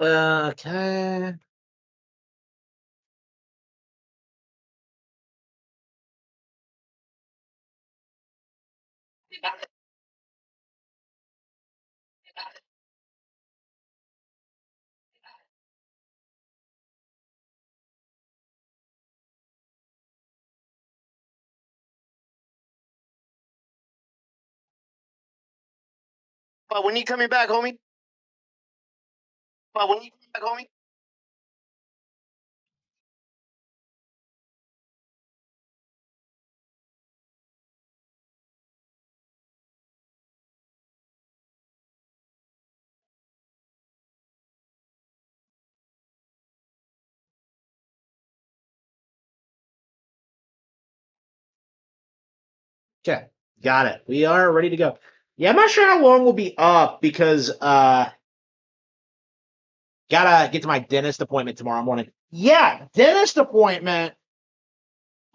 Okay. But when you coming back, homie? But when you coming back, homie? Okay. Got it. We are ready to go. Yeah, I'm not sure how long we'll be up because gotta get to my dentist appointment tomorrow morning. Yeah, dentist appointment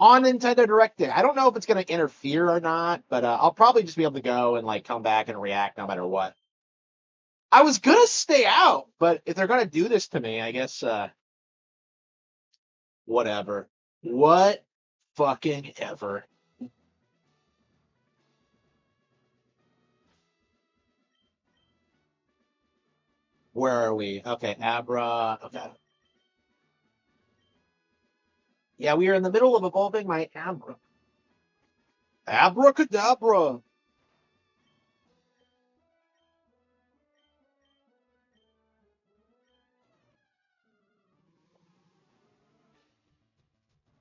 on Nintendo Direct Day. I don't know if it's gonna interfere or not, but I'll probably just be able to go and like come back and react no matter what. I was gonna stay out, but if they're gonna do this to me, I guess whatever. What fucking ever. Where are we? Okay, Abra. Okay. Yeah, we are in the middle of evolving my Abra. Abracadabra.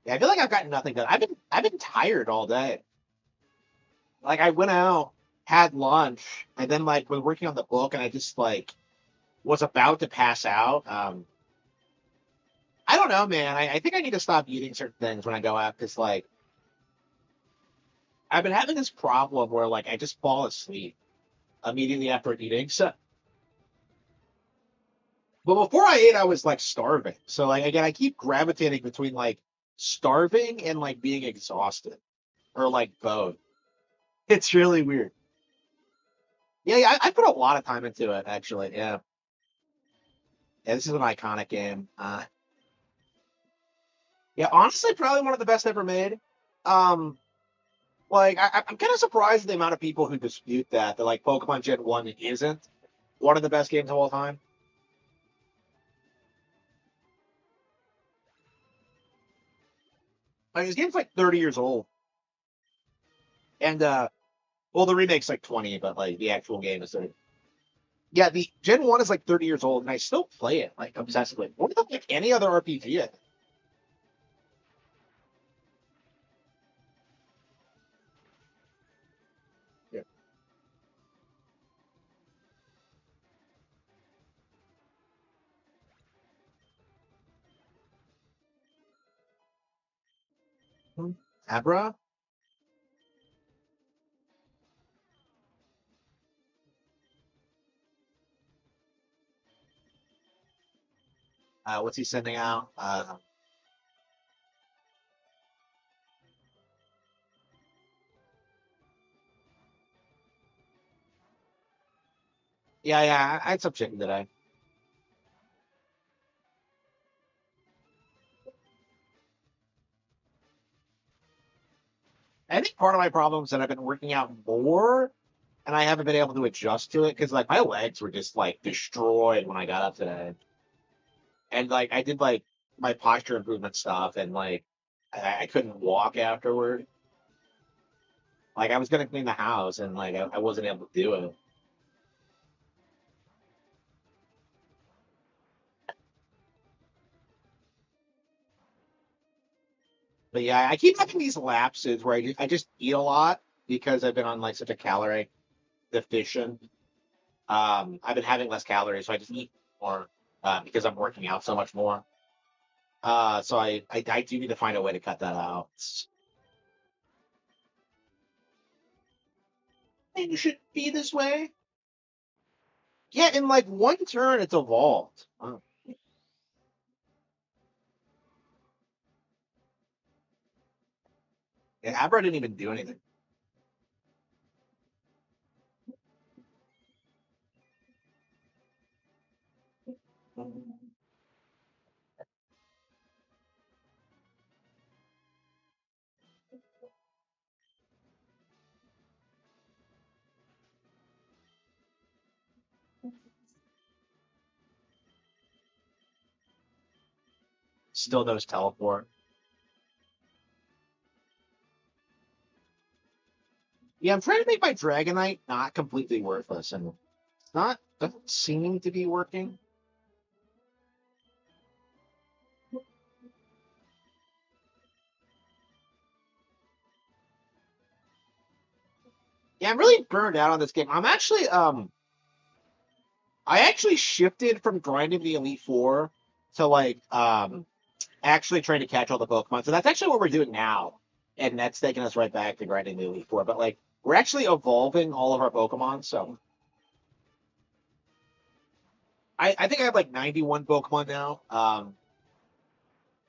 Yeah, I feel like I've gotten nothing done. I've been tired all day. Like I went out, had lunch, and then like was working on the book, and I just like was about to pass out. I don't know, man. I think I need to stop eating certain things when I go out because like I've been having this problem where like I just fall asleep immediately after eating. So, but before I ate, I was like starving. So like again, I keep gravitating between like starving and like being exhausted or like both. It's really weird. Yeah, yeah, I put a lot of time into it actually. Yeah, yeah, this is an iconic game. Yeah, honestly, probably one of the best ever made. Um, like I'm kind of surprised at the amount of people who dispute that like Pokemon Gen 1 isn't one of the best games of all time. Like this game's like 30 years old, and well, the remake's like 20, but like the actual game is 30. Yeah, the Gen 1 is like 30 years old, and I still play it like obsessively more than like any other RPG. Yeah. Abra, what's he sending out? Yeah, yeah, I had some chicken today. I think part of my problem is that I've been working out more and I haven't been able to adjust to it because like my legs were just like destroyed when I got up today. And like I did like my posture improvement stuff and like I couldn't walk afterward. Like I was gonna clean the house and like I wasn't able to do it. But yeah, I keep having these lapses where I just eat a lot because I've been on like such a calorie deficient. I've been having less calories, so I just eat more because I'm working out so much more. So I do need to find a way to cut that out. Maybe it should be this way. Yeah, in like one turn, it's evolved. Yeah, Abra didn't even do anything. Still knows teleport. Yeah, I'm trying to make my Dragonite not completely worthless, and it's not doesn't seem to be working. Yeah, I'm really burned out on this game. I actually shifted from grinding the Elite Four to actually trying to catch all the Pokemon. So that's actually what we're doing now. And that's taking us right back to grinding the Elite Four. But like we're actually evolving all of our Pokemon, so I think I have like 91 Pokemon now.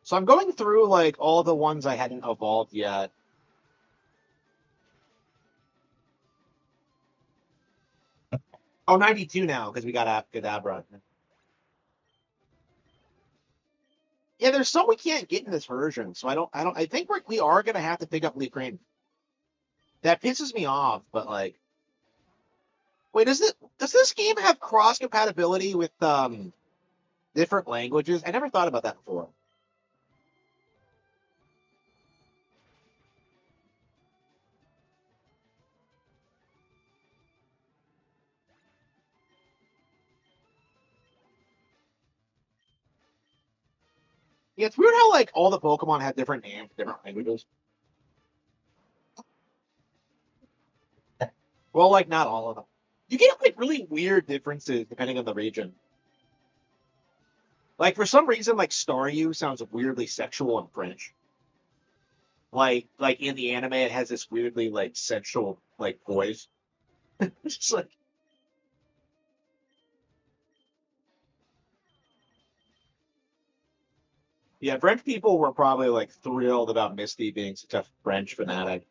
So I'm going through like all the ones I hadn't evolved yet. Oh, 92 now because we got Kadabra. Yeah, there's some we can't get in this version, so I think we are gonna have to pick up Leaf Green. That pisses me off, but like, wait, does this game have cross compatibility with different languages? I never thought about that before. Yeah, it's weird how like all the Pokemon have different names, different languages. Well, like not all of them. You get like really weird differences depending on the region. Like for some reason, like Staryu sounds weirdly sexual in French. Like in the anime, it has this weirdly like sensual like voice. It's just like yeah, French people were probably like thrilled about Misty being such a French fanatic.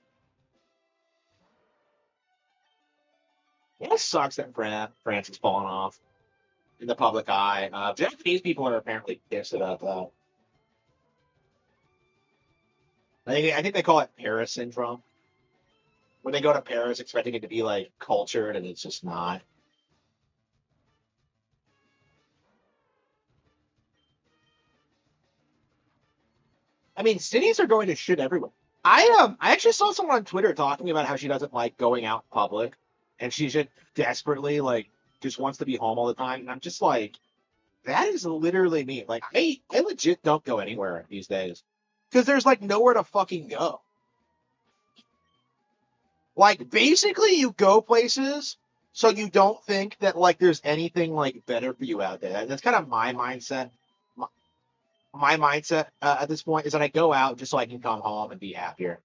Yeah, it sucks that France has fallen off in the public eye. Japanese people are apparently pissed about that. I think they call it Paris syndrome. When they go to Paris expecting it to be like cultured and it's just not. I mean, cities are going to shit everywhere. I actually saw someone on Twitter talking about how she doesn't like going out in public and she just desperately like just wants to be home all the time. And I'm just like, that is literally me. Like I legit don't go anywhere these days. Because there's like nowhere to fucking go. Like basically you go places so you don't think that like there's anything like better for you out there. That's kind of my mindset. My mindset at this point is that I go out just so I can come home and be happier.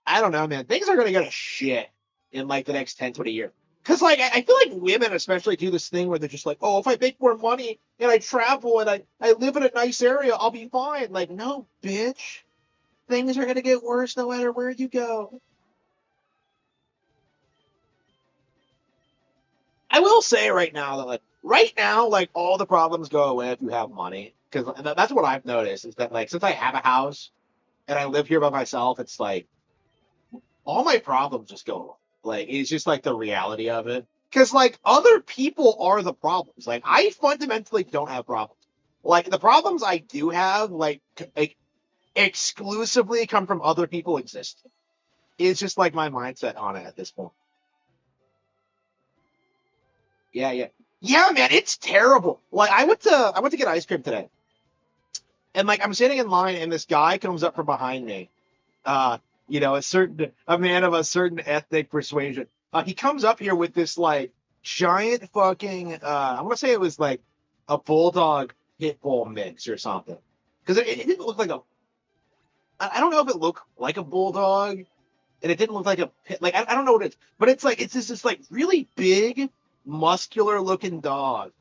I don't know, man. Things are gonna go to shit in like the next 10, 20 years. Cause like I feel like women especially do this thing where they're just like, oh, if I make more money and I travel and I live in a nice area, I'll be fine. Like, no, bitch. Things are gonna get worse no matter where you go. I will say right now, like all the problems go away if you have money. Because that's what I've noticed is that like since I have a house and I live here by myself, it's like all my problems just go away. Like it's just like the reality of it. Because like other people are the problems. Like I fundamentally don't have problems. Like the problems I do have, like exclusively come from other people existing. It's just like my mindset on it at this point. Yeah, yeah. Yeah, man, it's terrible. Like I went to get ice cream today. And like I'm sitting in line and this guy comes up from behind me. Uh, a man of a certain ethnic persuasion. He comes up here with this like giant fucking I want to say it was like a bulldog pit bull mix or something. Because it didn't look like a I don't know if it looked like a bulldog and it didn't look like a pit like I don't know what it is, but it's like it's this like really big muscular looking dog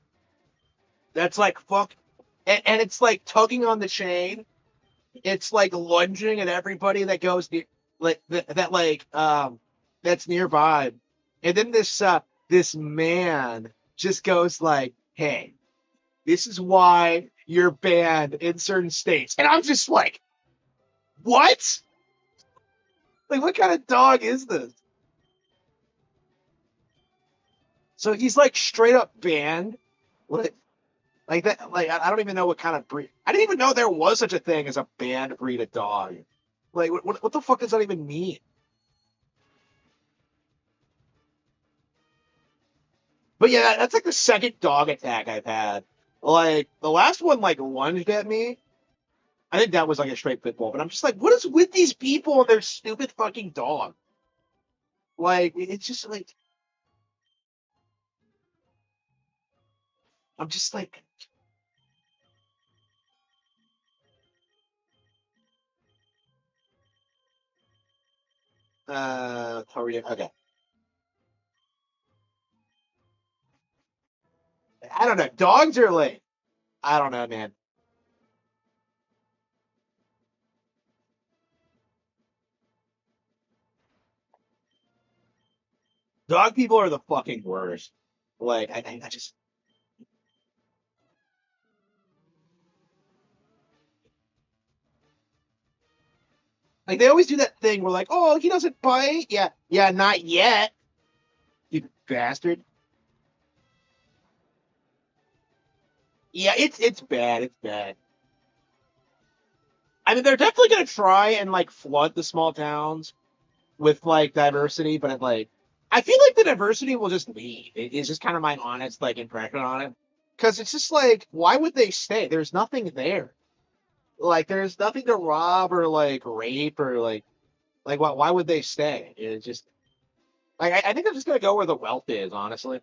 that's like fuck and it's like tugging on the chain. It's like lunging at everybody that goes near, like that that's nearby. And then this man just goes like, "Hey, this is why you're banned in certain states." And I'm just like, "What? Like, what kind of dog is this?" So he's like straight up banned. What? Like that? Like I don't even know what kind of breed. I didn't even know there was such a thing as a banned breed of dog. Like what the fuck does that even mean? But yeah, that's like the second dog attack I've had. Like the last one like lunged at me. I think that was like a straight pit bull. But I'm just like, what is with these people and their stupid fucking dog? Like it's just like I'm just like how are you? Okay. I don't know. Dogs are like I don't know, man. Dog people are the fucking worst. Like I just like they always do that thing where like, oh, he doesn't bite. Yeah, yeah, not yet, you bastard. Yeah, it's bad. It's bad. I mean, they're definitely gonna try and like flood the small towns with like diversity, but like I feel like the diversity will just leave. It's just kind of my honest like impression on it. Because it's just like, why would they stay? There's nothing there. Like, there's nothing to rob or like rape or like why would they stay? It's just like I think they're just gonna go where the wealth is, honestly.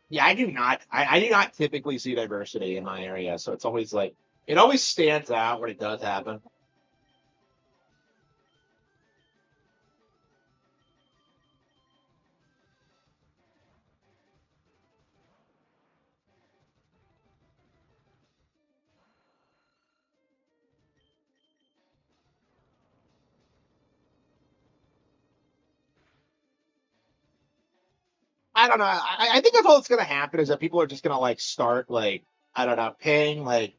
Yeah, I do not. I do not typically see diversity in my area, so it's always like it always stands out when it does happen. I don't know. I think that's all that's gonna happen is that people are just gonna like start like I don't know paying like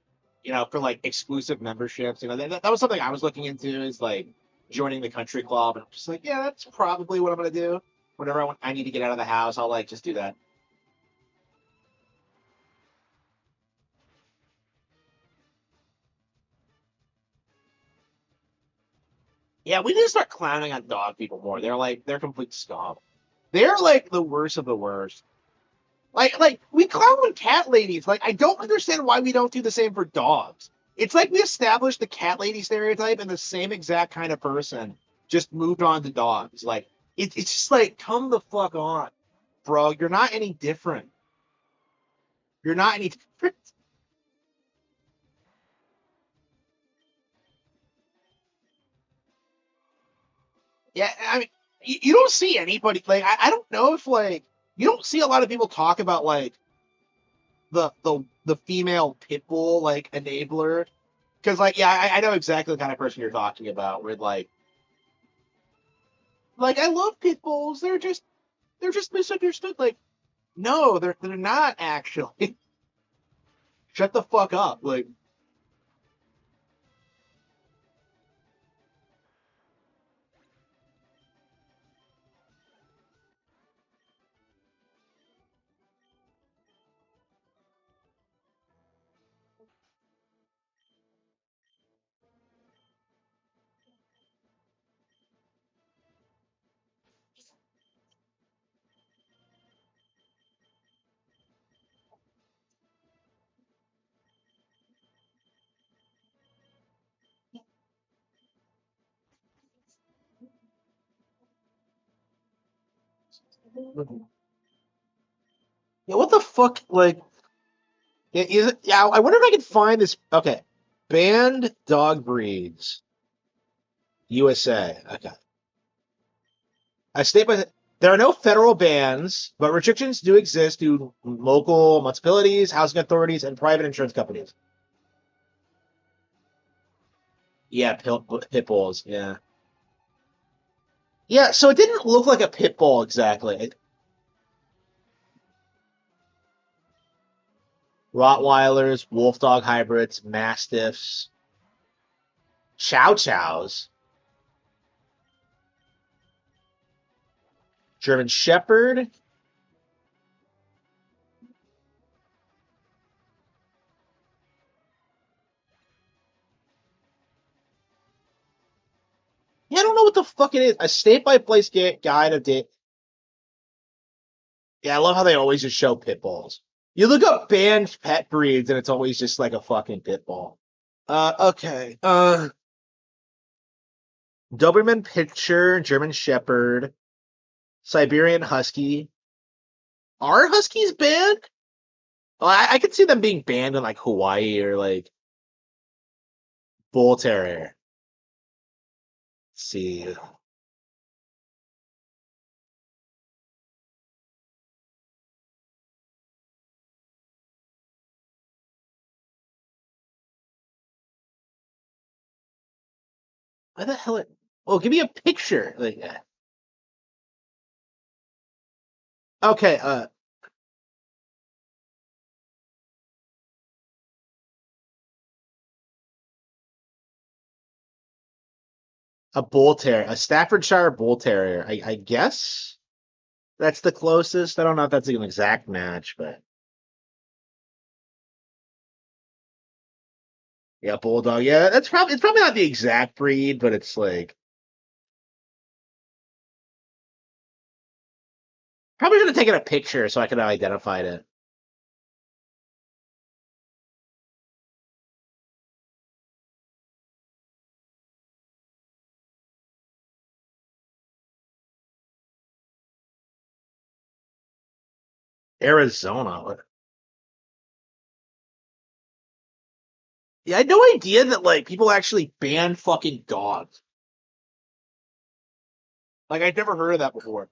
for like exclusive memberships. That was something I was looking into is like joining the country club, and I'm just like, yeah, that's probably what I'm gonna do. Whenever I need to get out of the house, I'll like just do that. Yeah, we need to start clowning on dog people more. They're complete scum. They're like the worst of the worst. Like we clown on cat ladies. Like I don't understand why we don't do the same for dogs. It's like we established the cat lady stereotype and the same exact kind of person just moved on to dogs. Like it's just like come the fuck on, bro. You're not any different. You're not any different. Yeah, I mean you don't see anybody like I don't know if like you don't see a lot of people talk about like the female pit bull like enabler because like yeah I know exactly the kind of person you're talking about where like I love pit bulls. They're just misunderstood. Like, no, they're not actually. Shut the fuck up. Like, yeah, what the fuck? Like, Yeah, I wonder if I can find this. Okay. Banned dog breeds. USA. Okay. I state by there are no federal bans, but restrictions do exist to local municipalities, housing authorities, and private insurance companies. Yeah, pit bulls. Yeah. Yeah, so it didn't look like a pit bull exactly. Rottweilers, wolf dog hybrids, mastiffs, chow chows, German shepherd. Yeah, I don't know what the fuck it is. A state by place guide of date. Yeah, I love how they always just show pit bulls. You look up banned pet breeds and it's always just like a fucking pit bull. Okay. Doberman Pinscher, German Shepherd, Siberian Husky. Are Huskies banned? Well, I could see them being banned in like Hawaii or like Bull Terrier. Let's see. Why the hell? Oh, give me a picture. Like, okay. A Bull Terrier, a Staffordshire Bull Terrier. I guess that's the closest. I don't know if that's an exact match, but yeah, Bulldog. Yeah, that's probably it's probably not the exact breed, but it's like probably should have taken a picture so I could have identified it. Arizona. Yeah, I had no idea that like people actually ban fucking dogs. Like I'd never heard of that before.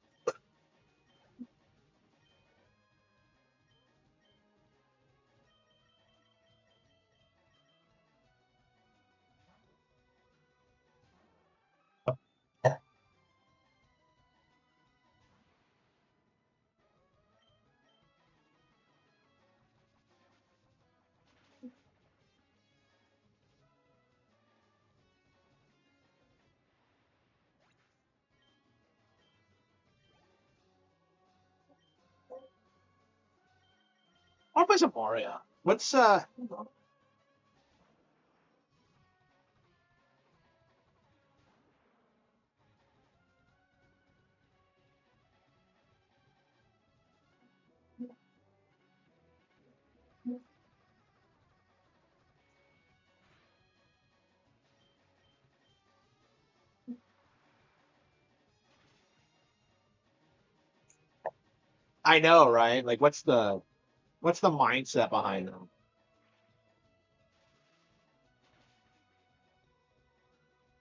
I want to play some Mario. What's I know, right? Like what's the mindset behind them?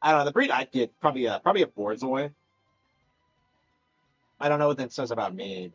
I don't know. The breed I get probably a Borzoi. I don't know what that says about me.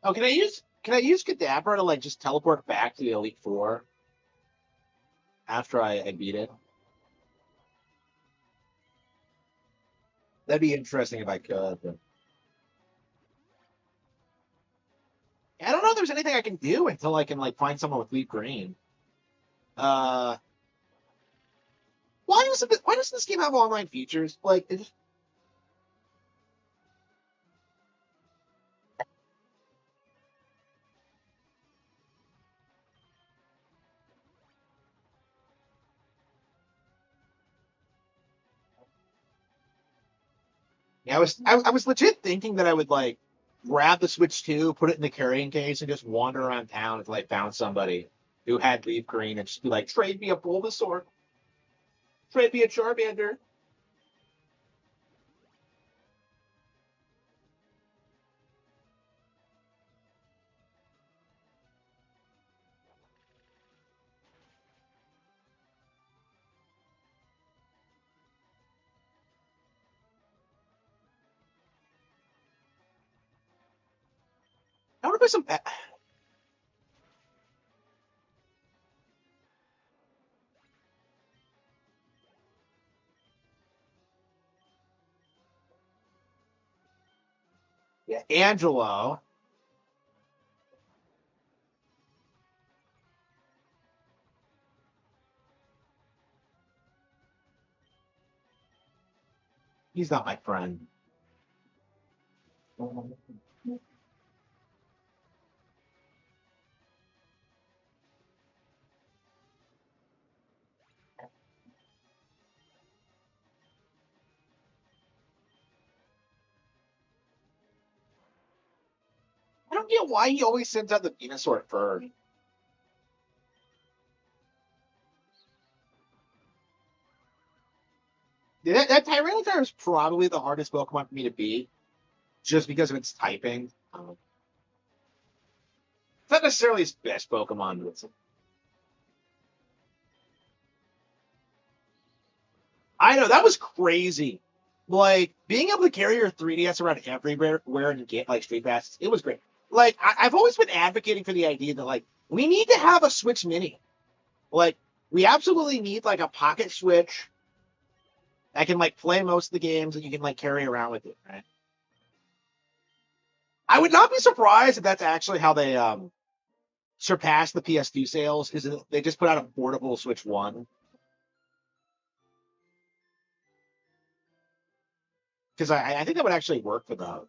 Oh, can I use Kadabra to like just teleport back to the Elite Four after I beat it? That'd be interesting if I could. But there's anything I can do until I can like find someone with leaf green. Uh, why does this game have online features? Like, yeah, I was legit thinking that I would like grab the Switch 2, put it in the carrying case, and just wander around town until I found somebody who had leaf green and just be like, trade me a Bulbasaur, trade me a Charmander. I want to put some. Yeah, Angelo. He's not my friend. I don't get why he always sends out the Venusaur first. That Tyranitar is probably the hardest Pokemon for me to beat, just because of its typing. It's not necessarily his best Pokemon, but I know that was crazy. Like being able to carry your 3DS around everywhere and get like Street Passes, it was great. Like I've always been advocating for the idea that like we need to have a Switch Mini. Like we absolutely need like a pocket Switch that can like play most of the games that you can like carry around with it, right? I would not be surprised if that's actually how they surpass the PS2 sales. Is that they just put out a portable Switch One because I think that would actually work for them.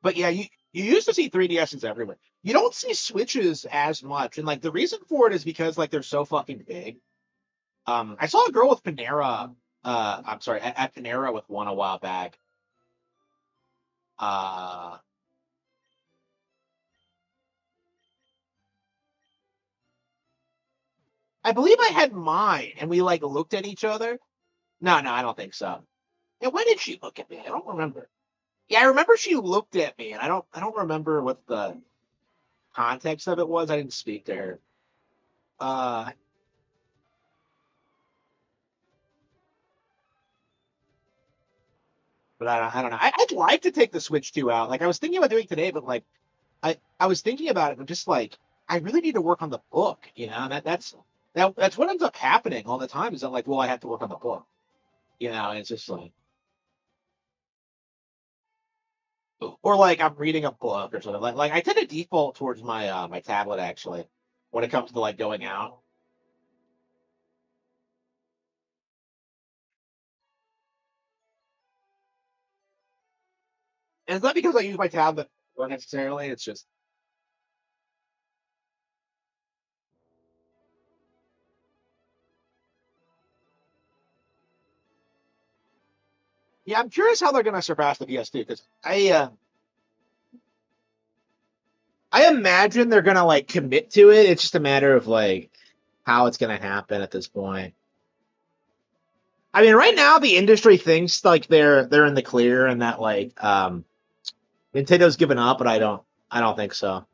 But yeah, you used to see 3DSs everywhere. You don't see Switches as much, and like the reason for it is because like they're so fucking big. I saw a girl with Panera. I'm sorry, at Panera with one a while back. Uh, I believe I had mine, and we like looked at each other. No, no, I don't think so. And when did she look at me? I don't remember. Yeah, I remember she looked at me, and I don't remember what the context of it was. I didn't speak to her. Uh, but I don't know. I'd like to take the Switch 2 out. Like I was thinking about doing today, but like I was thinking about it and just like I really need to work on the book. You know, that's what ends up happening all the time. Is that like, well, I have to work on the book. You know, and it's just like, or like I'm reading a book or something. Like I tend to default towards my tablet actually when it comes to like going out. And it's not because I use my tablet necessarily. It's just yeah, I'm curious how they're gonna surpass the PS2 because I imagine they're gonna like commit to it. It's just a matter of like how it's gonna happen at this point. I mean, right now the industry thinks like they're in the clear and that like Nintendo's given up, but I don't think so.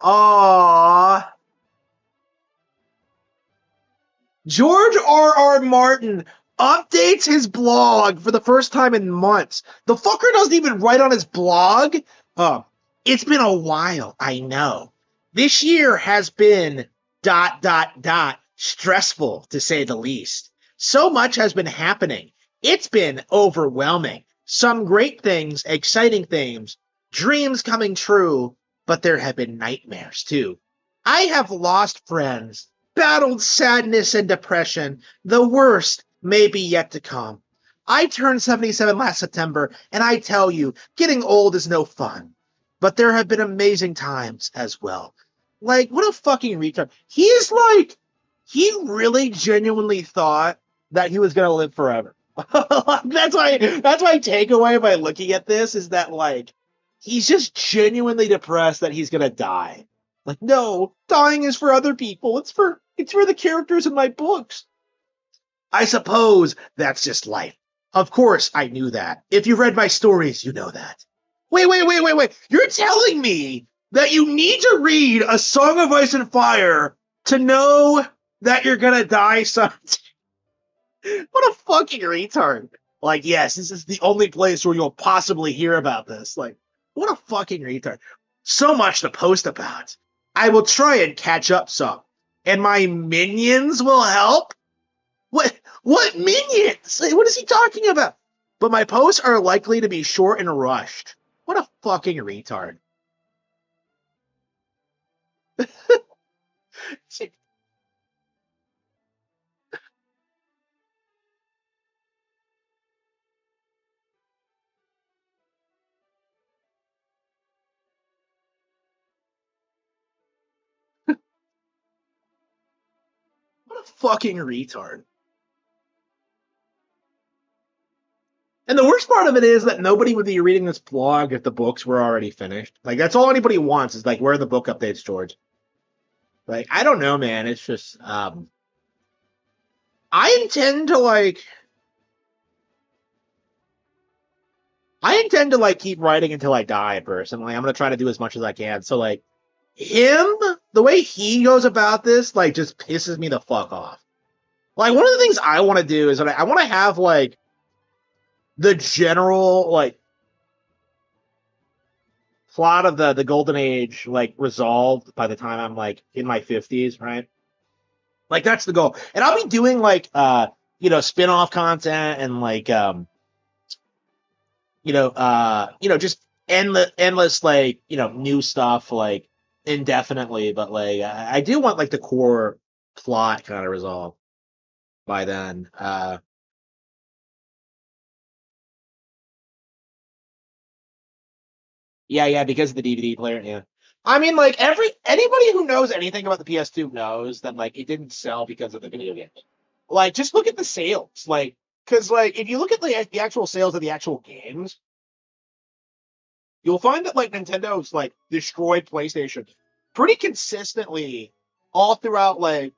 Aww. George R. R. Martin updates his blog for the first time in months. The fucker doesn't even write on his blog. It's been a while, I know. This year has been ... stressful, to say the least. So much has been happening. It's been overwhelming. Some great things, exciting things, dreams coming true, but there have been nightmares too. I have lost friends, battled sadness and depression. The worst may be yet to come. I turned 77 last September, and I tell you, getting old is no fun. But there have been amazing times as well. Like, what a fucking retard. He really genuinely thought that he was going to live forever. That's my takeaway by looking at this is that, like, he's just genuinely depressed that he's going to die. Like, no, dying is for other people. It's for the characters in my books. I suppose that's just life. Of course, I knew that. If you read my stories, you know that. Wait. You're telling me that you need to read A Song of Ice and Fire to know that you're gonna die someday? What a fucking retard. Like, yes, this is the only place where you'll possibly hear about this. Like, what a fucking retard. So much to post about. I will try and catch up some. And my minions will help? What minions? What is he talking about? But my posts are likely to be short and rushed. What a fucking retard. What a fucking retard. And the worst part of it is that nobody would be reading this blog if the books were already finished. Like, that's all anybody wants is, like, where are the book updates, George? Like, I don't know, man. It's just, I intend to, like, keep writing until I die, personally. I'm going to try to do as much as I can. So, like, the way he goes about this, like, just pisses me the fuck off. Like, one of the things I want to do is I want to have, like, the general, like, plot of the Golden Age, like, resolved by the time I'm, like, in my 50s, right? Like, that's the goal. And I'll be doing, like, spin-off content and, like, just endless, like, new stuff, like, indefinitely. But, like, I do want, like, the core plot kind of resolved by then. Yeah, because of the DVD player. Yeah, I mean, like, anybody who knows anything about the PS2 knows that, like, it didn't sell because of the video games. Like, just look at the sales, like, because, like, if you look at the actual sales of the actual games, you'll find that, like, Nintendo's, like, destroyed PlayStation pretty consistently all throughout, like,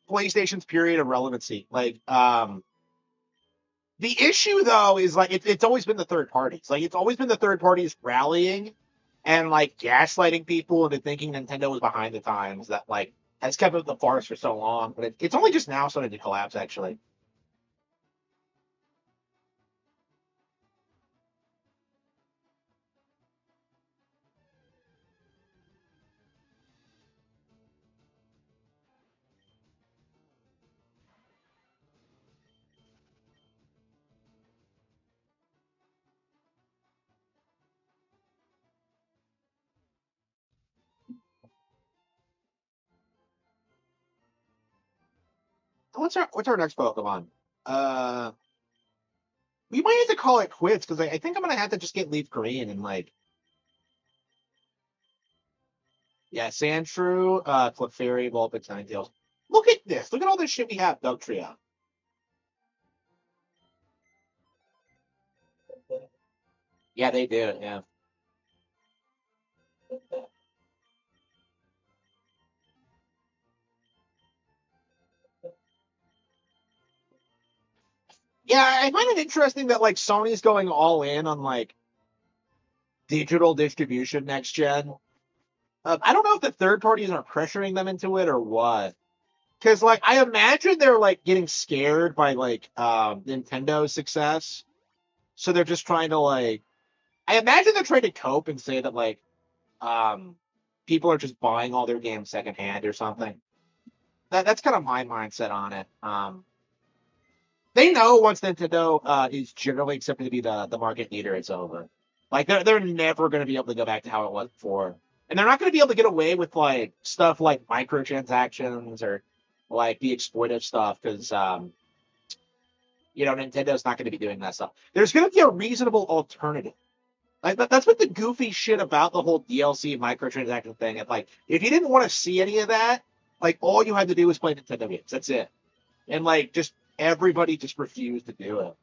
PlayStation's period of relevancy. Like, the issue, though, is, like, it's always been the third parties. Like, it's always been the third parties rallying and, like, gaslighting people into thinking Nintendo was behind the times that, like, has kept up the farce for so long. But it's only just now starting to collapse, actually. What's our next Pokemon? Uh, we might have to call it quits because I think I'm gonna have to just get Leaf Green and, like, yeah, Sandshrew, Clefairy, Vulpix, Ninetales. Look at this. Look at all this shit we have, Dugtrio. Yeah, they do. Yeah. Yeah, I find it interesting that, like, Sony's going all in on, like, digital distribution next gen. I don't know if the third parties are pressuring them into it or what. Because like I imagine they're like getting scared by like Nintendo's success, so they're just trying to like. I imagine they're trying to cope and say that like um people are just buying all their games secondhand or something. That's kind of my mindset on it. They know once Nintendo is generally accepted to be the market leader, it's over. Like they're never going to be able to go back to how it was before, and they're not going to be able to get away with like stuff like microtransactions or like the exploitive stuff because Nintendo's not going to be doing that stuff. There's going to be a reasonable alternative. Like that's what the goofy shit about the whole DLC microtransaction thing. If like if you didn't want to see any of that, like all you had to do was play Nintendo games. That's it. And like just everybody just refused to do it.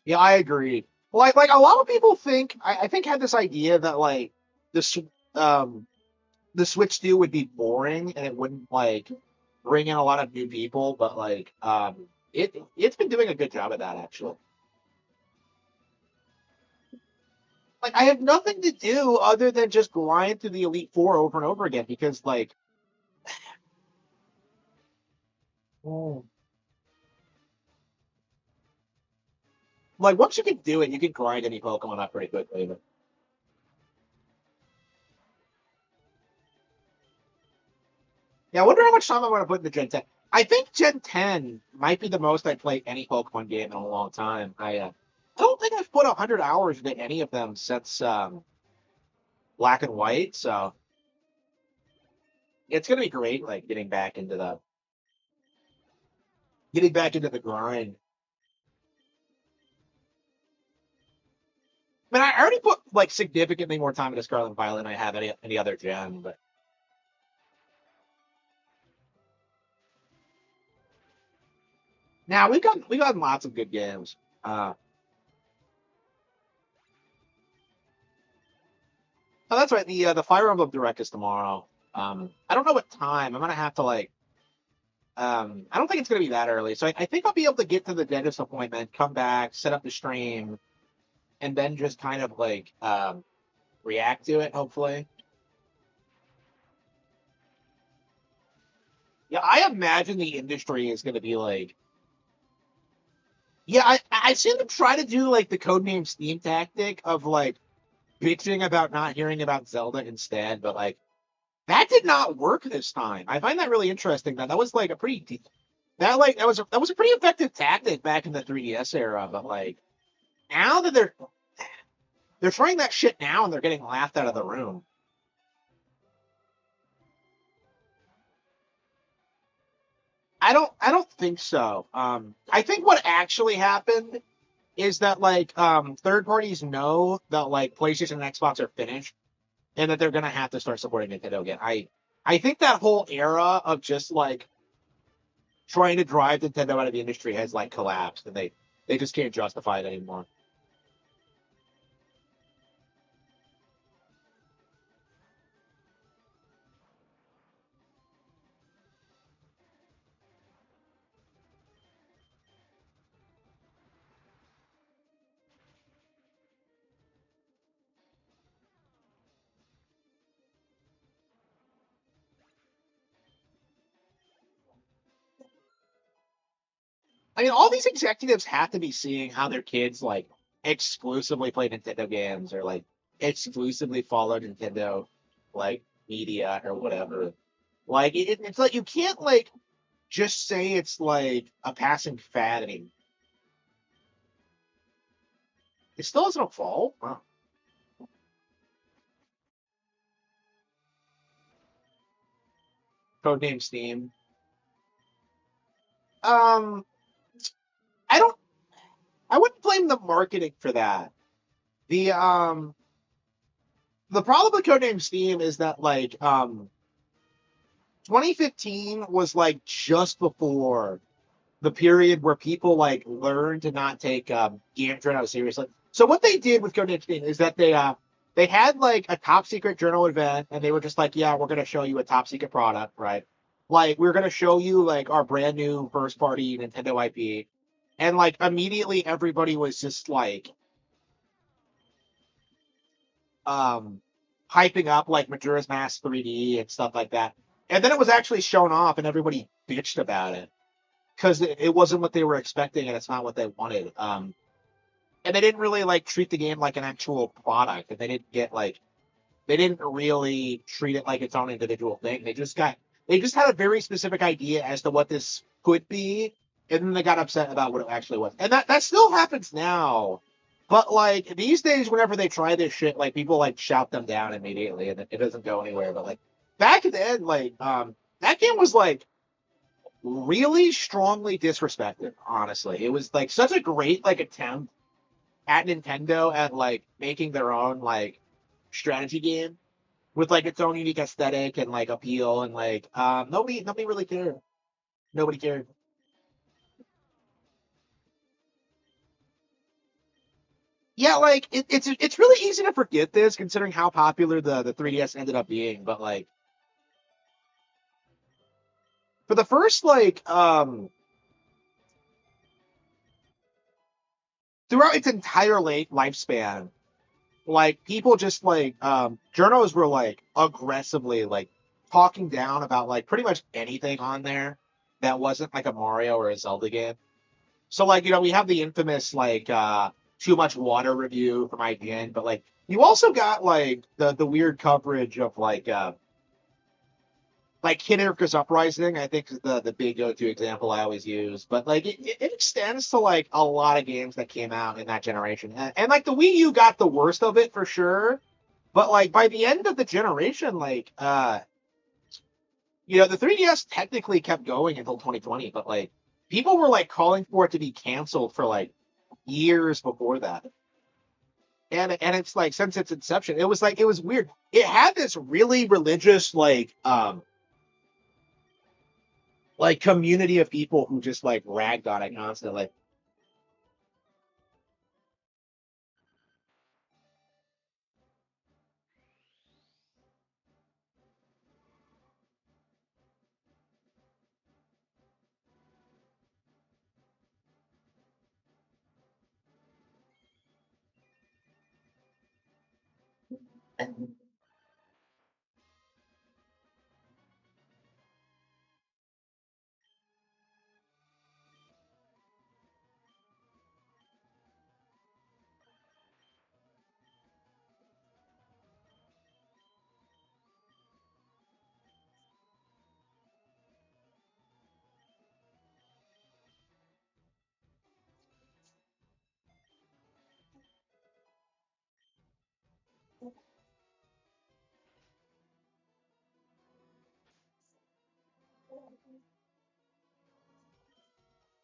Yeah, I agree. Like a lot of people think I think had this idea that like the um the Switch 2 would be boring and it wouldn't like bring in a lot of new people, but like it's been doing a good job of that actually. Like I have nothing to do other than just grind through the Elite Four over and over again because oh, like once you can do it, you can grind any Pokemon up pretty quickly. But yeah, I wonder how much time I'm gonna put into Gen 10. I think Gen 10 might be the most I played any Pokemon game in a long time. I don't think I've put 100 hours into any of them since Black and White, so it's gonna be great. Like getting back into the grind. I mean, I already put like significantly more time into Scarlet and Violet than I have any other gen, but now we got lots of good games. Oh, that's right. The Fire Emblem Direct is tomorrow. I don't know what time. I'm gonna have to like. I don't think it's gonna be that early, so I think I'll be able to get to the dentist appointment, come back, set up the stream, and then just kind of like react to it. Hopefully. Yeah, I imagine the industry is gonna be like. Yeah, I've seen them try to do like the codename Steam tactic of like bitching about not hearing about Zelda instead, but like that did not work this time. I find that really interesting. That was like a pretty that was a pretty effective tactic back in the 3DS era. But like now that they're trying that shit now and they're getting laughed out of the room. I don't think so. I think what actually happened is that like third parties know that like PlayStation and Xbox are finished and that they're gonna have to start supporting Nintendo again. I think that whole era of just like trying to drive Nintendo out of the industry has like collapsed, and they just can't justify it anymore. I mean, all these executives have to be seeing how their kids like exclusively play Nintendo games or like exclusively follow Nintendo like media or whatever. Like it's like you can't like just say it's like a passing fad anymore. It still hasn't evolved. Wow. Codename Steam. Um, I don't. I wouldn't blame the marketing for that. The um, the problem with Codename Steam is that like 2015 was like just before the period where people like learned to not take game journal seriously. So what they did with Codename Steam is that they had like a top secret journal event and they were just like, yeah, we're gonna show you a top secret product, right? Like we're gonna show you like our brand new first party Nintendo IP, and like immediately everybody was just like um hyping up like Majora's Mask 3D and stuff like that. And then it was actually shown off, and everybody bitched about it because it wasn't what they were expecting, and it's not what they wanted. And they didn't really like treat the game like an actual product, and they didn't really treat it like its own individual thing. They just had a very specific idea as to what this could be, and then they got upset about what it actually was. And that still happens now. But like these days, whenever they try this shit, like people like shout them down immediately, and it doesn't go anywhere. But like back then, that game was like really strongly disrespected. Honestly, it was like such a great like attempt at Nintendo at like making their own like strategy game with like its own unique aesthetic and like appeal, and like nobody really cared. Nobody cared. Yeah, like it's really easy to forget this considering how popular the 3DS ended up being, but like for the first throughout its entire late lifespan, like people just like journos were like aggressively like talking down about like pretty much anything on there that wasn't like a Mario or a Zelda game. So like, we have the infamous like too much water review from IGN, but like you also got like the weird coverage of like Kid Icarus Uprising, I think is the big go-to example I always use. But like it extends to like a lot of games that came out in that generation. And like the Wii U got the worst of it for sure. But like by the end of the generation, like the 3DS technically kept going until 2020, but like people were like calling for it to be canceled for like years before that. And it's like since its inception, it was weird. It had this really religious like community of people who just like ragged on it constantly.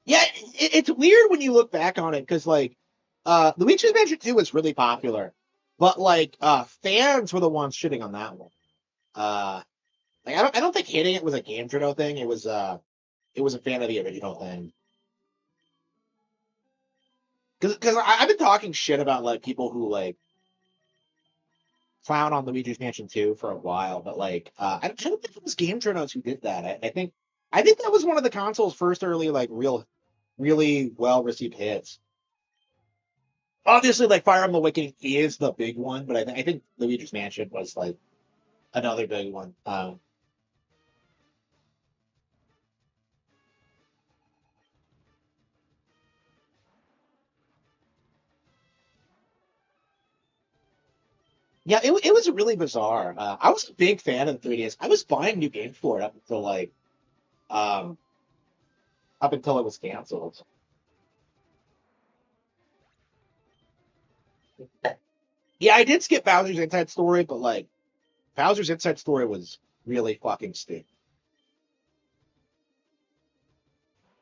Yeah, it's weird when you look back on it because like Luigi's Mansion 2 was really popular, but like fans were the ones shitting on that one. Uh like I don't think hating it was a Game Journal thing. It was a fan of the original thing. Because I've been talking shit about like people who like clown on Luigi's Mansion 2 for a while, but like I don't think it was Game Journals who did that. I think that was one of the console's first early like really well received hits. Obviously, like Fire Emblem Awakening is the big one, but I think Luigi's Mansion was like another big one. Yeah, it was really bizarre. I was a big fan of the 3DS. I was buying new games for it um up until it was canceled. Yeah, I did skip Bowser's Inside Story, but like Bowser's Inside Story was really fucking stupid.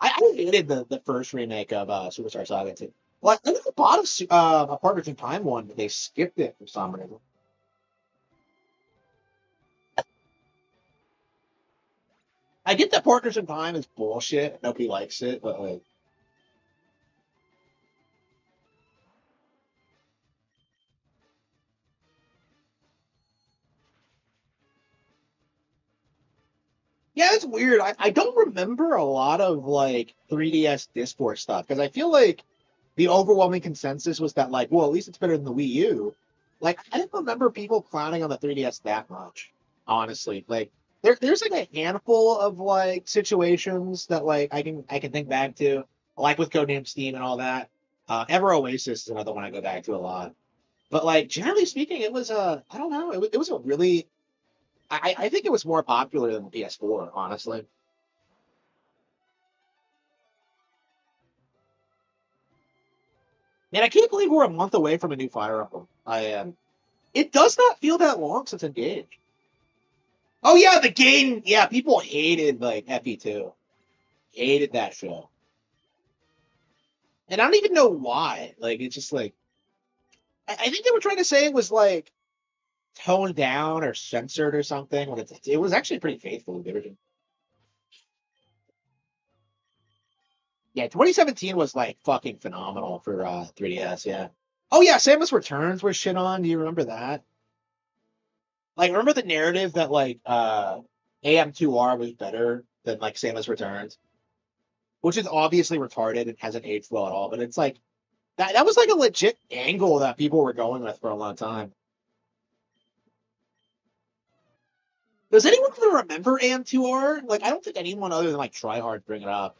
I hated the first remake of Superstar Saga 2. Like, I never bought a Partners in Time one, but they skipped it for some reason. I get that Partners in Time is bullshit. Nobody likes it, but like, Yeah, it's weird. I don't remember a lot of like 3DS disc port stuff because I feel like the overwhelming consensus was that like, well, at least it's better than the Wii U. Like, I didn't remember people clowning on the 3DS that much, honestly. Like, there's like a handful of like situations that like I can think back to, like with Codename Steam and all that. Ever Oasis is another one I go back to a lot. But like generally speaking, it was I don't know, it was a really I think it was more popular than the PS4, honestly. Man, I can't believe we're a month away from a new Fire Emblem. I am. It does not feel that long since Engage. Oh yeah, the game. Yeah, people hated like FE2. Hated that show, and I don't even know why. Like it's just like I think they were trying to say it was like toned down or censored or something. When it was actually pretty faithful to the original. Yeah, 2017 was like fucking phenomenal for 3DS. Yeah. Oh yeah, Samus Returns was shit on. Do you remember that? Like, remember the narrative that like AM2R was better than like Samus Returns, which is obviously retarded and hasn't aged well at all. But it's like that was like a legit angle that people were going with for a long time. Does anyone even remember AM2R? Like, I don't think anyone other than like Tryhard bring it up.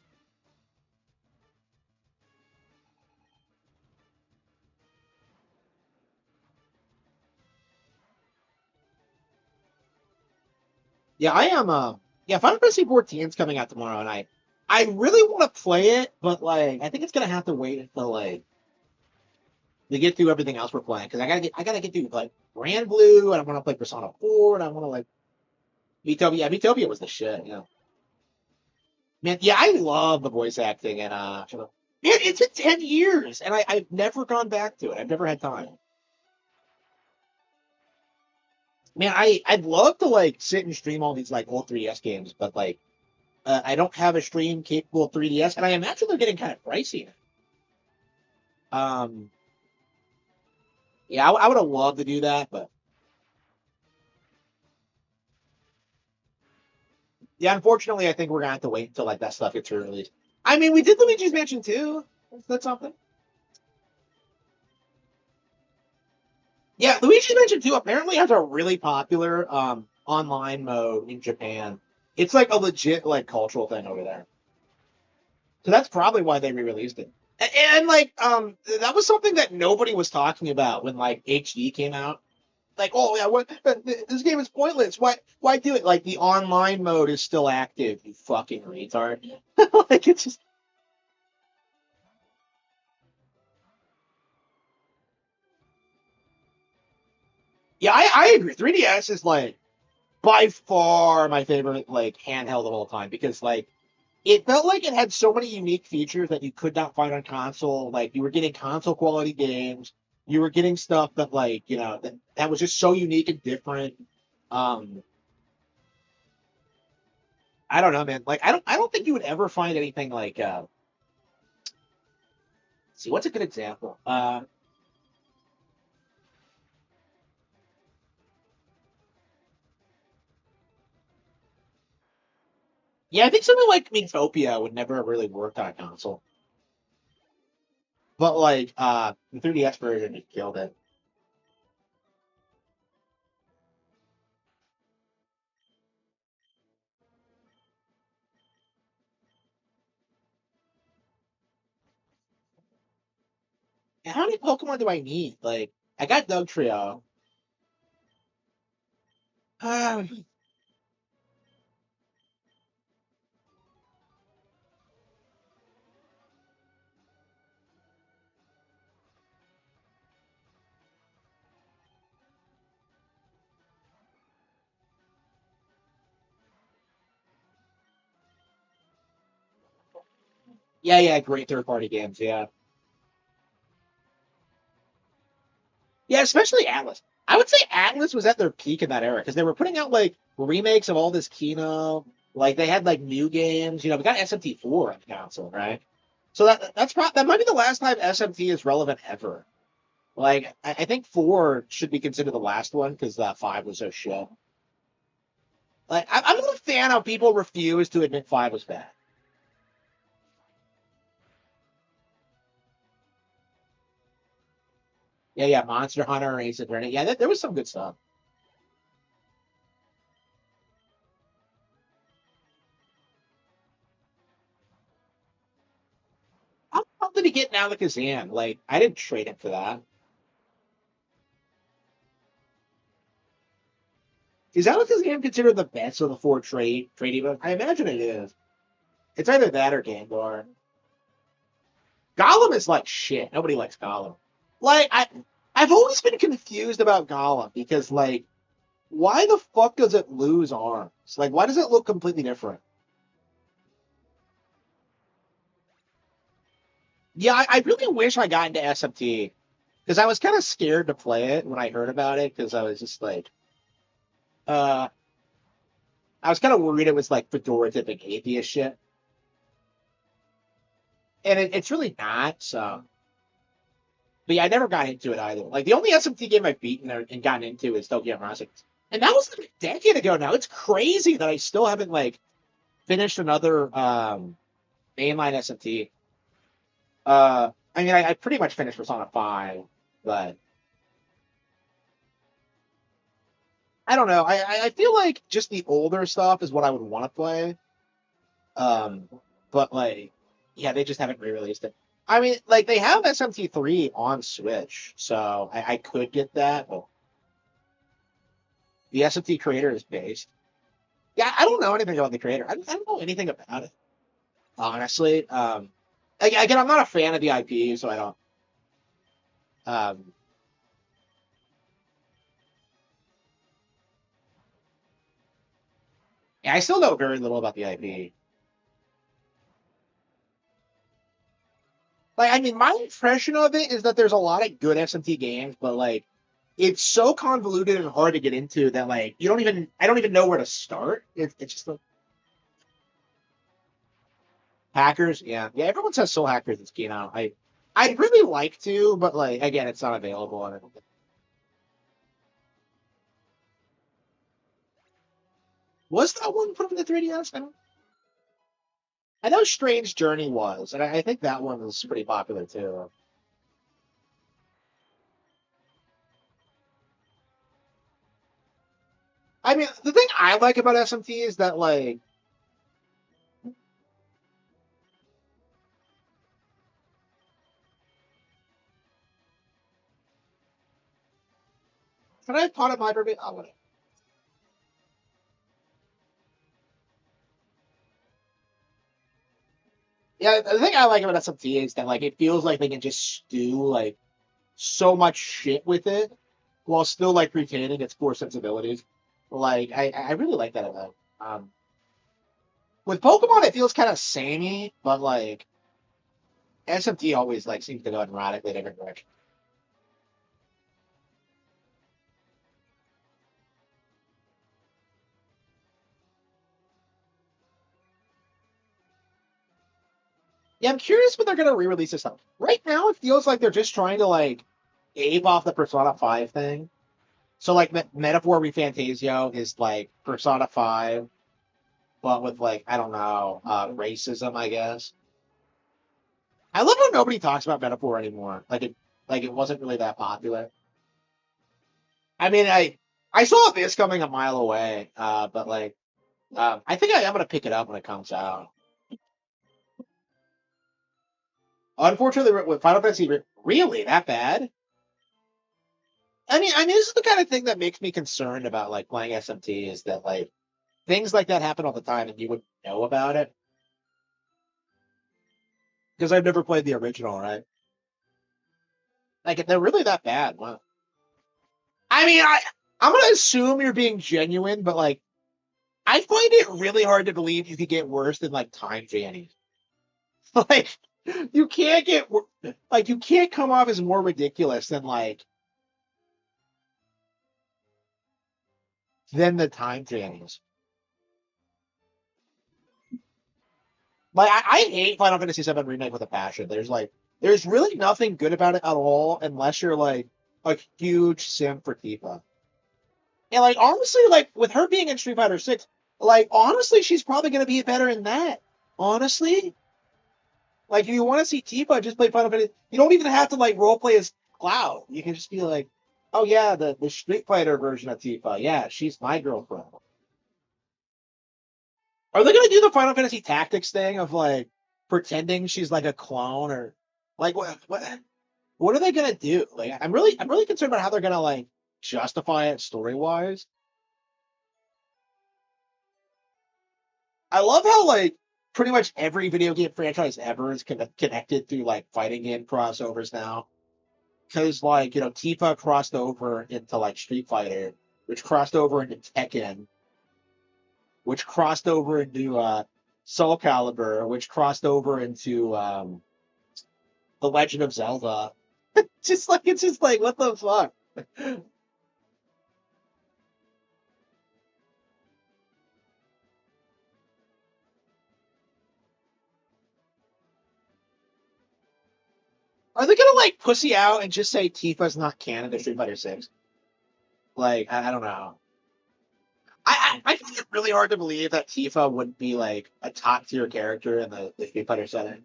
Yeah, I am. Yeah, Final Fantasy 14 is coming out tomorrow, and I really want to play it, but like, I think it's gonna have to wait until like to get through everything else we're playing because I gotta get through like Grand Blue, and I want to play Persona 4, and I want to like Miitopia. Yeah, Miitopia was the shit. Yeah, man. Yeah, I love the voice acting, and man, it's been 10 years, and I've never gone back to it. I've never had time. Man, I'd love to like sit and stream all these like old 3DS games, but like I don't have a stream capable of 3DS, and I imagine they're getting kind of pricey. Um, yeah, I would have loved to do that, but yeah, unfortunately, I think we're gonna have to wait until like that stuff gets released. I mean, we did Luigi's Mansion 2. That's something. Yeah, Luigi's Mansion 2 apparently has a really popular online mode in Japan. It's like a legit like cultural thing over there. So that's probably why they re-released it. And like that was something that nobody was talking about when like HD came out. Like, oh yeah, what this game is pointless. Why do it? Like the online mode is still active, you fucking retard. Like it's just yeah, I agree. 3DS is like by far my favorite like handheld of all time because like it felt like it had so many unique features that you could not find on console. Like you were getting console quality games, you were getting stuff that like that was just so unique and different. Um, I don't know, man. Like I don't think you would ever find anything like see what's a good example. Yeah, I think something like Miitopia would never have really worked on a console, but like the 3DS version just killed it. And how many Pokemon do I need? Like I got Dugtrio. Uh, yeah, yeah, great third party games. Yeah. Yeah, especially Atlas. I would say Atlas was at their peak in that era because they were putting out like remakes of all this Kino. Like they had like new games. We got SMT4 on the console, right? So that might be the last time SMT is relevant ever. Like I think 4 should be considered the last one because 5 was so shit. Like I'm not a understand how people refuse to admit 5 was bad. Yeah, Monster Hunter, Ace Attorney. Yeah, there was some good stuff. How did he get now the Kazan? Like, I didn't trade him for that. Is Alex Kazan considered the best of the 4 trade events? I imagine it is. It's either that or Gengar. Gollum is like shit. Nobody likes Gollum. Like, I've always been confused about Gollum because, like, why the fuck does it lose arms? Like, why does it look completely different? Yeah, I really wish I got into SMT because I was kind of scared to play it when I heard about it because I was just like, uh, I was kind of worried it was like pejorative atheist shit, and it's really not. So, but yeah, I never got into it either. Like the only SMT game I've beaten and gotten into is Tokyo Mirage, and that was like a decade ago now. It's crazy that I still haven't like finished another mainline SMT. I mean, I pretty much finished Persona 5, but I don't know. I feel like just the older stuff is what I would want to play. Um, but like, yeah, they just haven't re-released it. I mean, like they have SMT3 on Switch, so I could get that. But the SMT creator is based. Yeah, I don't know anything about the creator. I don't know anything about it, honestly. Again, I'm not a fan of the IP, so I don't. Um, yeah, I still know very little about the IP. Like, I mean, my impression of it is that there's a lot of good SMT games, but like, it's so convoluted and hard to get into that like I don't even know where to start. It's just like hackers, yeah. Everyone says Soul Hackers is key now. I'd really like to, but like again, it's not available on it. Was that one put on the 3DS? I know Strange Journey was, and I think that one was pretty popular too. I mean, the thing I like about SMT is that like can I have Pot of Hyper? I want it. Yeah, the thing I like about SMT is that like it feels like they can just do like so much shit with it while still like retaining its core sensibilities. Like I really like that about. With Pokemon, it feels kind of samey, but like SMT always like seems to go in radically different direction. Yeah, I'm curious when they're gonna re-release this stuff. Right now, it feels like they're just trying to like ape off the Persona 5 thing. So like Metaphor ReFantasio is like Persona 5, but with like I don't know, racism, I guess. I love how nobody talks about Metaphor anymore. Like it wasn't really that popular. I mean, I saw this coming a mile away, but like I think I am gonna pick it up when it comes out. Unfortunately, with Final Fantasy, really that bad? I mean, this is the kind of thing that makes me concerned about like playing SMT is that like things like that happen all the time and you wouldn't know about it because I've never played the original, right? Like if they're really that bad. Wow. I mean, I'm gonna assume you're being genuine, but like I find it really hard to believe you could get worse than like Time Janny. Like you can't get like you can't come off as more ridiculous than the Time Jannies. Like I hate Final Fantasy VII Remake with a passion. There's really nothing good about it at all unless you're like a huge sim for Tifa. And like honestly, like with her being in Street Fighter 6, Like, honestly, she's probably gonna be better in that. Honestly, like, if you want to see Tifa, just play Final Fantasy. You don't even have to like role play as Cloud. You can just be like, oh yeah, the Street Fighter version of Tifa. Yeah, she's my girlfriend. Are they gonna do the Final Fantasy Tactics thing of like pretending she's like a clone or like what are they gonna do? Like, I'm really concerned about how they're gonna like justify it story wise. I love how like pretty much every video game franchise ever is connected through like fighting game crossovers now. Because like Tifa crossed over into like Street Fighter, which crossed over into Tekken, which crossed over into Soul Calibur, which crossed over into The Legend of Zelda. It's just like what the fuck. Are they gonna like pussy out and just say Tifa's not canon to Street Fighter Six? Like I don't know. I find it really hard to believe that Tifa would be like a top tier character in the Street Fighter setting.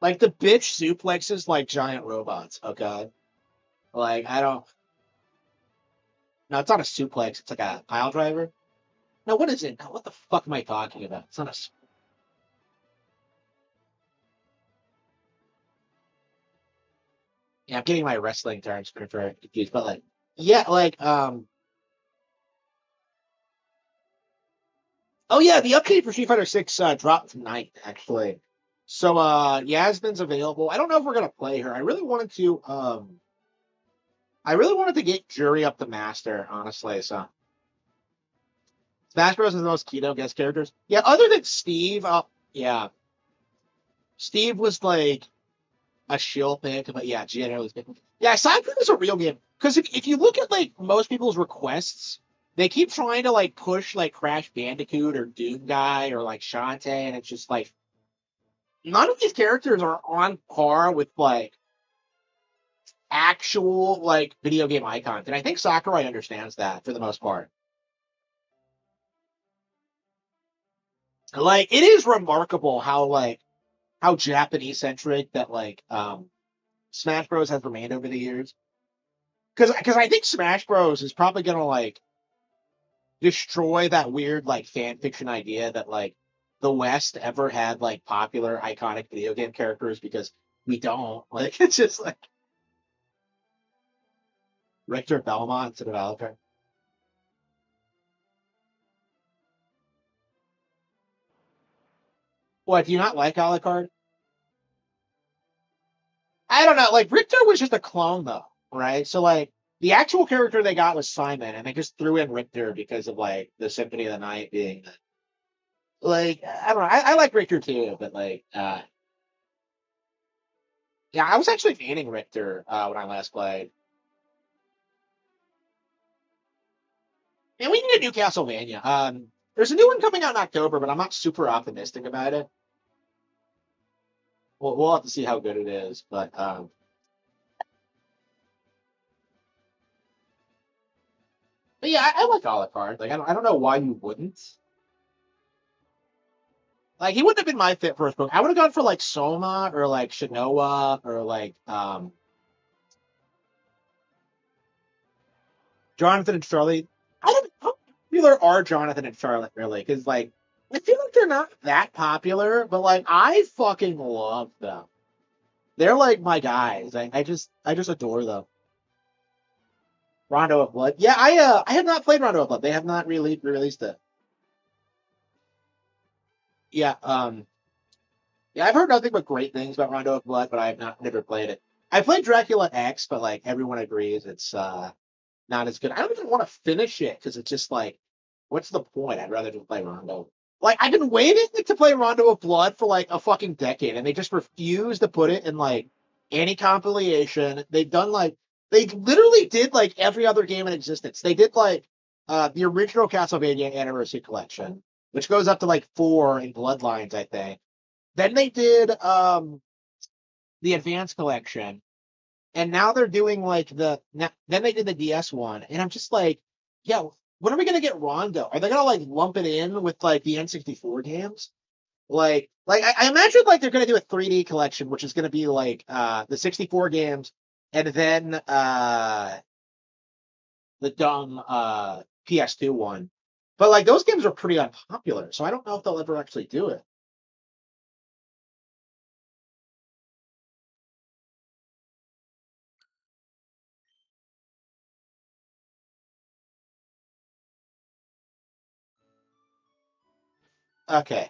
Like the bitch suplexes like giant robots. Okay, like I don't. No, it's not a suplex. It's like a pile driver. No, what is it? No, what the fuck am I talking about? It's not a. Yeah, I'm getting my wrestling terms for confused, but like, yeah, like oh yeah, the update for Street Fighter Six dropped tonight actually. So Yasmin's available. I don't know if we're gonna play her. I really wanted to get Jury up the master, honestly. So Smash Bros is the most keto guest characters. Yeah, other than Steve, yeah. Steve was like a shill pick, but yeah, generally speaking. Yeah, Cyber is a real game. Because if you look at like most people's requests, they keep trying to like push like Crash Bandicoot or Doom Guy or like Shantae, and it's just like none of these characters are on par with like actual like video game icons. And I think Sakurai understands that for the most part. Like it is remarkable how Japanese centric that like Smash Bros has remained over the years. Because I think Smash Bros is probably gonna like destroy that weird like fan fiction idea that like the West ever had like popular iconic video game characters because we don't. Like it's just like Richter Belmont's a developer. What, do you not like Alucard? I don't know. Like Richter was just a clone though, right? So like the actual character they got was Simon, and they just threw in Richter because of like the Symphony of the Night being like I don't know. I like Richter too, but like yeah, I was actually fanning Richter when I last played. And we need a new Castlevania. There's a new one coming out in October, but I'm not super optimistic about it. We'll have to see how good it is. But yeah, I like Alucard. Like I don't know why you wouldn't. Like he wouldn't have been my fit for a book. I would have gone for like Soma or like Shinoa or like Jonathan and Charlie. I don't feel there are Jonathan and Charlotte really, because like I feel like they're not that popular, but like I fucking love them. They're like my guys. I just adore them. Rondo of Blood. Yeah, I have not played Rondo of Blood. They have not really released it. Yeah, yeah, I've heard nothing but great things about Rondo of Blood, but I have not never played it. I played Dracula X, but like everyone agrees it's not as good. I don't even want to finish it because it's just like, what's the point? I'd rather just play Rondo. Like I've been waiting to play Rondo of Blood for like a fucking decade, and they just refuse to put it in like any compilation. They literally did like every other game in existence. They did like the original Castlevania Anniversary Collection, which goes up to like four in Bloodlines, I think. Then they did the Advanced Collection, and now they're doing like then they did the DS one, and I'm just like, yeah, when are we gonna get Rondo? Are they gonna like lump it in with like the N64 games? I imagine like they're gonna do a 3D collection, which is gonna be like the 64 games, and then the dumb PS2 one. But like those games are pretty unpopular, so I don't know if they'll ever actually do it. Okay.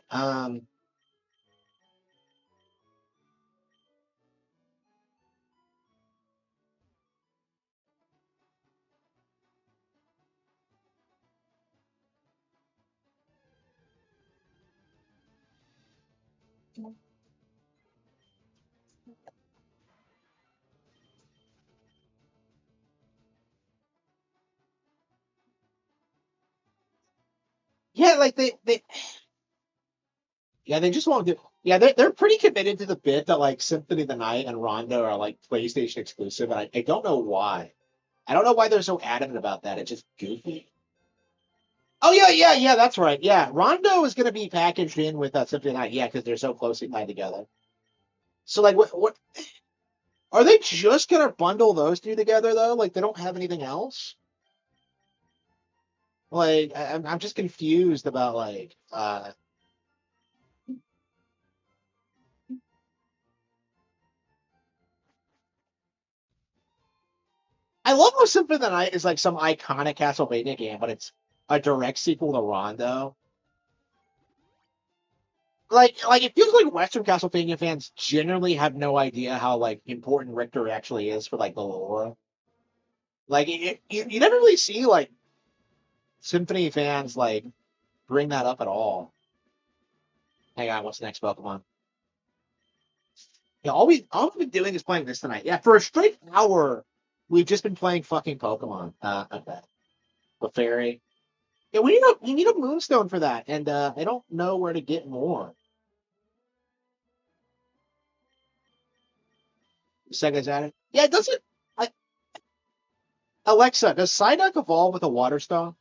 Yeah, like they just won't do. Yeah, they're pretty committed to the bit that like Symphony of the Night and Rondo are like PlayStation exclusive, and I don't know why. I don't know why they're so adamant about that. It's just goofy. Oh yeah. That's right. Yeah, Rondo is going to be packaged in with Symphony of the Night. Yeah, because they're so closely tied together. So like, what are they just going to bundle those two together though? Like they don't have anything else. Like I'm just confused about like I love how Symphony of the Night is like some iconic Castlevania game, but it's a direct sequel to Rondo. Like it feels like Western Castlevania fans generally have no idea how like important Richter actually is for like the lore. Like you never really see like Symphony fans like bring that up at all. Hang on, what's the next Pokemon? Yeah, all we've been doing is playing this tonight. Yeah, for a straight hour, we've just been playing fucking Pokemon. Okay. The fairy. Yeah, we need a Moonstone for that, and I don't know where to get more. Sega's at it. Yeah, it doesn't. I, Alexa, does Psyduck evolve with a Water Stone?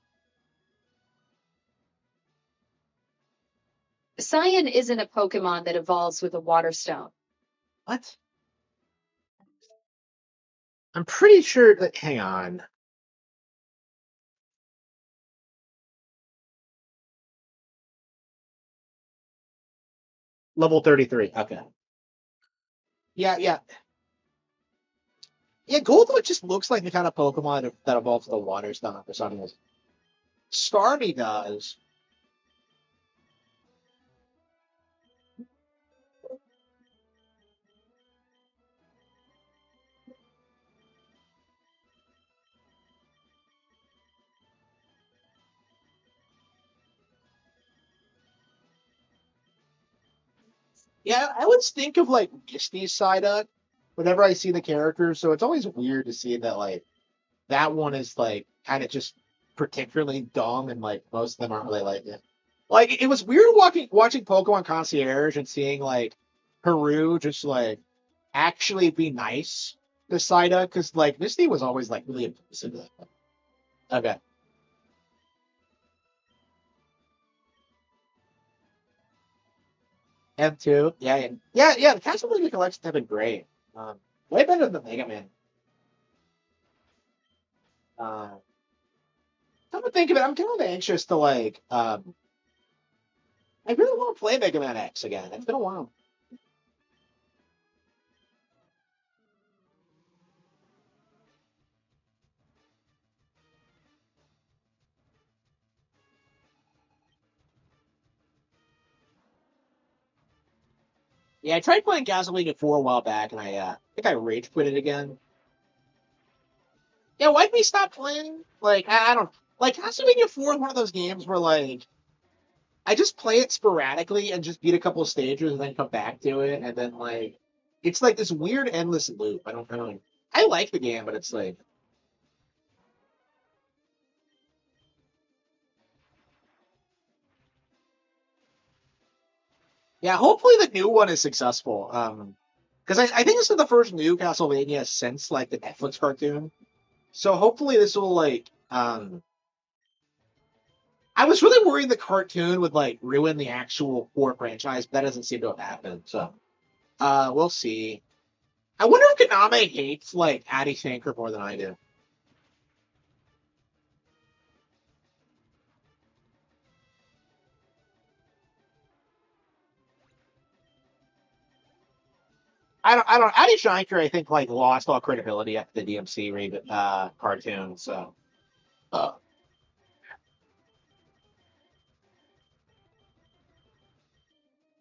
Cyan isn't a Pokemon that evolves with a water stone. What? I'm pretty sure that. Hang on. Level 33. Okay. Yeah. Yeah, Goldwood just looks like the kind of Pokemon that evolves with a Water Stone for some reason. Starmie does. Yeah, I always think of like Misty's Psyduck whenever I see the characters, so it's always weird to see that like that one is like kind of just particularly dumb, and like most of them aren't really like it. Like it was weird watching Pokemon Concierge and seeing like Haru just like actually be nice to Psyduck, because like Misty was always like really abusive. Okay. M2, yeah. The Castlevania collections have been great. Way better than the Mega Man. Uh, Come to think of it, I'm kind of anxious to like. I really want to play Mega Man X again. It's been a while. Yeah, I tried playing Castlevania 4 a while back, and I think I rage quit it again. Yeah, why'd we stop playing? Like, I don't like Castlevania 4 is one of those games where like I just play it sporadically and just beat a couple of stages and then come back to it, and then like it's like this weird endless loop. I don't. I like the game, but it's like yeah. Hopefully the new one is successful. Because I think this is the first new Castlevania since like the Netflix cartoon. So hopefully this will like I was really worried the cartoon would like ruin the actual core franchise, but that doesn't seem to have happened. So, we'll see. I wonder if Konami hates like Addy Shanker more than I do. I don't. Addy Shanker, I think, like lost all credibility after the DMC cartoon. So, uh,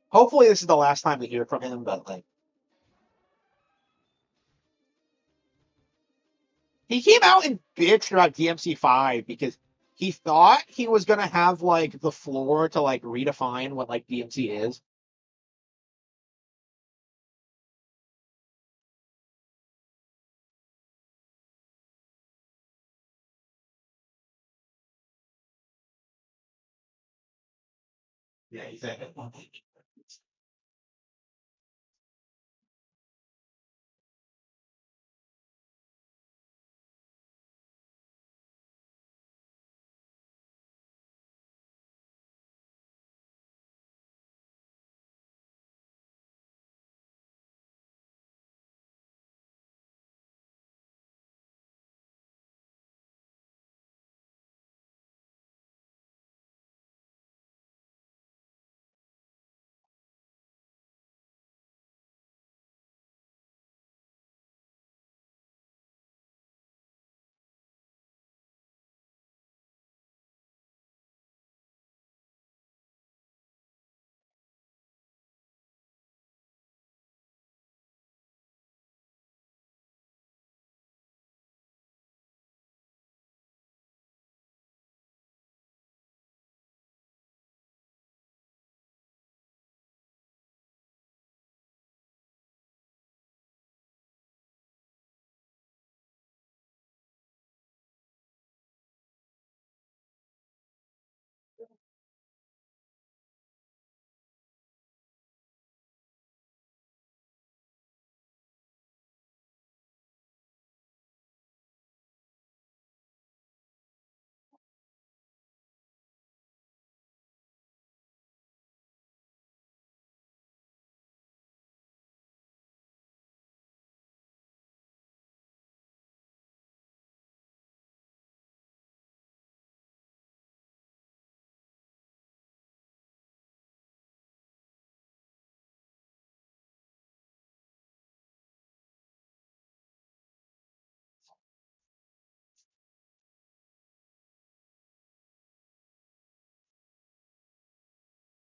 hopefully, this is the last time we hear from him. But like, he came out and bitched about DMC5 because he thought he was gonna have like the floor to like redefine what like DMC is. Yeah, he said.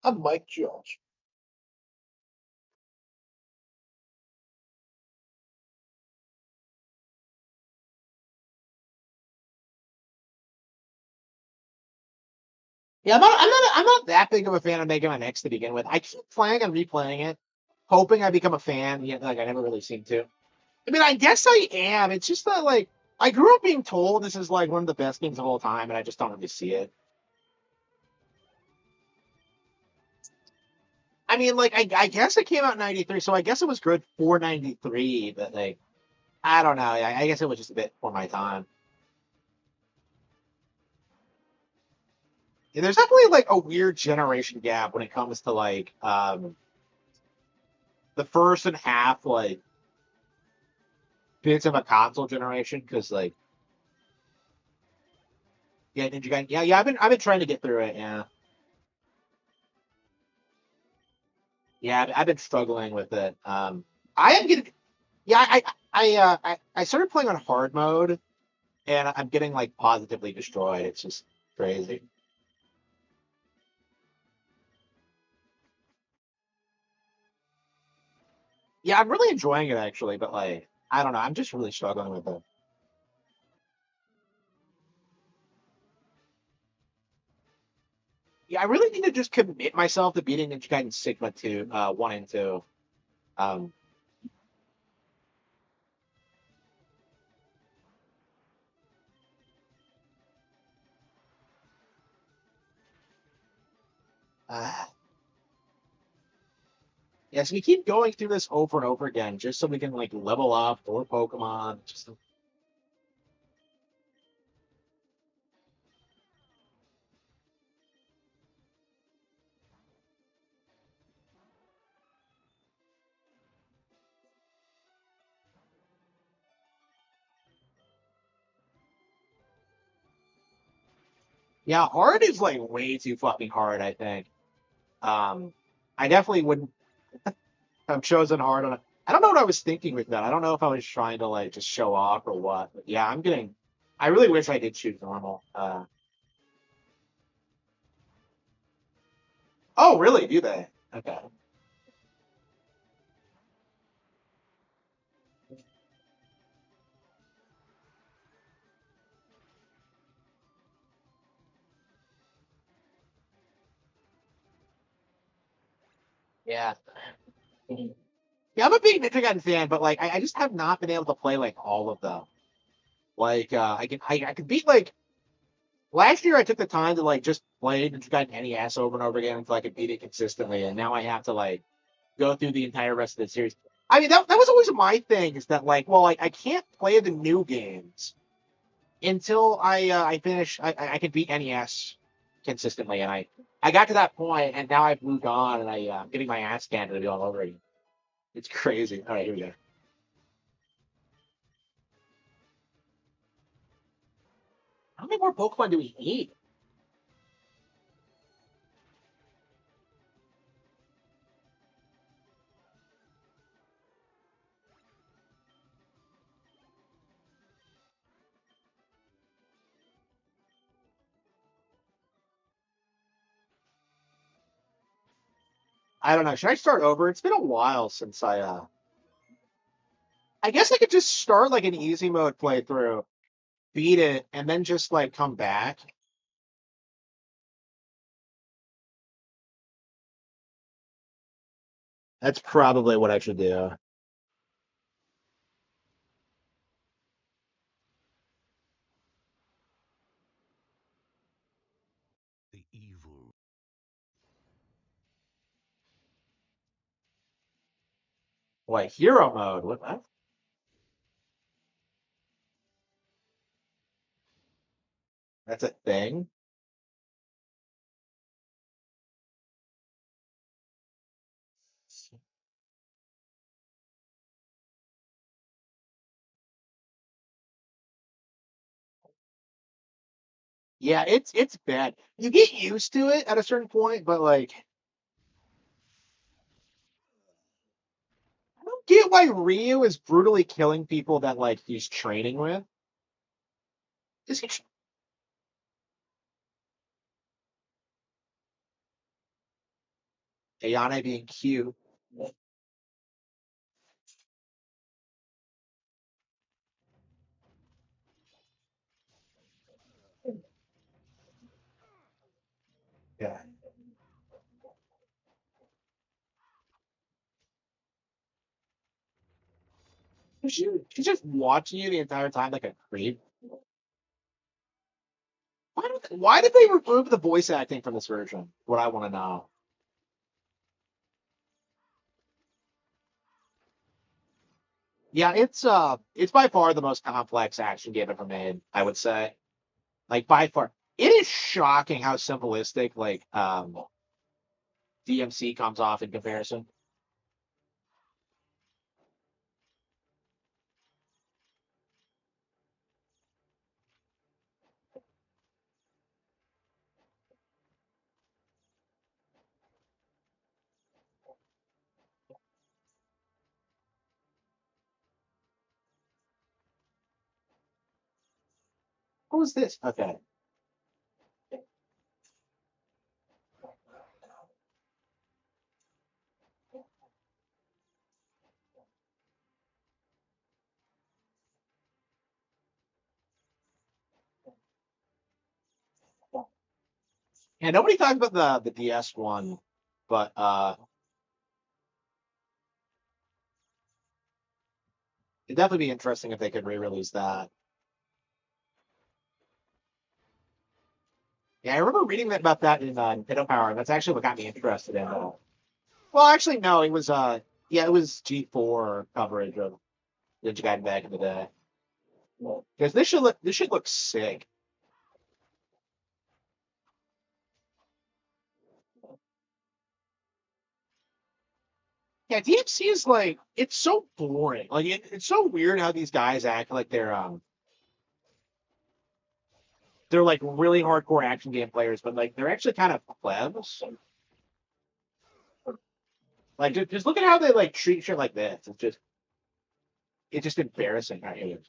I'm Mike Jones. Yeah, I'm not that big of a fan of Mega Man X to begin with. I keep playing and replaying it, hoping I become a fan. Yet, like I never really seem to. I mean, I guess I am. It's just that like I grew up being told this is like one of the best games of all time, and I just don't really see it. I mean, like I guess it came out in '93, so I guess it was good for '93, but like I don't know. I guess it was just a bit for my time. Yeah, there's definitely like a weird generation gap when it comes to like the first and half like bits of a console generation because like yeah, Ninja Gaiden. Yeah. I've been trying to get through it. Yeah, yeah. I've been struggling with it. I am getting. Yeah, I started playing on hard mode, and I'm getting like positively destroyed. It's just crazy. Yeah, I'm really enjoying it actually, but like I don't know. I'm just really struggling with it. Yeah, I really need to just commit myself to beating Ninja Gaiden Sigma 2, 1 and 2. Um, uh, yeah, so we keep going through this over and over again just so we can like level up or Pokemon. Just Yeah, hard is like way too fucking hard, I think. Um, I definitely wouldn't have chosen hard on it. I don't know what I was thinking with that. I don't know if I was trying to like just show off or what. But yeah, I'm getting. I really wish I did choose normal. Oh, really? Do they? Okay. Yeah. Yeah, I'm a big Ninja Gaiden fan, but like I just have not been able to play like all of them. Like I could beat like last year I took the time to like just play Ninja Gaiden NES over and over again until I could beat it consistently, and now I have to like go through the entire rest of the series. I mean that was always my thing is that like well like I can't play the new games until I finish I can beat NES consistently, and I got to that point and now I've moved on and I'm getting my ass handed to be all over again. It's crazy. All right, here we go. How many more Pokemon do we need? I don't know. Should I start over? It's been a while since I guess I could just start like an easy mode playthrough, beat it, and then just like come back. That's probably what I should do. The evil. What hero mode? What? That's a thing. Yeah, it's bad. You get used to it at a certain point, but like I don't get why Ryu is brutally killing people that like he's training with. Is he? Ayane being cute. Yeah. She's just watching you the entire time like a creep. Why did they remove the voice acting from this version? What I want to know. Yeah, it's by far the most complex action game ever made, I would say. Like by far. It is shocking how simplistic like DMC comes off in comparison. What was this? Okay. Yeah, nobody talked about the DS one, but it'd definitely be interesting if they could re-release that. Yeah, I remember reading that about that in Nintendo Power. That's actually what got me interested in it. Well, actually, no, it was yeah, it was G4 coverage of Ninja Gaiden back in the day. Because this should look sick. Yeah, DMC is like it's so boring. Like it's so weird how these guys act like they're they're like really hardcore action game players, but like they're actually kind of plebs. Like just look at how they like treat shit like this. It's just embarrassing. I hate it.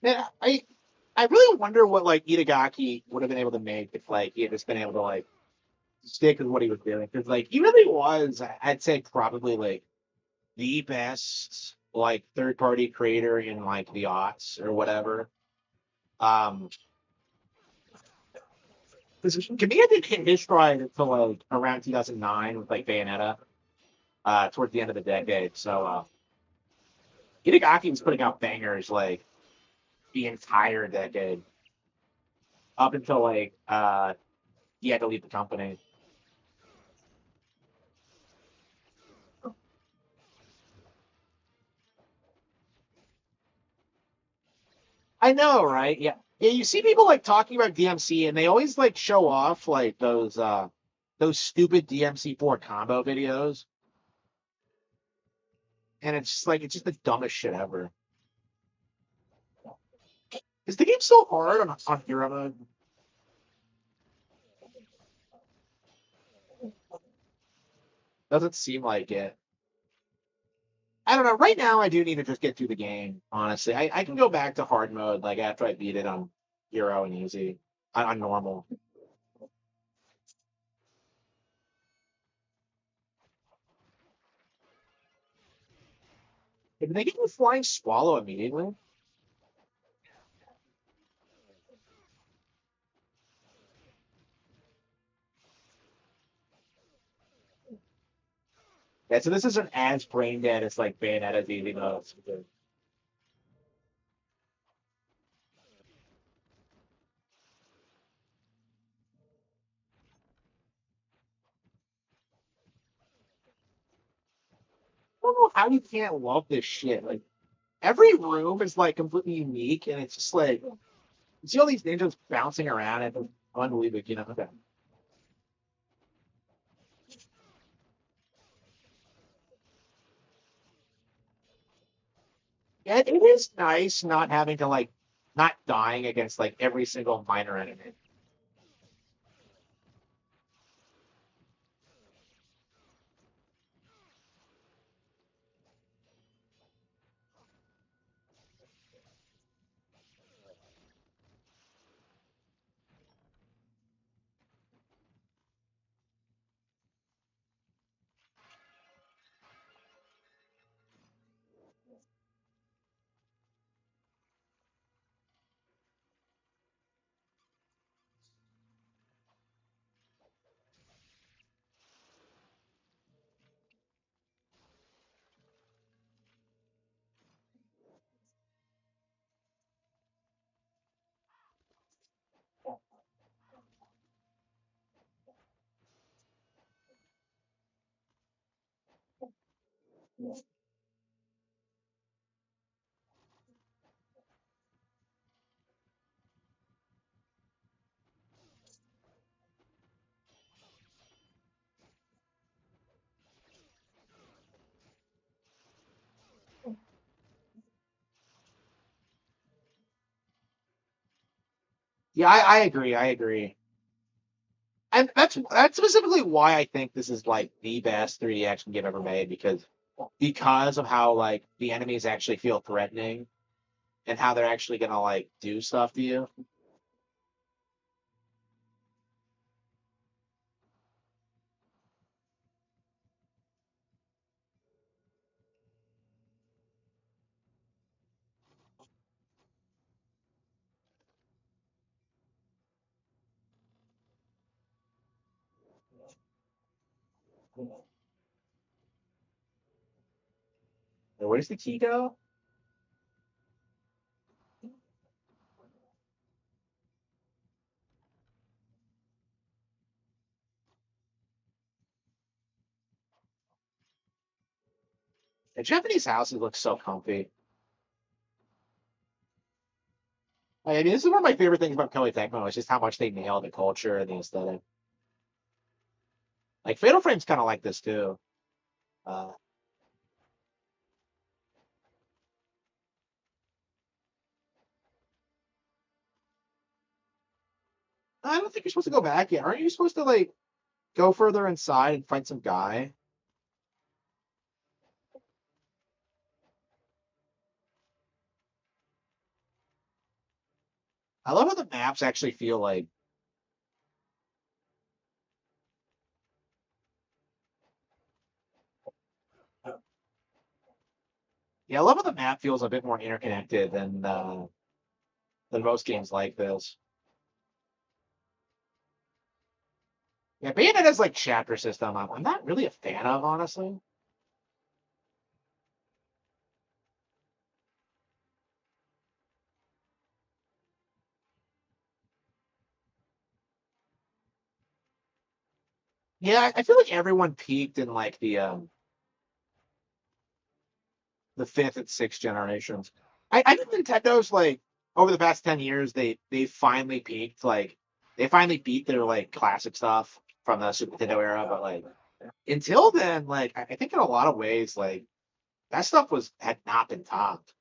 Man, I really wonder what like Itagaki would have been able to make if like he had just been able to like stick with what he was doing because like he really was I'd say probably like the best like third party creator in like the aughts or whatever. Um, because Kamiya didn't hit his stride until like around 2009 with like Bayonetta, towards the end of the decade. So Itagaki was putting out bangers like the entire decade up until like he had to leave the company. I know, right? Yeah. Yeah, you see people like talking about DMC and they always like show off like those stupid DMC4 combo videos. And it's just like it's just the dumbest shit ever. Is the game so hard on hero mode? Doesn't seem like it. I don't know. Right now I do need to just get through the game, honestly. I can go back to hard mode like after I beat it on hero and easy. On normal. Did they get the flying swallow immediately? Yeah, so this isn't as brain dead as like Bayonetta's easy mode. Don't know how you can't love this shit. Like every room is like completely unique, and it's just like you see all these ninjas bouncing around, and it's unbelievable. You know, okay. Yeah, it is nice not having to like not dying against like every single minor enemy. Yeah, I agree. I agree. And that's specifically why I think this is like the best 3D action game ever made because of how like the enemies actually feel threatening and how they're actually gonna like do stuff to you. Where does the key go? The Japanese houses look so comfy. I mean, this is one of my favorite things about Koei Tecmo. Is just how much they nail the culture and the aesthetic. Like Fatal Frame's kind of like this too. Uh, I don't think you're supposed to go back yet. Aren't you supposed to like go further inside and fight some guy? I love how the maps actually feel like. Yeah, I love how the map feels a bit more interconnected than most games like this. Yeah, Bayonetta's like chapter system. I'm not really a fan of, honestly. Yeah, I feel like everyone peaked in like the fifth and sixth generations. I think Nintendo's like over the past 10 years they finally peaked. Like they finally beat their like classic stuff from the Super Nintendo era, but like until then, like I think in a lot of ways, like that stuff was had not been topped.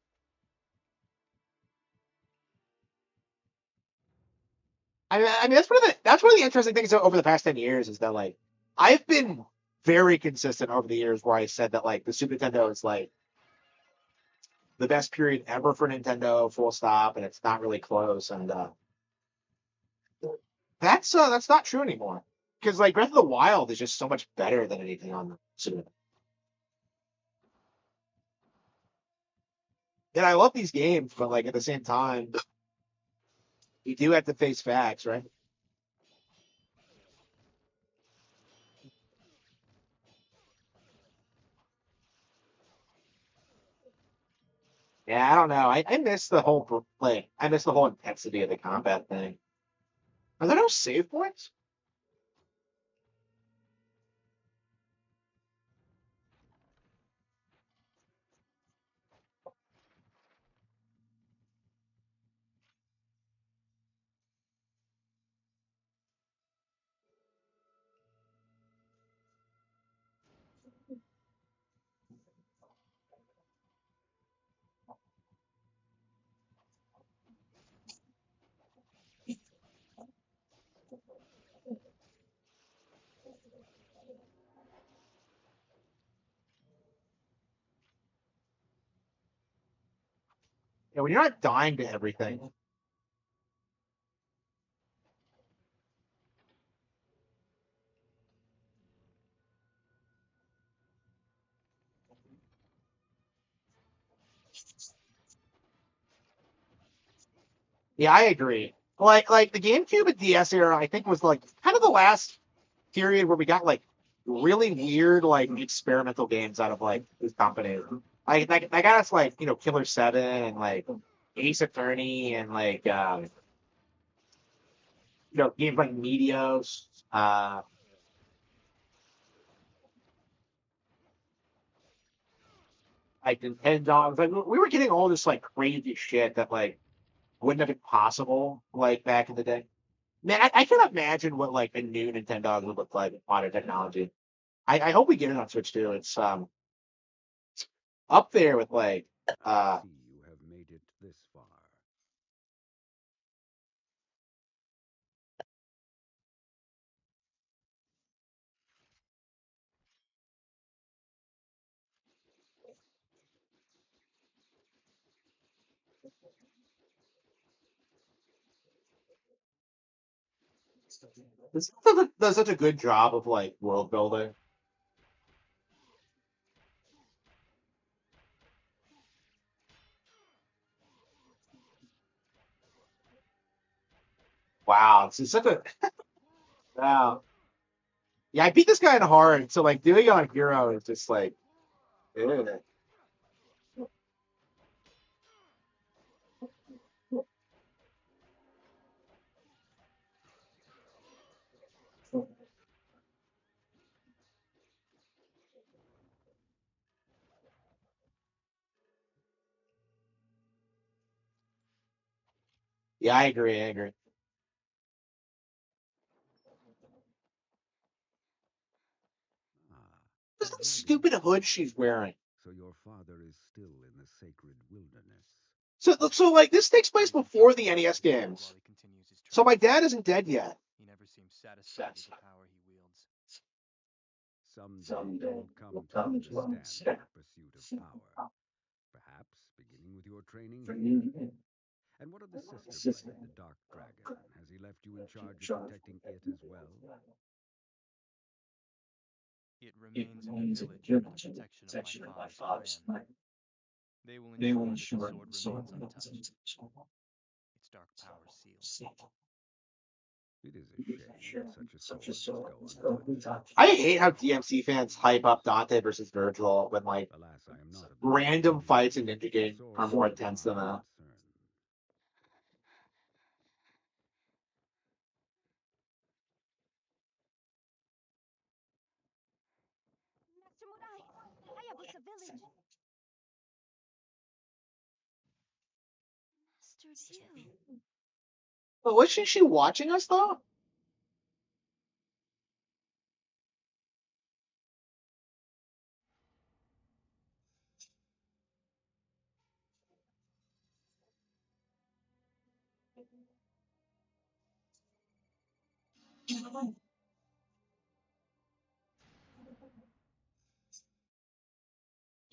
I mean that's one of the interesting things over the past 10 years is that like I've been very consistent over the years where I said that like the Super Nintendo is like the best period ever for Nintendo, full stop, and it's not really close. And that's not true anymore. Because like Breath of the Wild is just so much better than anything on the Super. And I love these games, but like at the same time, you do have to face facts, right? Yeah, I don't know. I miss the whole like I miss the whole intensity of the combat thing. Are there no save points? Yeah, when you're not dying to everything. Yeah, I agree. Like the GameCube and DS era, I think was like kind of the last period where we got like really weird like experimental games out of like this company. Like got us like Killer 7 and like Ace Attorney and like games like Meteos, like Nintendo. Like we were getting all this like crazy shit that like wouldn't have been possible like back in the day. Man, I can imagine what like a new Nintendo would look like with modern technology. I hope we get it on Switch too. It's up there with like uh See you have made it this far. this does such a good job of like world building. Wow, it's such a wow. Yeah, I beat this guy in hard, so like doing it on hero is just like, ew. Yeah, I agree. I agree. Ah, a What's the dragon stupid hood scale. she's wearing? So your father is still in the sacred wilderness. So like this takes place He's in before charge the of NES Arthur's Field while games. he continues his So my travels. dad isn't dead yet. He never seems satisfied with the power he wields. Someday you will come to understand the pursuit of power. Perhaps beginning with your training here. And what of the sister blade, the Dark Dragon? Has he left you in charge of protecting it as well? It remains in the village under the protection of my father's clan. They will ensure that the sword remains untouched, its dark power sealed. It is a shame that such a sword must go untouched. I hate how DMC fans hype up Dante versus Virgil when like Alas, I am not of the random opinion fights in that Ninja Game are swords more are intense my than that. concern. Master Murai, Hayabusa village. Master Ryu. But wasn't she watching us though?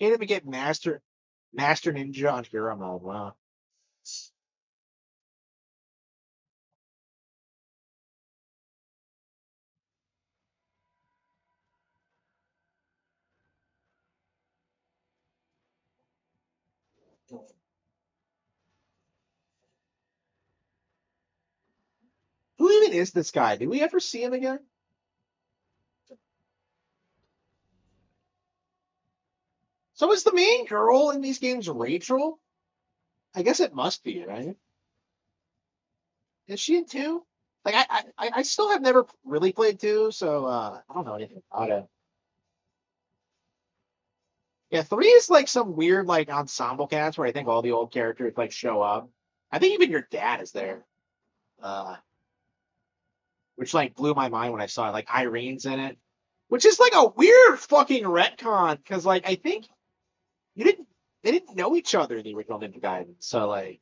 Can't even get Master Ninja on hero mode. Wow. Who even is this guy? Did we ever see him again? So is the main girl in these games Rachel? I guess it must be, right? Is she in two? Like I still have never really played two, so I don't know anything about it. Yeah, three is like some weird like ensemble cast where I think all the old characters like show up. I think even your dad is there. Uh, which like blew my mind when I saw it. Like Irene's in it, which is like a weird fucking retcon because like I think you didn't they didn't know each other in the original Ninja Gaiden, so like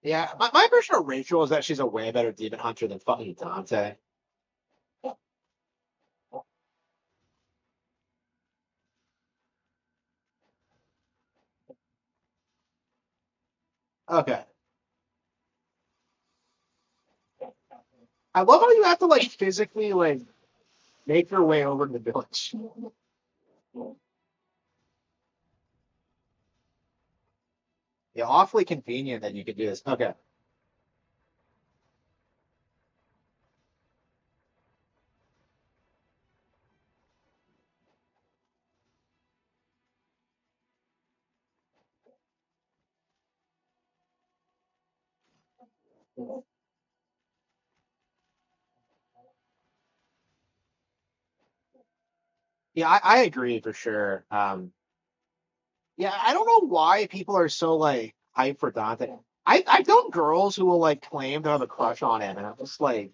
yeah, my version of Rachel is that she's a way better demon hunter than fucking Dante. Okay, I love how you have to like physically like make your way over to the village. Yeah, awfully convenient that you could do this. Okay. Yeah, I agree for sure. Yeah, I don't know why people are so like hyped for Dante. I've known girls who will like claim to have a crush on him, and I'm just like,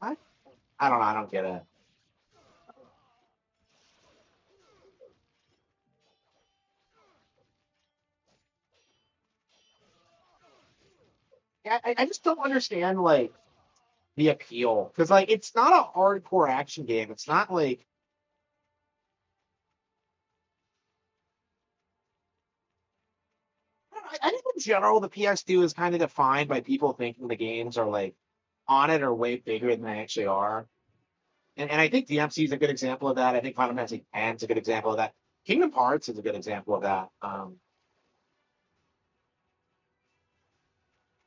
I, I don't know, I don't get it. Yeah, I just don't understand like the appeal because like it's not a hardcore action game. It's not like I think in general the PS2 is kind of defined by people thinking the games are like on it or way bigger than they actually are. And I think DMC is a good example of that. I think Final Fantasy X is a good example of that. Kingdom Hearts is a good example of that.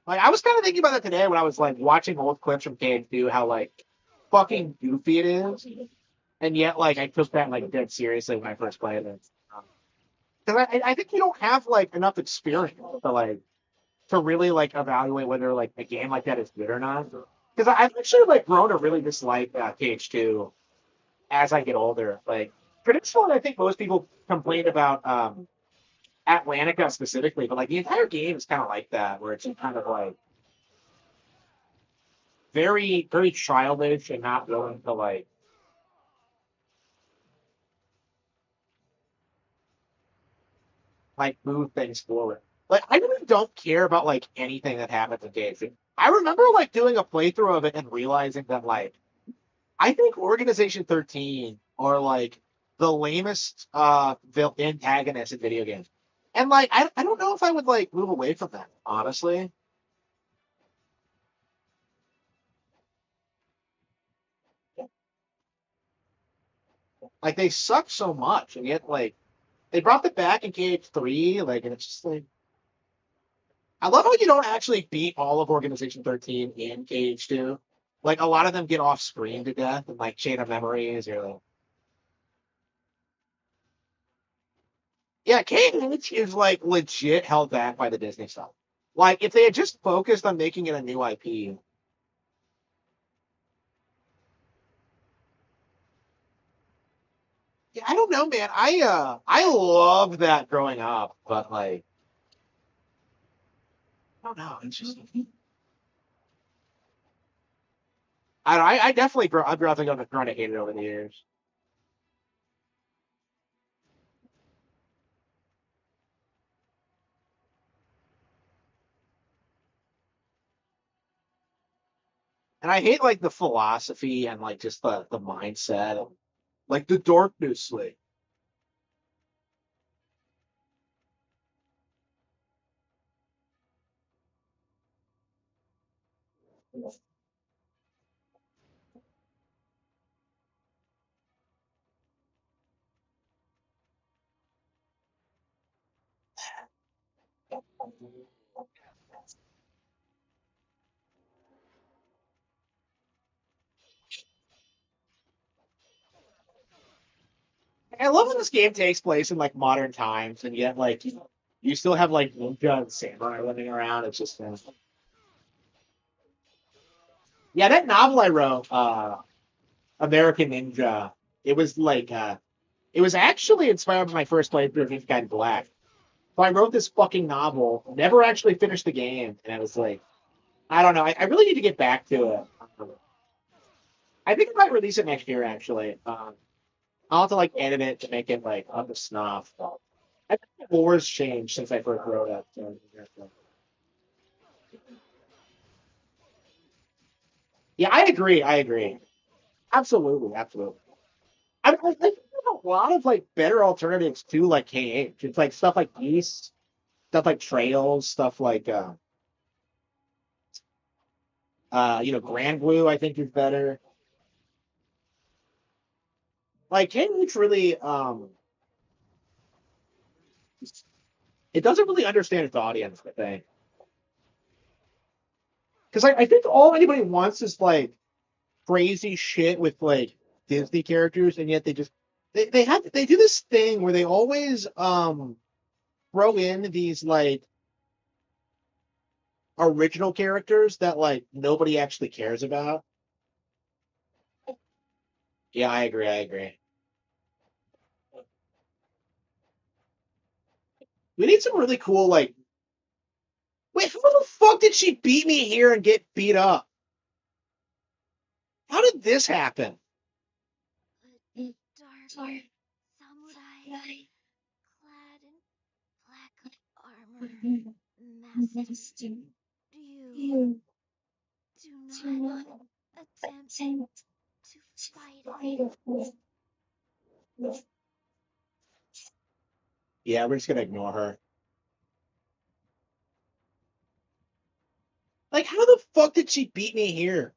Like I was kind of thinking about that today when I was like watching old clips from KH2, how like fucking goofy it is, and yet like I took that like dead seriously when I first played it. Because I think you don't have like enough experience to really like evaluate whether like a game like that is good or not. Because I've actually like grown to really dislike KH2 as I get older. Like for this one, I think most people complain about Atlantica specifically, but like the entire game is kind of like that, where it's kind of like very, very childish and not willing to like move things forward. Like I really don't care about like anything that happens in KH2. I remember like doing a playthrough of it and realizing that like I think Organization 13 are like the lamest antagonists in video games. And like I don't know if I would like move away from that, honestly. Like they suck so much, and yet like they brought it back in KH3, like and it's just like I love how you don't actually beat all of Organization 13 in KH2. Like a lot of them get off screen to death and like Chain of Memories or like yeah, KH is like legit held back by the Disney stuff. Like if they had just focused on making it a new IP. Yeah, I don't know, man. I love that growing up, but like I don't know. It's just I definitely I've grown to hate it over the years. And I hate like the philosophy and like just the mindset of like the darkness like I love when this game takes place in like modern times and yet like you still have like ninja and samurai running around. It's just yeah, that novel I wrote, American Ninja, it was like it was actually inspired by my first playthrough of Ink Guide Black. So I wrote this fucking novel, never actually finished the game, and I was like, I don't know, I really need to get back to it. I think I might release it next year actually. I'll have to like edit it to make it like up to snuff. I think the lore's changed since I first wrote it. So. Yeah, I agree. I agree. Absolutely, absolutely. I think there's a lot of like better alternatives to like KH. It's like stuff like East, stuff like Trails, stuff like Grand Blue. I think is better. Like KH really it doesn't really understand its audience. I think because I think all anybody wants is like crazy shit with like Disney characters, and yet they do this thing where they always throw in these like original characters that like nobody actually cares about. Yeah, I agree. I agree. We need some really cool like. Wait, how the fuck did she beat me here and get beat up? How did this happen? A dark samurai clad in black armor. Master, you do not attempt to fight it. Yeah, we're just gonna ignore her. Like, how the fuck did she beat me here?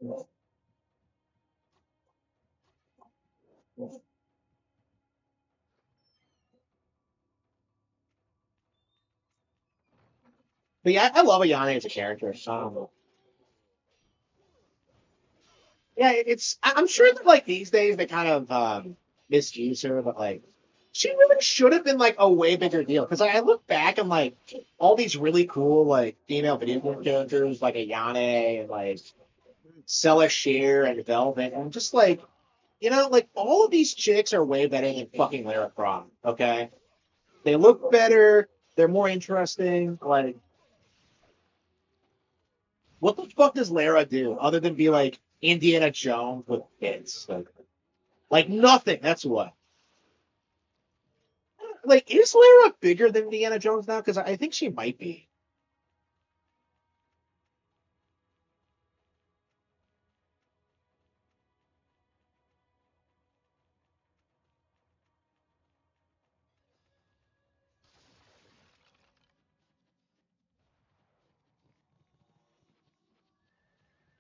But yeah, I love Ayane as a character. Yeah, I'm sure that like these days they kind of misuse her, but like she really should have been like a way bigger deal. Because I look back and like all these really cool like female video game characters like Ayane and like Celeste and Velvet, and I'm just like like all of these chicks are way better than fucking Lara Croft. Okay, they look better, they're more interesting. Like, what the fuck does Lara do other than be like Indiana Jones with kids? Like nothing. That's what. Like, is Lara bigger than Indiana Jones now? Because I think she might be.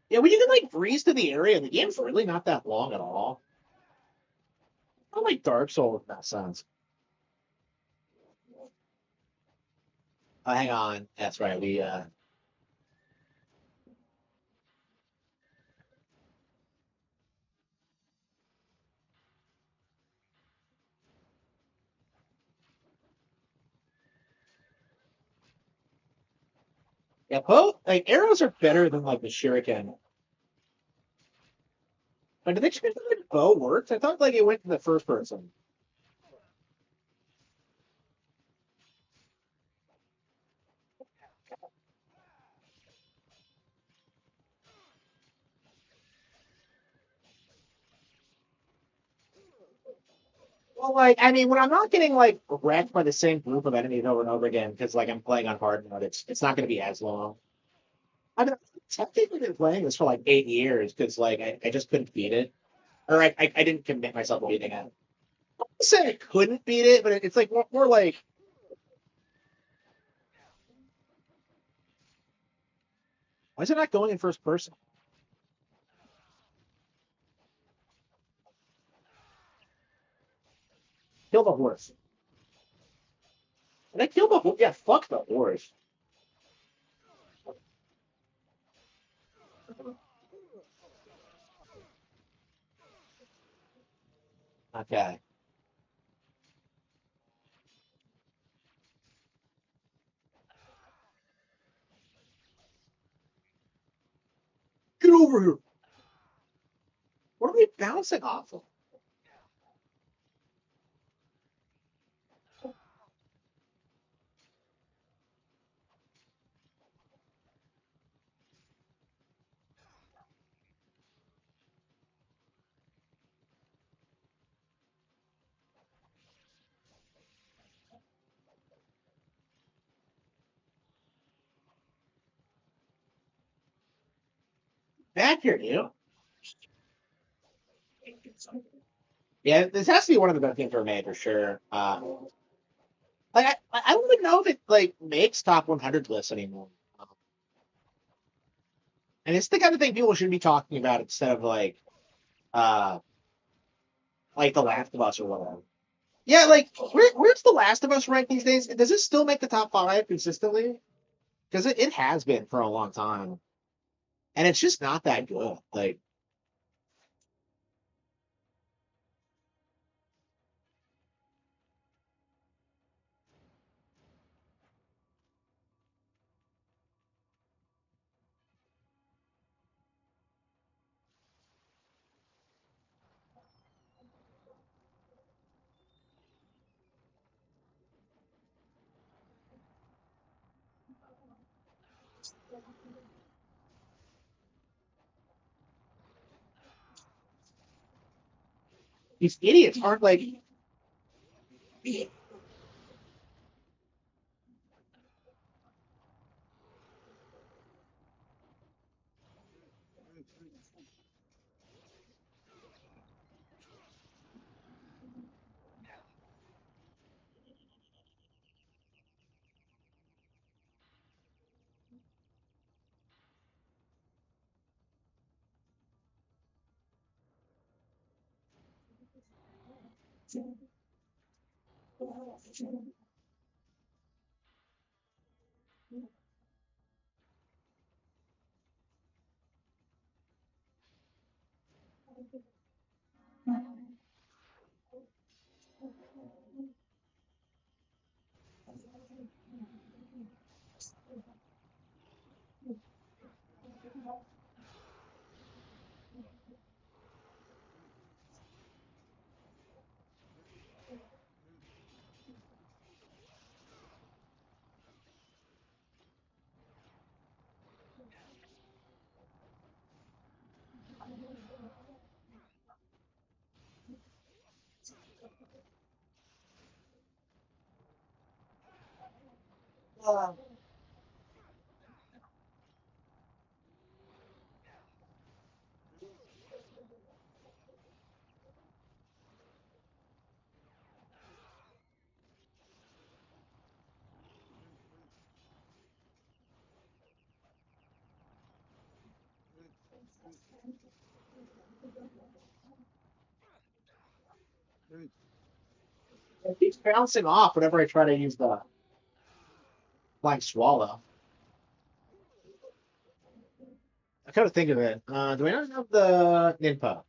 Yeah, when you can like breeze to the area, the game's really not that long at all. Not like Dark Souls in that sense. Hang on, that's right. We yeah, both like arrows are better than like the shuriken. But did they change the way the bow works? I thought like it went to the first person. Well, like, I mean, when I'm not getting like wrecked by the same group of enemies over and over again, because like I'm playing on hard mode, it's not going to be as long. I mean, I've technically been playing this for like 8 years because like I just couldn't beat it, or I didn't commit myself to beating it. I say I couldn't beat it, but it's like more like why is it not going in first person? Kill the horse. And I kill the horse. Yeah, fuck the horse. Okay. Get over here. What are they bouncing off of? Back here, you. Yeah, this has to be one of the best games ever made for sure. Like I don't even know if it like makes top 100 lists anymore. And it's the kind of thing people should be talking about instead of uh like The Last of Us or whatever. Yeah, like where's The Last of Us ranked these days? Does it still make the top five consistently? Because it has been for a long time, and it's just not that good. Like these idiots aren't like It keeps bouncing off whenever I try to use the Flying Swallow. I kind of think of it. Do I not have the Ninpa?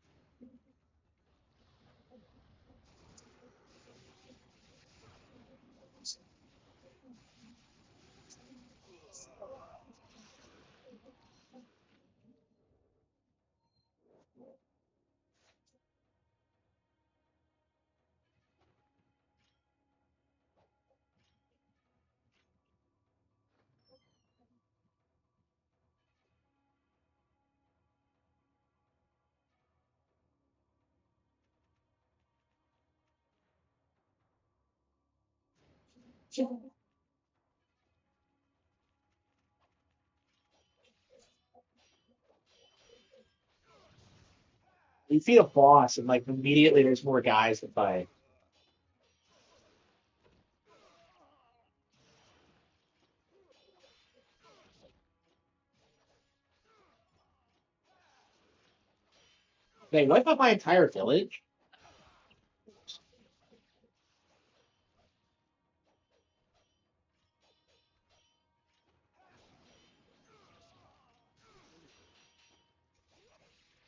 You feed a boss, and like immediately there's more guys to fight. They wipe out my entire village.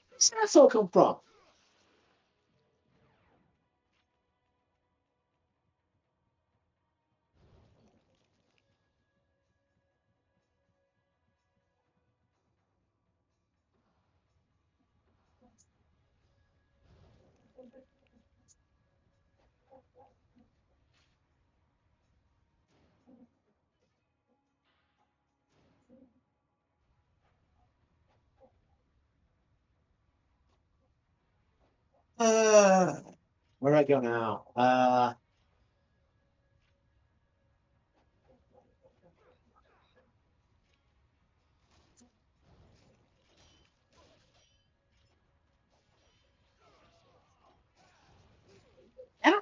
Where's this asshole come from? Uh, where do I go now? I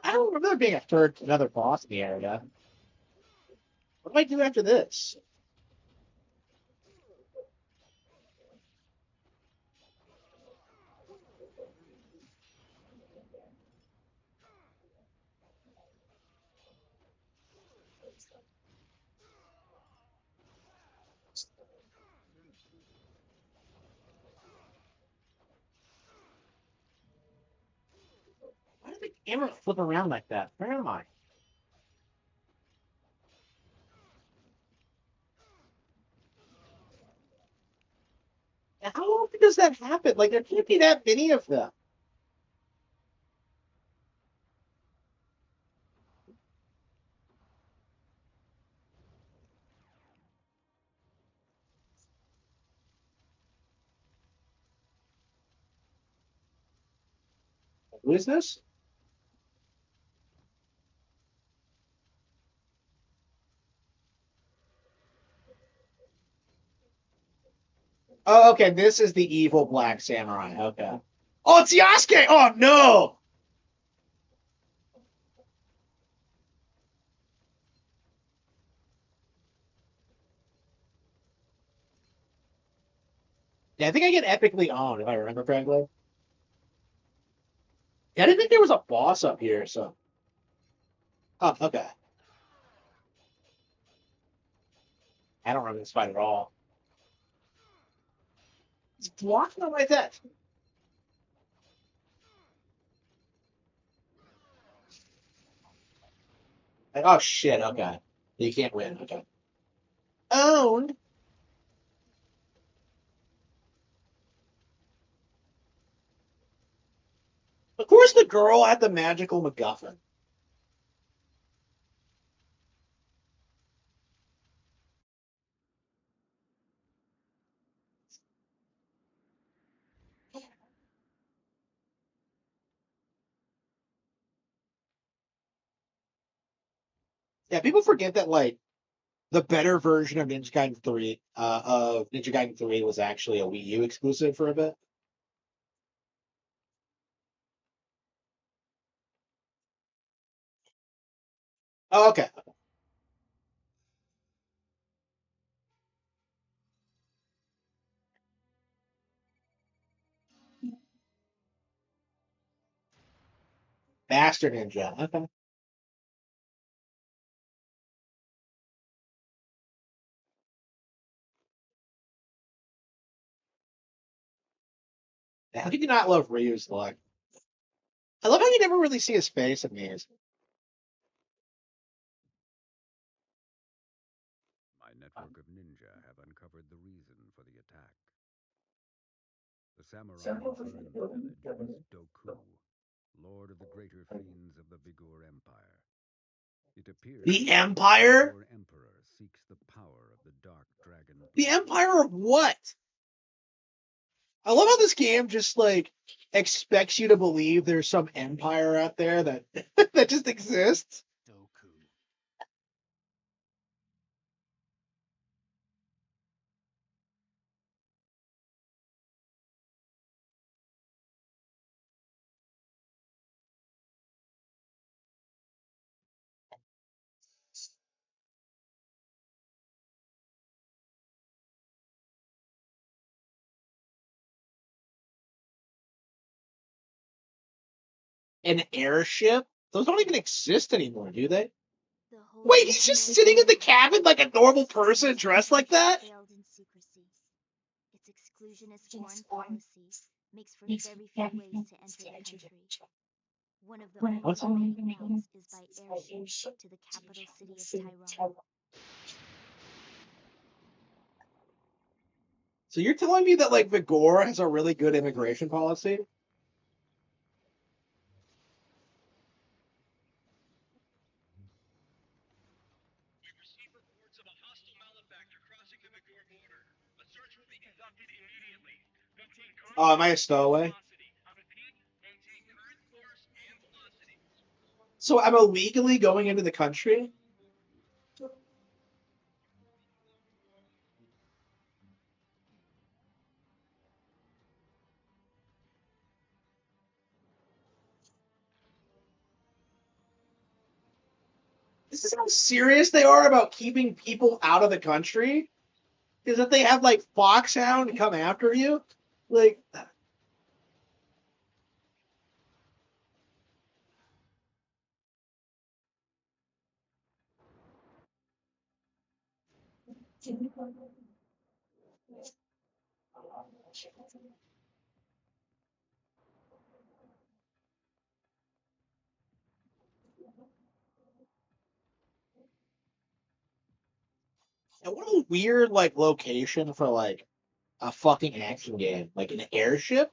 don't remember there being another boss in the area. What do I do after this? Why did the camera flip around like that? Where am I? And how often does that happen? Like, there can't be that many of them. Who is this? Oh, okay. This is the evil black samurai. Okay. Oh, it's Yasuke! Oh, no! Yeah, I think I get epically owned, if I remember correctly. I didn't think there was a boss up here, so. Oh, okay. I don't remember this fight at all. It's blocking on my deck. Like, oh shit, okay. You can't win, okay. Owned. Of course the girl had the magical MacGuffin. Yeah, people forget that like the better version of Ninja Gaiden 3 was actually a Wii U exclusive for a bit. Oh, okay. Master Ninja. Okay. How can you not love Ryu's look? I love how you never really see his face in these. My network of ninja have uncovered the reason for the attack. The samurai who burned the village was Doku, lord of the greater fiends of the Vigor Empire. It appears The the Empire? Vigor Emperor seeks the power of the Dark Dragon. The Empire of what? I love how this game just like expects you to believe there's some empire out there that that just exists. Doku. An airship? Those don't even exist anymore, do they? The whole Wait, he's just sitting in the cabin like a normal person dressed like that? failed in secrecy. Its exclusionist foreign policy makes for very few ways to enter the country. One of the only remaining routes is by airship to the capital city of Tyrone. So you're telling me that like Vigor has a really good immigration policy? Oh, am I a stowaway? So I'm illegally going into the country? This is how serious they are about keeping people out of the country? Is that they have like Foxhound come after you? Like, and what a weird like location for like a fucking action game, like an airship.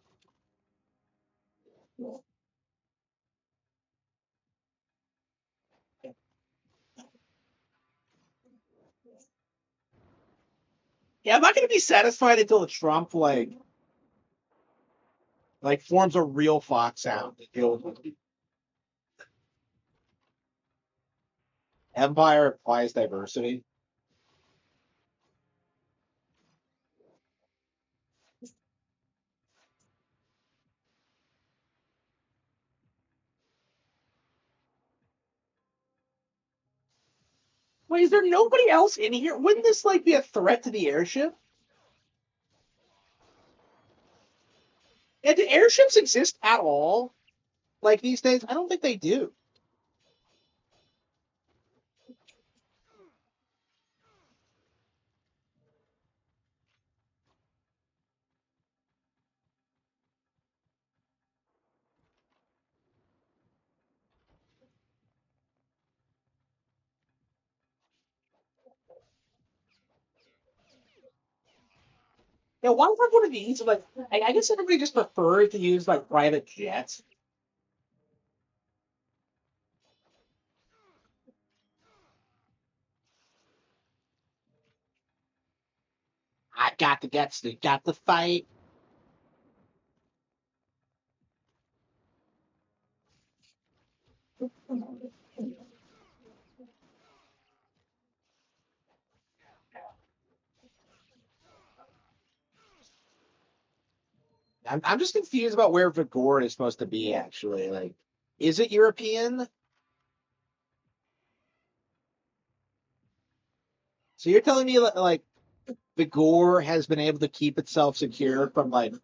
Yeah, I'm not gonna be satisfied until Trump like forms a real Foxhound to deal with it. Empire implies diversity. Wait, is there nobody else in here? Wouldn't this like be a threat to the airship? And do airships exist at all? like these days? I don't think they do. Yeah, why not one of these? Like, I guess everybody just prefers to use like private jets. I got the guts to got the fight. I'm just confused about where Vigor is supposed to be. Actually, like, is it European? So you're telling me like Vigor has been able to keep itself secure from like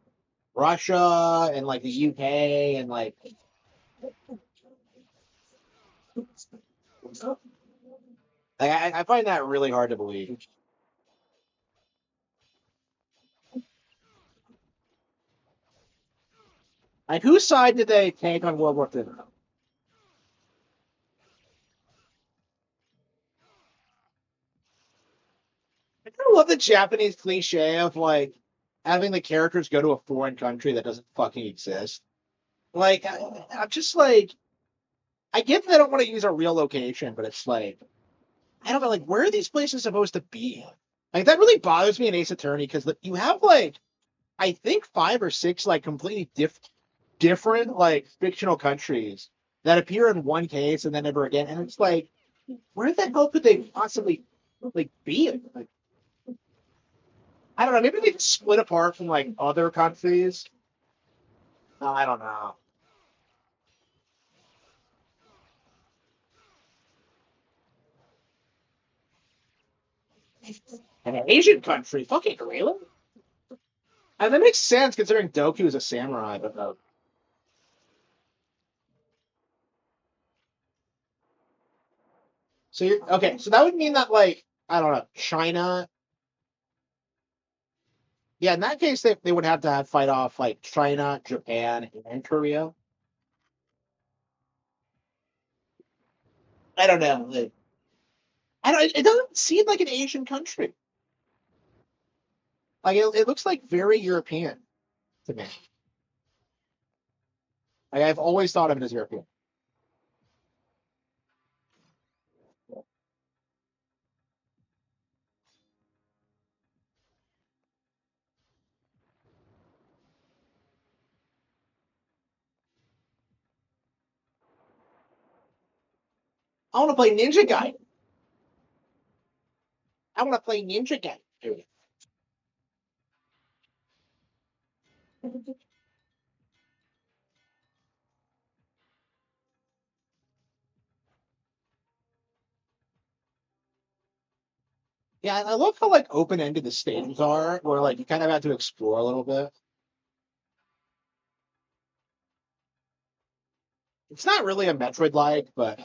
Russia and like the UK and like I find that really hard to believe. Like, whose side did they take on World War II? I kind of love the Japanese cliche of like having the characters go to a foreign country that doesn't fucking exist. Like, I'm just like, I get that they don't want to use a real location, but it's like, I don't know, like, where are these places supposed to be? Like, that really bothers me in Ace Attorney because you have like, I think 5 or 6 like completely different like fictional countries that appear in one case and then never again, and it's like, where the hell could they possibly like be? Like, I don't know. Maybe they split apart from like other countries. I don't know. An Asian country, fucking really? And that makes sense considering Doku is a samurai, but so you're okay. So that would mean that like I don't know, China. Yeah, in that case, they would have to fight off like China, Japan, and Korea. I don't know. Like, I don't. It doesn't seem like an Asian country. Like it looks like very European to me. Like I've always thought of it as European. I want to play Ninja Gaiden. I want to play Ninja Gaiden, dude. Yeah, I love how like open ended the stages are, where like you kind of have to explore a little bit. It's not really a Metroid like, but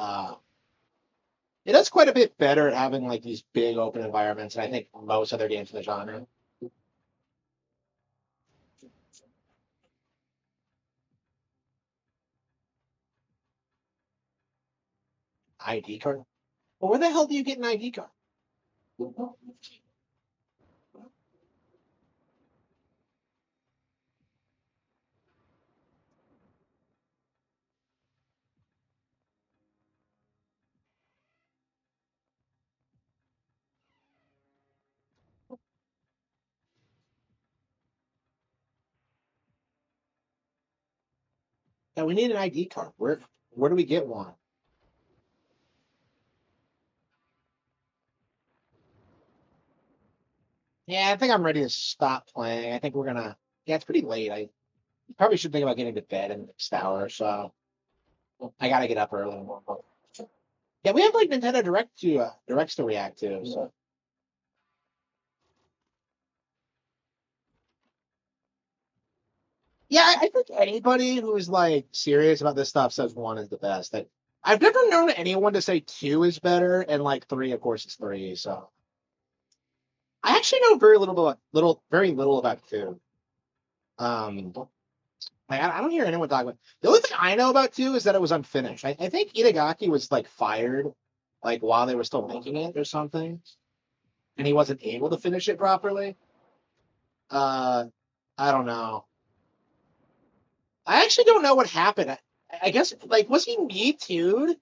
it is quite a bit better at having like these big open environments, and I think most other games in the genre. ID card. Well, where the hell do you get an ID card? Yeah, we need an ID card. Where do we get one? Yeah, I think I'm ready to stop playing. I think we're gonna. Yeah, it's pretty late. I probably should think about getting to bed in the next hour. So I gotta get up early. Yeah, we have like Nintendo Directs to react to. So Yeah, I think anybody who's like serious about this stuff says 1 is the best. I've never known anyone to say 2 is better, and like 3, of course, is 3. So I actually know very little about 2. Um, like I don't hear anyone talk about. The only thing I know about 2 is that it was unfinished. I think Itagaki was like fired, like while they were still making it or something, and he wasn't able to finish it properly. Uh, I don't know. I actually don't know what happened. I guess like was he Me Too'd?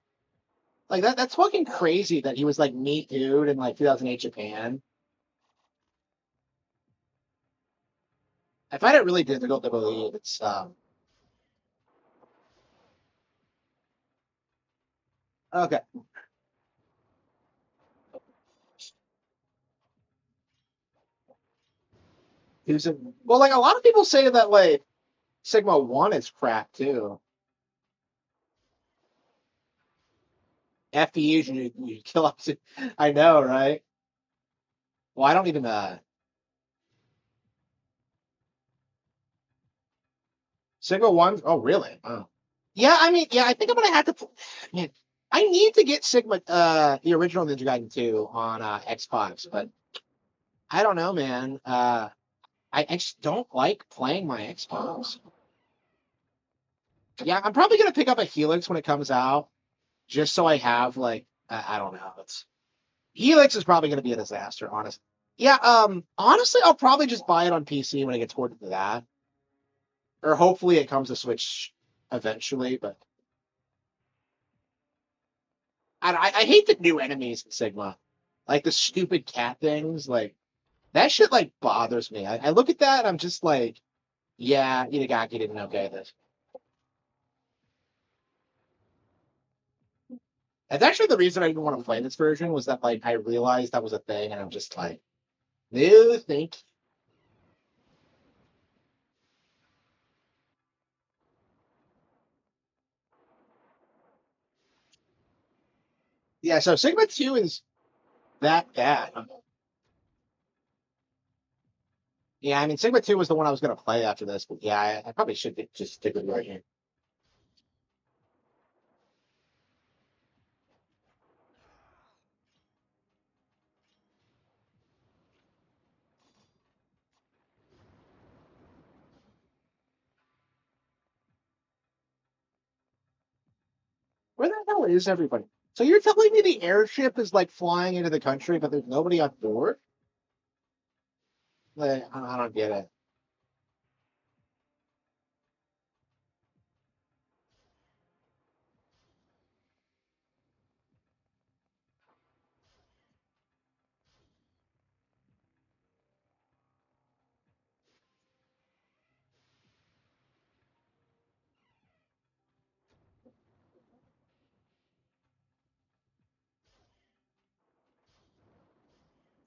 Like that's fucking crazy that he was like Me Too'd in like 2008 Japan. I find it really difficult to believe it's okay. Well, like a lot of people say that like Sigma 1 is crap too. FEUs you kill up to I know, right? Well, I don't even Sigma 1. Oh, really? Oh. Yeah, I mean, yeah, I think I'm gonna have to. Man, I need to get Sigma, the original Ninja Gaiden 2 on Xbox, but I don't know, man. I just don't like playing my Xbox. Yeah, I'm probably gonna pick up a Helix when it comes out, just so I have like I don't know. It's Helix is probably gonna be a disaster, honestly. Yeah, honestly, I'll probably just buy it on PC when it gets ported to that, or hopefully it comes to Switch eventually. But I hate the new enemies in Sigma, like the stupid cat things. Like that shit like bothers me. I look at that and I'm just like, yeah, Itagaki didn't okay this. That's actually the reason I didn't want to play this version was that like I realized that was a thing and I'm just like, no, thank you. Yeah, so Sigma 2 is that bad. Yeah, I mean Sigma 2 was the one I was gonna play after this, but yeah, I probably should just stick with it right here. Where the hell is everybody? So you're telling me the airship is like flying into the country, but there's nobody on board? Like, I don't get it.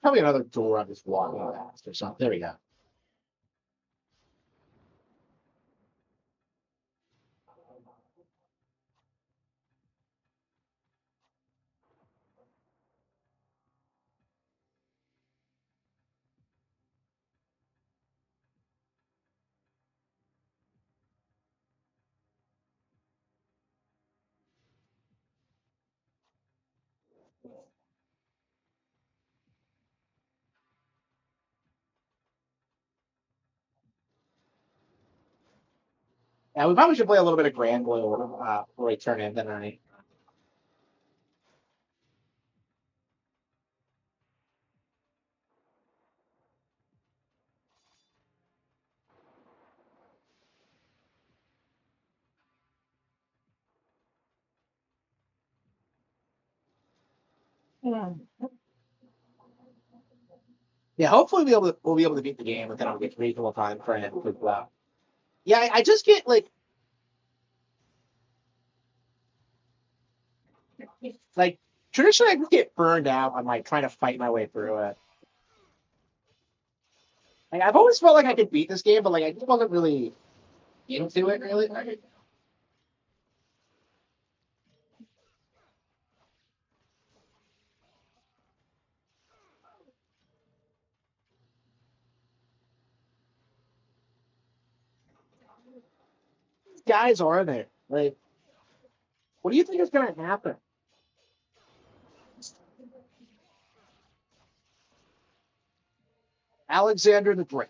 Probably another door I'm just walking past or something. There we go. Yeah, we probably should play a little bit of Grand Blue before we turn in tonight. Yeah. Yeah, hopefully we'll be able to beat the game within a reasonable time frame. Yeah, I just get like traditionally I just get burned out on like trying to fight my way through it. Like I've always felt like I could beat this game, but like I just wasn't really into it really. guys are there? Like, what do you think is going to happen? Alexander the Great.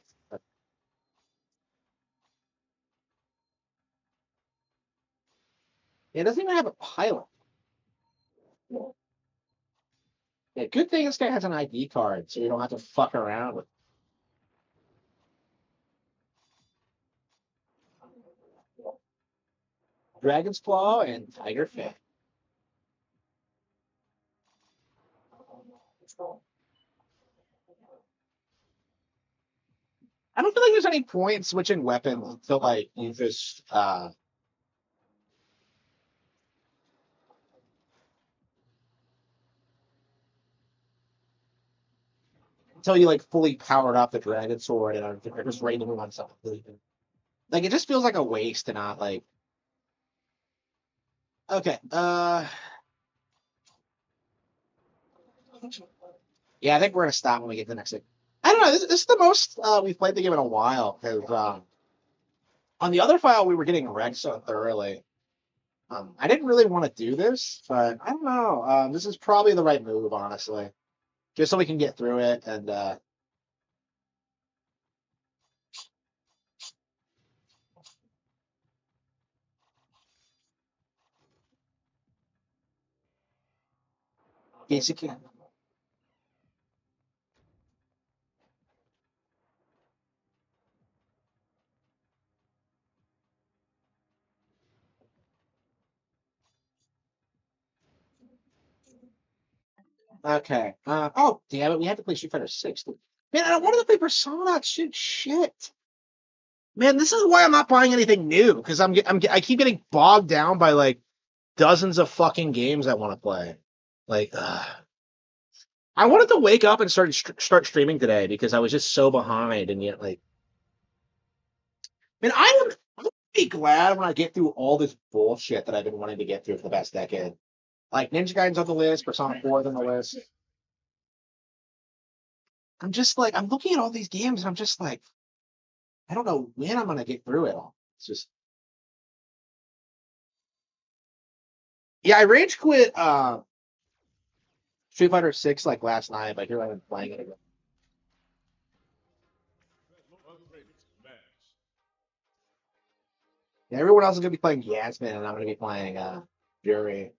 It doesn't even have a pilot. Yeah, good thing this guy has an ID card, so you don't have to fuck around with. Dragon's Claw and Tiger Fin. I don't feel like there's any point switching weapons until like you just until you like fully powered up the Dragon Sword and are just ready to move on something. Like it just feels like a waste to not like. Okay. Yeah, I think we're gonna stop when we get to the next thing. I don't know. This is the most we've played the game in a while because on the other file we were getting wrecked so thoroughly. I didn't really want to do this, but I don't know. This is probably the right move, honestly, just so we can get through it and. Basically. Okay. Oh, damn it. We have to play Street Fighter 6. Man, I wanted to play Persona. Shit. Man, this is why I'm not buying anything new because I keep getting bogged down by like dozens of fucking games I want to play. Like, I wanted to wake up and start streaming today because I was just so behind, and yet like, man, I'm be glad when I get through all this bullshit that I've been wanting to get through for the past decade. Like Ninja Gaiden's on the list, Persona 4 is on the list. I'm just like, I'm looking at all these games and I'm just like, I don't know when I'm gonna get through it all. It's just, yeah, I rage quit Street Fighter 6 like last night, but here I've been playing it again. Yeah, everyone else is gonna be playing Yasmin, and I'm gonna be playing Fury.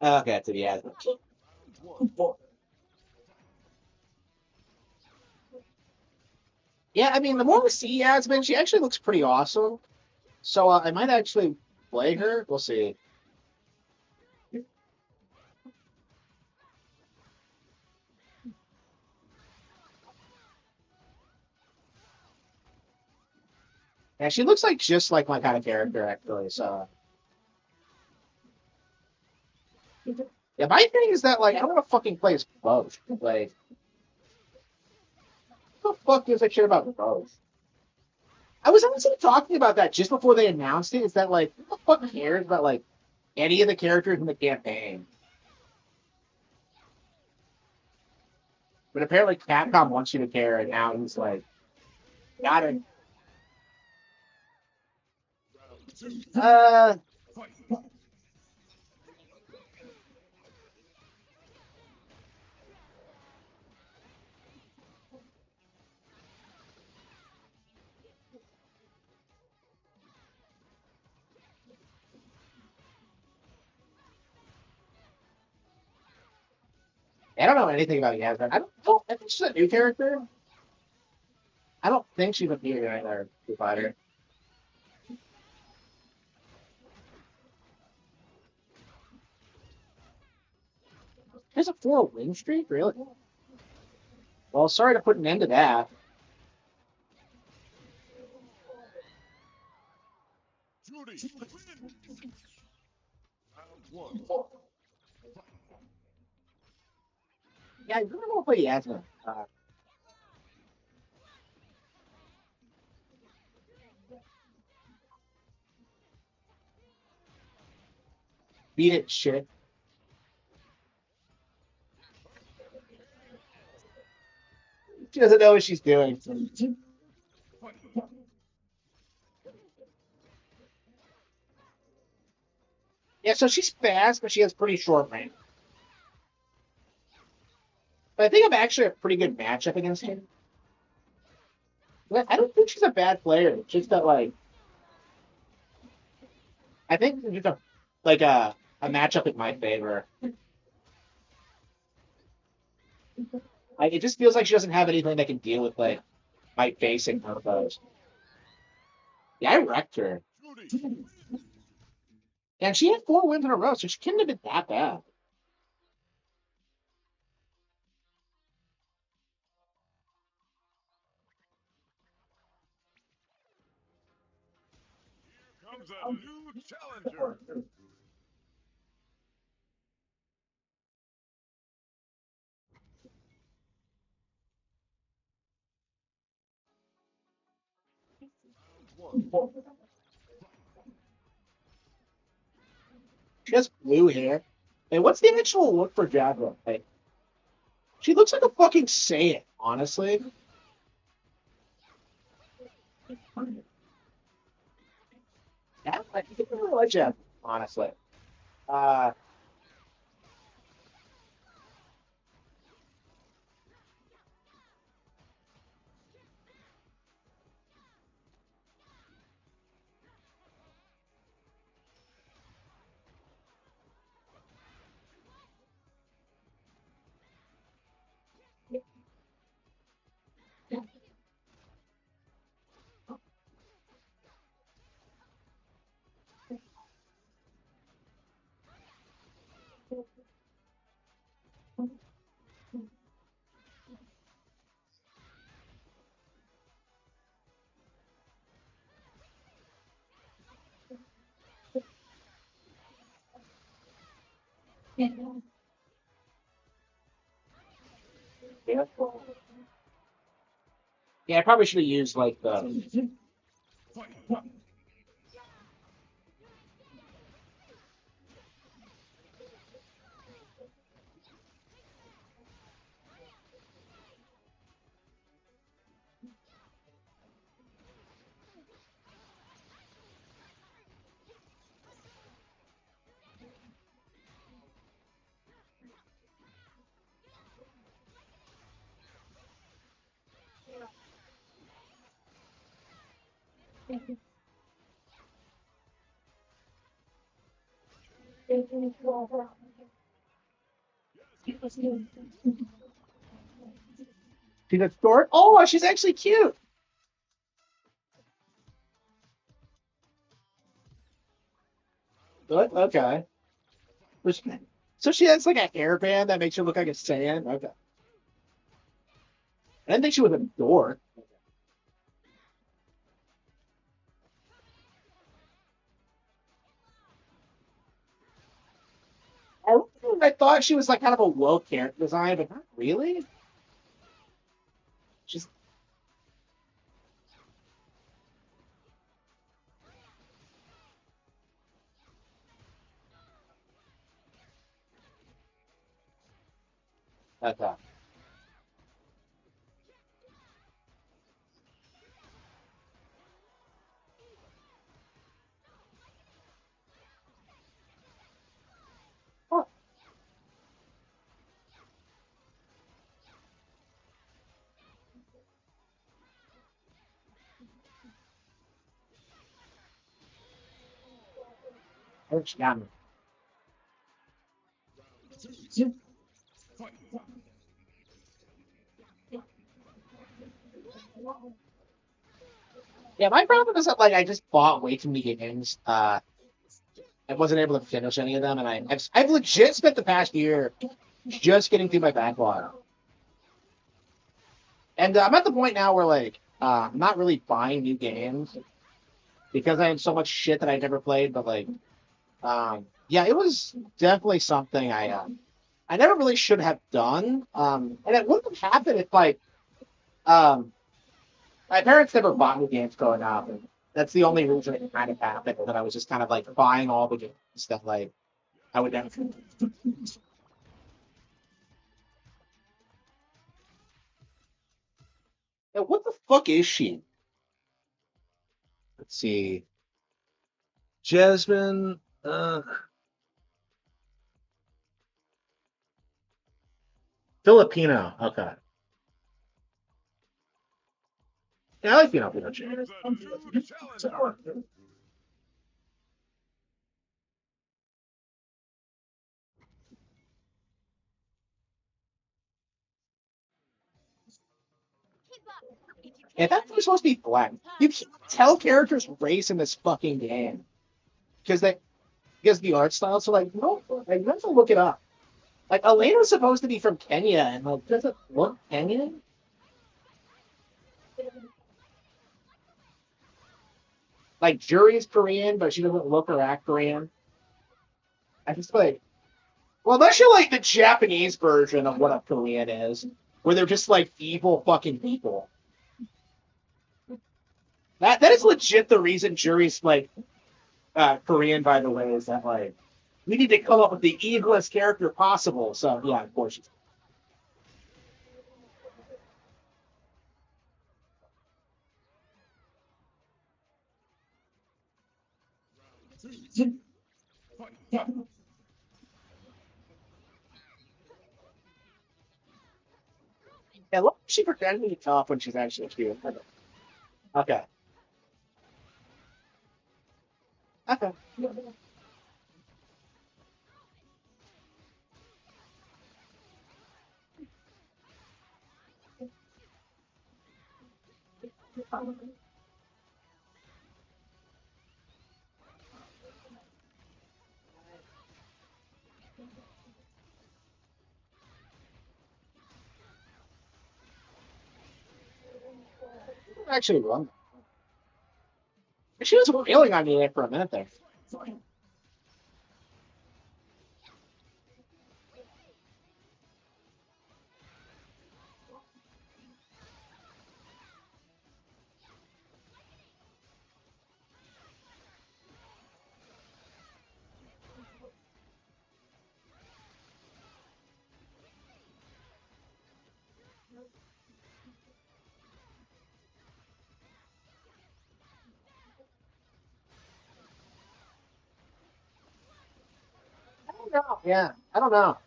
Okay, to the Yasmin. Yeah, I mean, the more we see Yasmin, she actually looks pretty awesome. So I might actually play her. We'll see. Yeah, she looks like just like my kind of character, actually. So yeah, my thing is that like I don't want to fucking play as both. Like, what the fuck gives a shit about both? I was honestly talking about that just before they announced it. Is that like who the fuck cares about like any of the characters in the campaign? But apparently Capcom wants you to care, and now he's like, got it. Uh, I don't know anything about Yasmin. I think she's a new character. I don't think she's a new either. Fighter. There's a 4 win streak, really? Well, sorry to put an end to that. Yeah, I really want to play Yasmin. Beat it, shit. She doesn't know what she's doing. Yeah, so she's fast, but she has pretty short range. But I think I'm actually a pretty good matchup against her. I don't think she's a bad player. It's just that, like, I think it's just a matchup in my favor. Like, it just feels like she doesn't have anything that can deal with like my basic combos. Yeah, I wrecked her. And she had 4 wins in a row, so she couldn't have been that bad. Comes a new challenger. She has blue hair. And what's the actual look for Jaguar? Like, she looks like a fucking Saiyan, honestly. Yeah, I think I really like Jaguar, honestly. Uh, yeah, I probably should have used like the. She's a short. Oh, she's actually cute. Good. Okay. So she has like a hairband that makes her look like a Saiyan. Okay. I didn't think she was a dork. I thought she was like kind of a woke character design, but not really. She's okay. Oh, I think she got me. Yeah, my problem is that like I just bought way too many games. I wasn't able to finish any of them, and I've legit spent the past year just getting through my backlog. And I'm at the point now where like I'm not really buying new games because I have so much shit that I never played. But like, yeah, it was definitely something I never really should have done. And it wouldn't have happened if like um, my parents never bought me games growing up. And That's the only reason it kind of happened. That I was just kind of like buying all the games that like I would never. Yeah, what the fuck is she? Let's see. Jasmine. Filipino. Okay. Yeah, I like Filipino chick. Yeah, that's supposed to be black. You can't tell characters' race in this fucking game because they because the art style. So like, no, like you have to look it up. Like Elena's supposed to be from Kenya, and like doesn't look Kenyan. Like Jury's Korean, but she doesn't look or act Korean. I just like, well, unless you're like the Japanese version of what a Korean is, where they're just like evil fucking people. That is legit the reason Jury's like Korean, by the way, is that like we need to come up with the evilest character possible. So yeah, of course. Yeah, look, she pretended to be tough when she's actually cute. Okay. Okay. Actually, wrong. She was wailing on me there for a minute there. I don't know. Yeah, I don't know.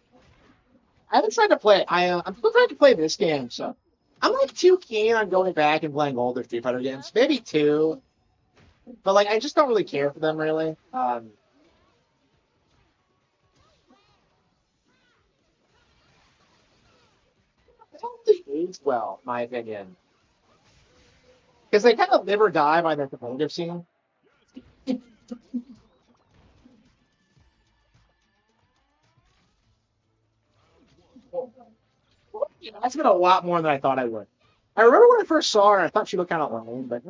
I haven't tried to play. I'm still trying to play this game, so I'm like too keen on going back and playing older Street Fighter games. Maybe two, but like I just don't really care for them really. I don't think aged well, in my opinion, because they kind of live or die by their competitive scene. Yeah, that's been a lot more than I thought I would. I remember when I first saw her, I thought she looked kind of lame, but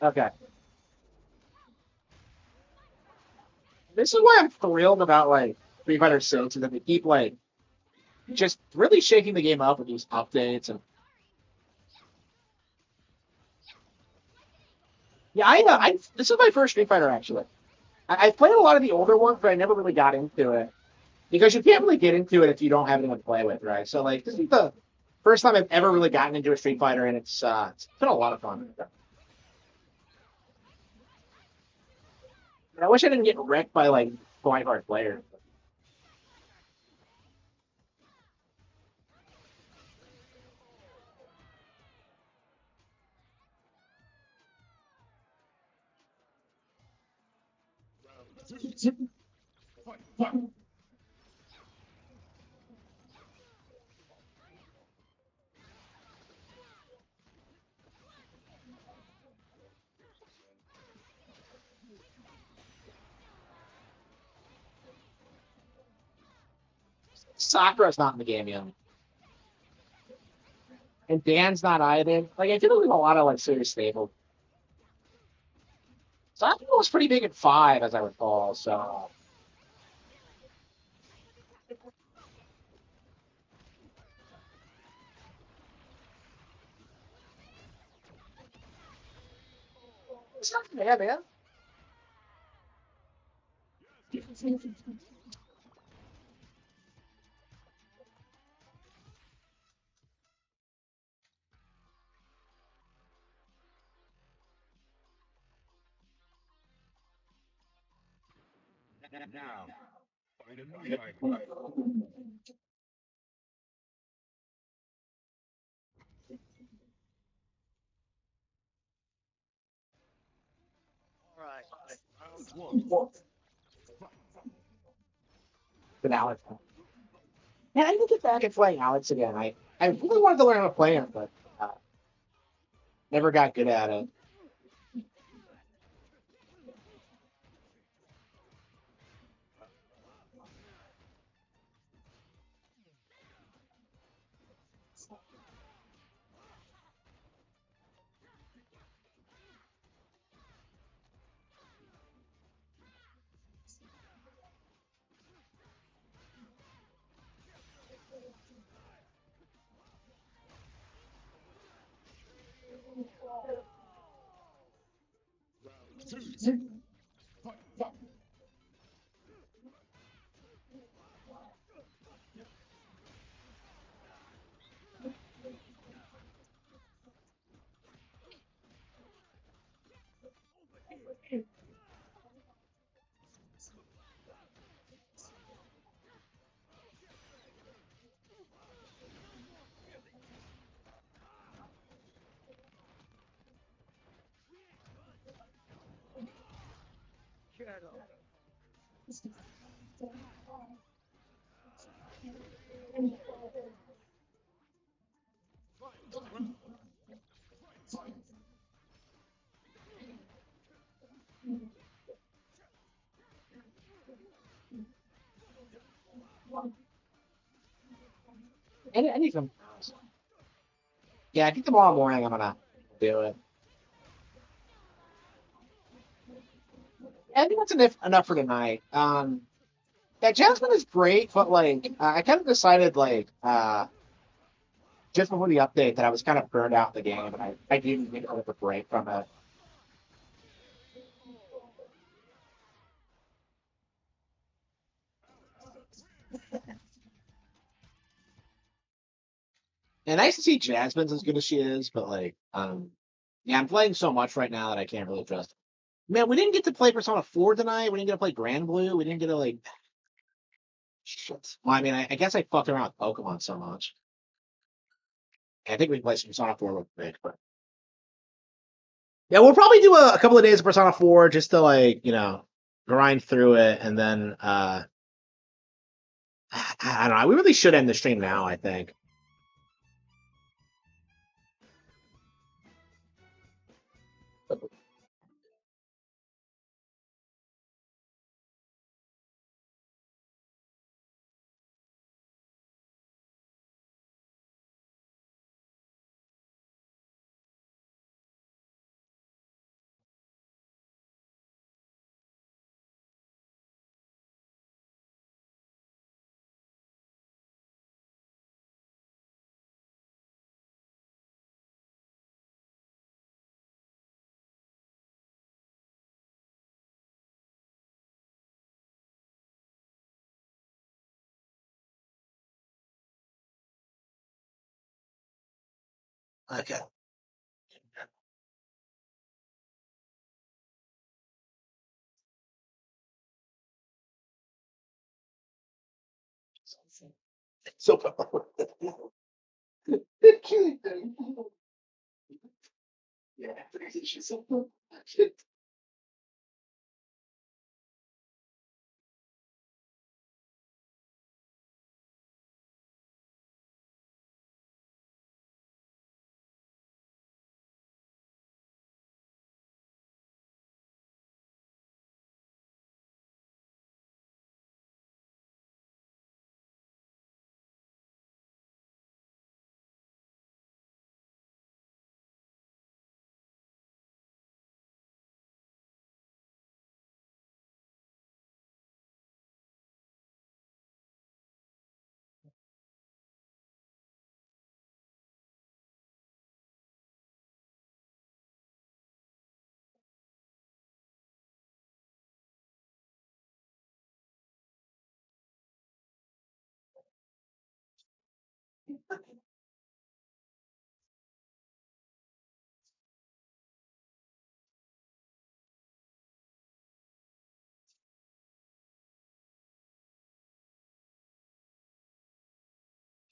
okay. This is why I'm thrilled about like Street Fighter 6 is that they keep like just really shaking the game up with these updates and yeah, I this is my first Street Fighter actually. I've played a lot of the older ones, but I never really got into it because you can't really get into it if you don't have anyone to play with, right? So like this is the first time I've ever really gotten into a Street Fighter, and it's been a lot of fun. I wish I didn't get wrecked by like point hard players. Sakura's not in the game yet, and Dan's not either. Like I did lose a lot of like serious stable. Sakura was pretty big at five, as I recall. So It's not bad, man. Now, find a new rival. All right. Round one. With Alex. Man, I need to get back and playing Alex again. I really wanted to learn how to play him, but never got good at it. Two. Fight. I need some. Yeah, I think tomorrow morning I'm gonna do it. I think that's enough for tonight. Yeah, Jasmine is great, but like I kind of decided like just before the update that I was kind of burned out in the game, and I didn't get a little bit of a break from it. And nice to see Jasmine's as good as she is, but like yeah, I'm playing so much right now that I can't really trust. Man, we didn't get to play Persona 4 tonight. We didn't get to play Grand Blue. We didn't get to like shit. Well, I mean, I guess I fucked around with Pokemon so much. I think we can play some Persona 4 real quick, but yeah, we'll probably do a couple of days of Persona 4 just to like, grind through it and then I don't know. We really should end the stream now, I think. Okay. So yeah,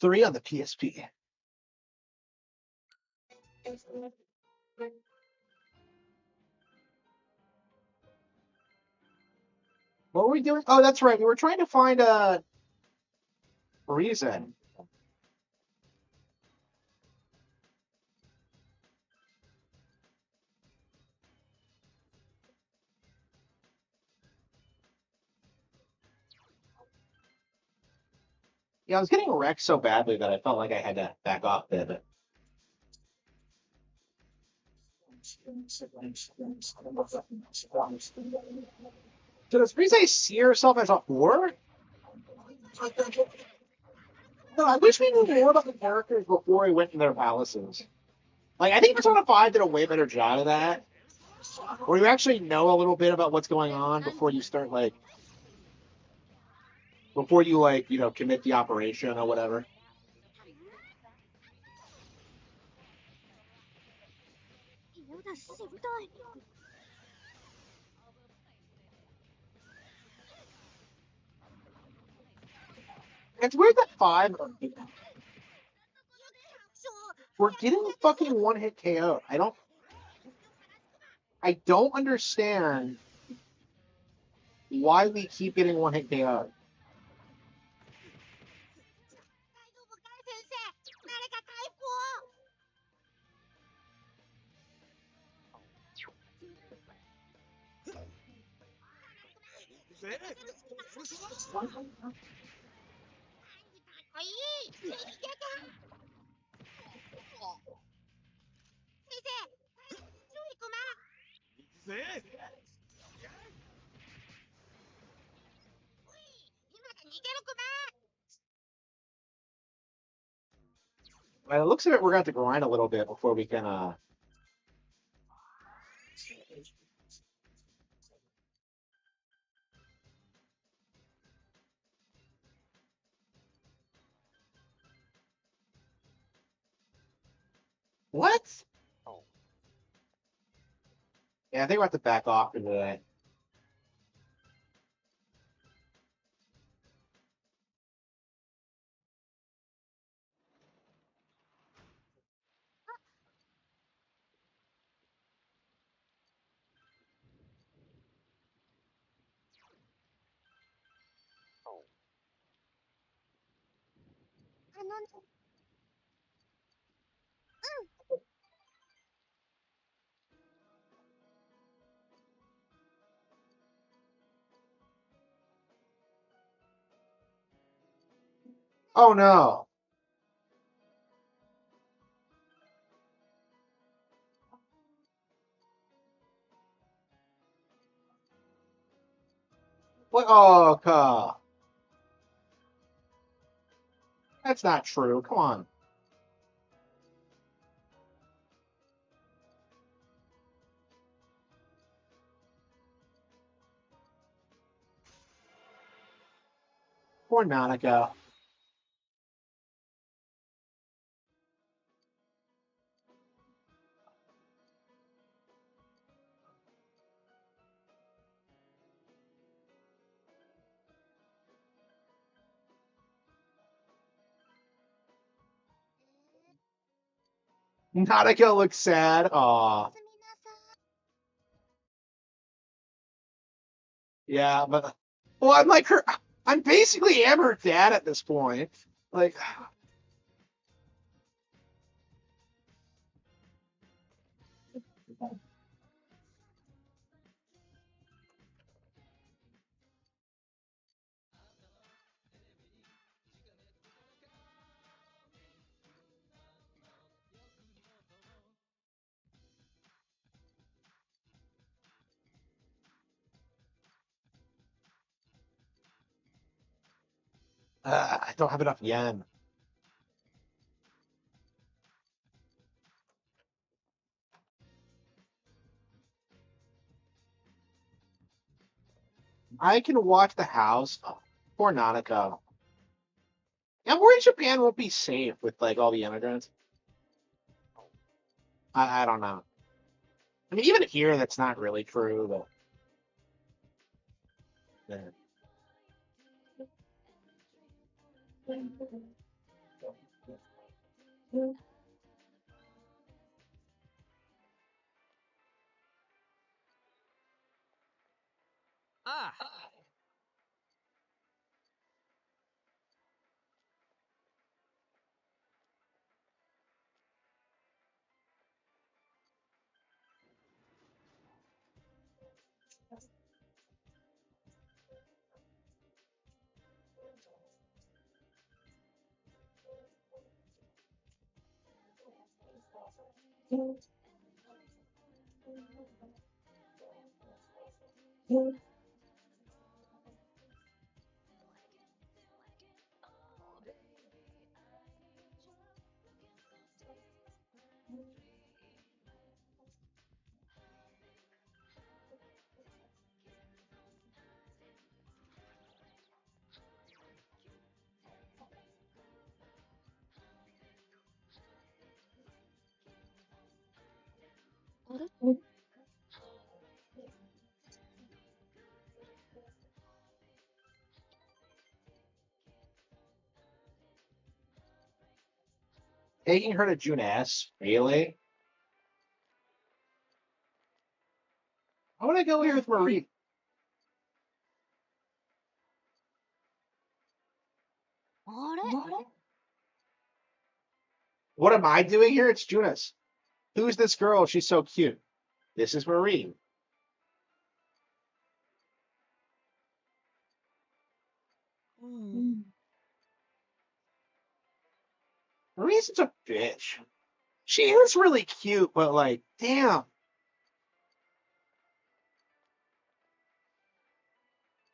3 on the PSP. What were we doing? Oh, that's right. We were trying to find a reason. Yeah, I was getting wrecked so badly that I felt like I had to back off a bit. So does Frieza see herself as a whore? No, I wish we knew more about the characters before we went to their palaces. Like, I think Persona 5 did a way better job of that. Where you actually know a little bit about what's going on before you start, like, before you, like, you know, commit the operation or whatever. It's weird that 5, we're getting fucking one-hit KO. I don't understand why we keep getting one-hit KO. By the looks of it, we're going to have to grind a little bit before we can, What? Yeah, I think we'll have to back off into that. Oh no. What? Oh, that's not true. Come on. Poor Monica. Monica looks sad. Aw. Yeah, but well, I'm like her. I'm basically am her dad at this point. Like, I don't have enough yen. I can watch the house. Oh, poor Monica. I'm worried Japan won't be safe with like all the immigrants. I don't know. I mean, even here, that's not really true, but. Yeah. Ah! Taking her to June S. Really? Why would I go here with Marie? What am I doing here? It's Junis. Who's this girl? She's so cute. This is Marie. Marie's such a bitch. She is really cute, but like, damn.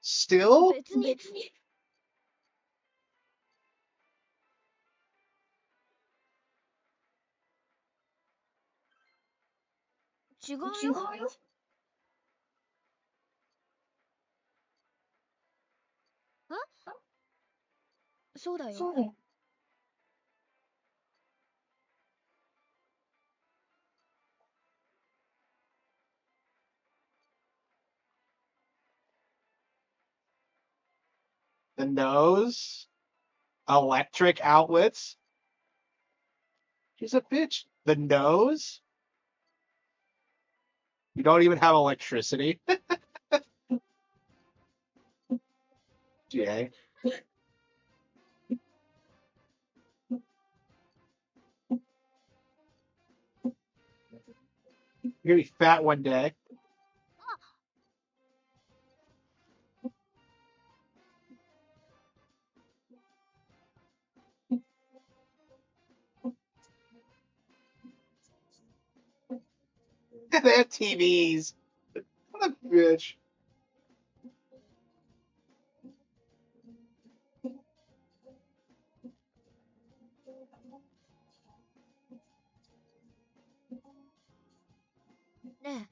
Still? 別に。違うよ。そうだよ。The nose? Electric outlets? She's a bitch. The nose? You don't even have electricity. Jay. You're gonna be fat one day. They have TVs. What a bitch. Ne.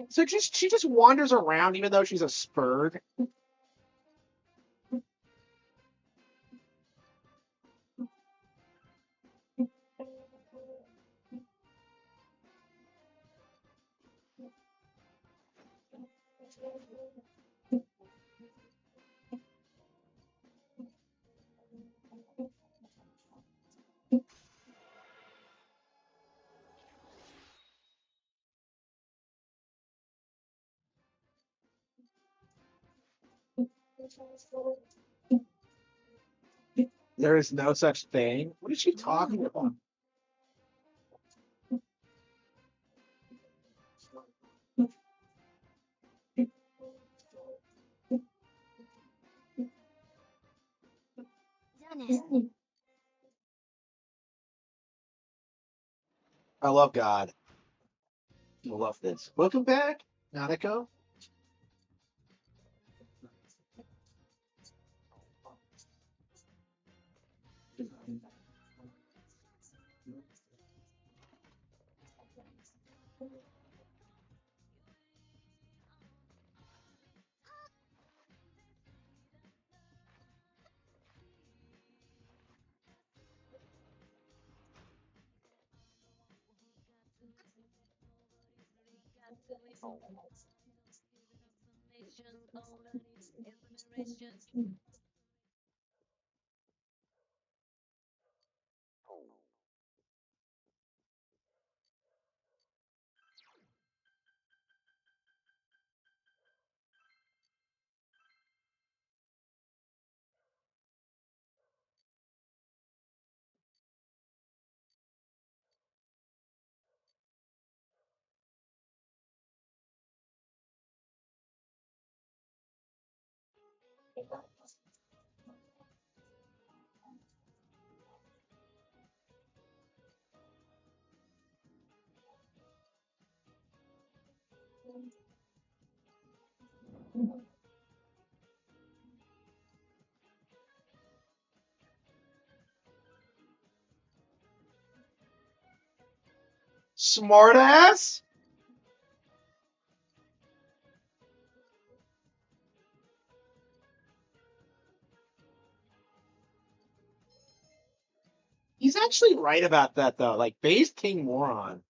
So she just wanders around even though she's a spurg. There is no such thing. What is she talking about? I love God. I love this. Welcome back, Nanako. Smartass? He's actually right about that though. Like base king moron.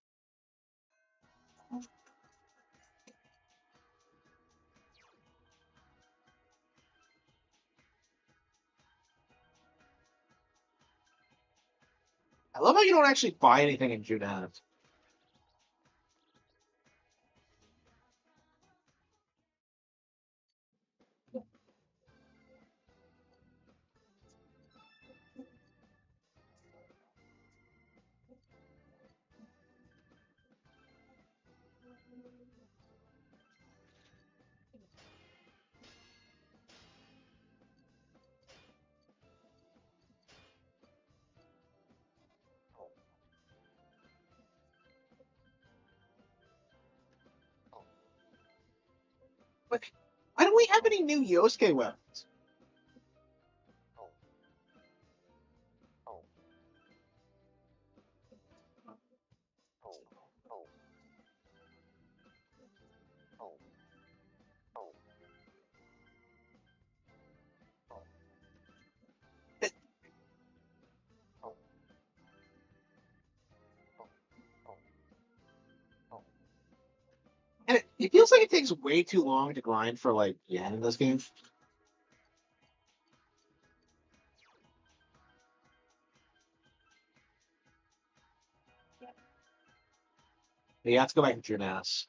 I love how you don't actually buy anything in Junev. But why don't we have any new Yosuke weapons? And it feels like it takes way too long to grind for like yen in this game. Yeah, let's go back to Junas.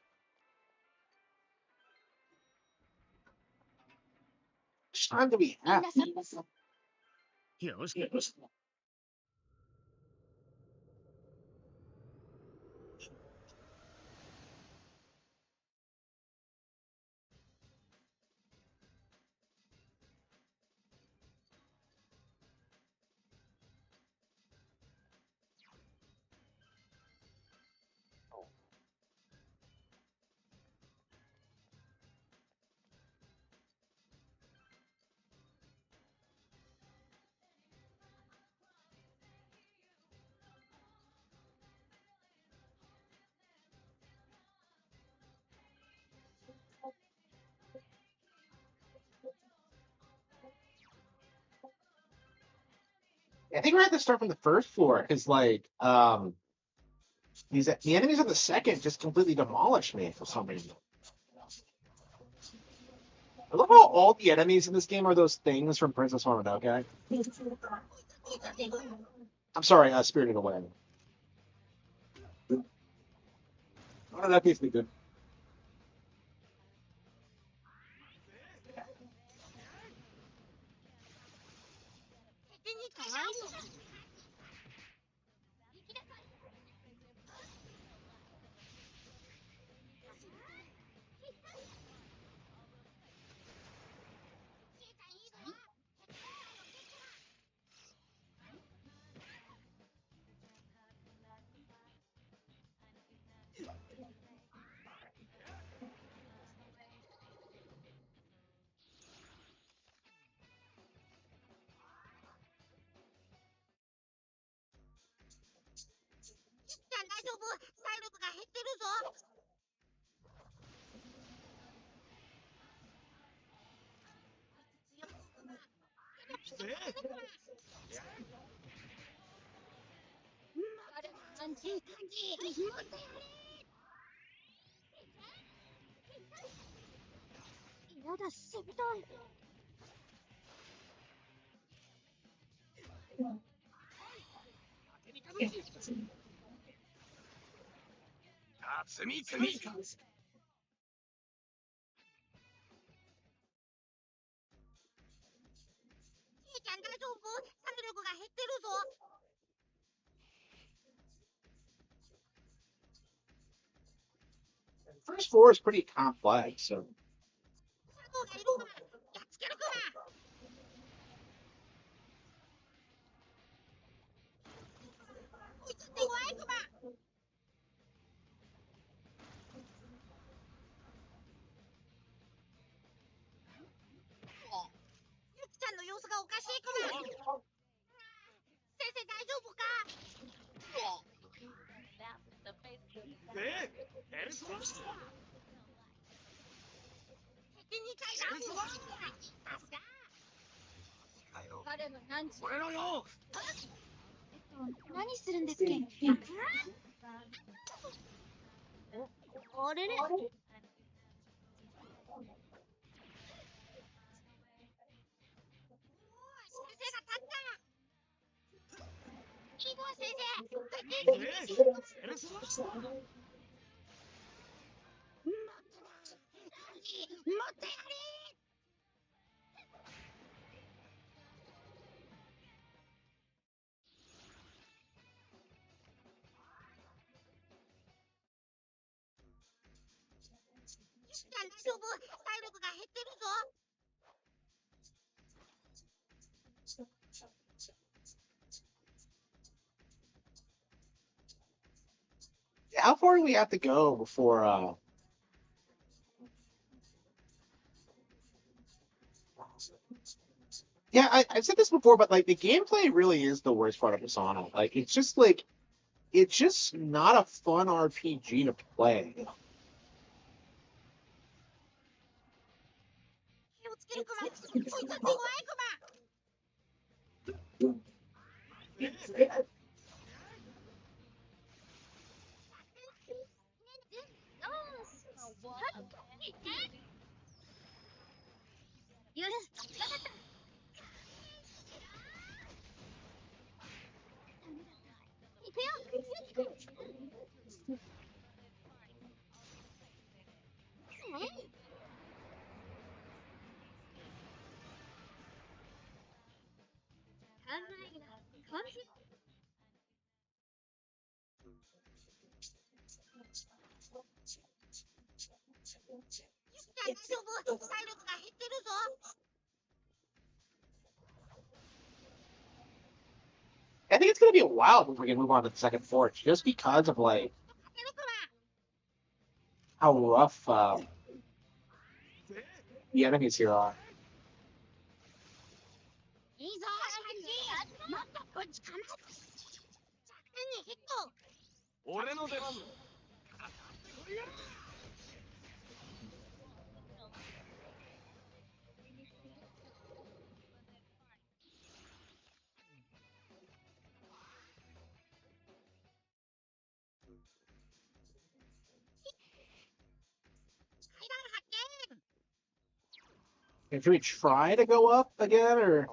How much time do we have? I think we're going to have to start from the first floor because like the enemies on the second just completely demolished me for some reason. I love how all the enemies in this game are those things from Princess Mononoke. I'm sorry, Spirited Away. Mononoke is good. やだ、しぶとい。ちゃん大丈夫？体力が減ってるぞ。First floor is pretty complex, so シャドウがいるからやっつけるから。追いついてこい、クマ。ゆきちゃんの様子がおかしい、クマ。先生大丈夫か？敵に対談。彼の何時？俺のよ。何するんですっけ？あれれ。先生が立った。いいぞ先生。もっとやれ。ゆきちゃん大丈夫？体力が減ってるぞ。how far do we have to go before Yeah, I've said this before, but like the gameplay really is the worst part of Persona. Like it's just not a fun RPG to play. 気をつけるクマ。追いついてこい、クマ。許す。わかった。行くよ。大丈夫？体力が減ってるぞ。I think it's gonna be a while before we can move on to the second floor, just because of like 勝てるクマ。 how rough the enemies here are. いいぞ、ハチ。もっとぶちかまえ。着点にヒット。俺の出番。階段発見。 Should we try to go up again, or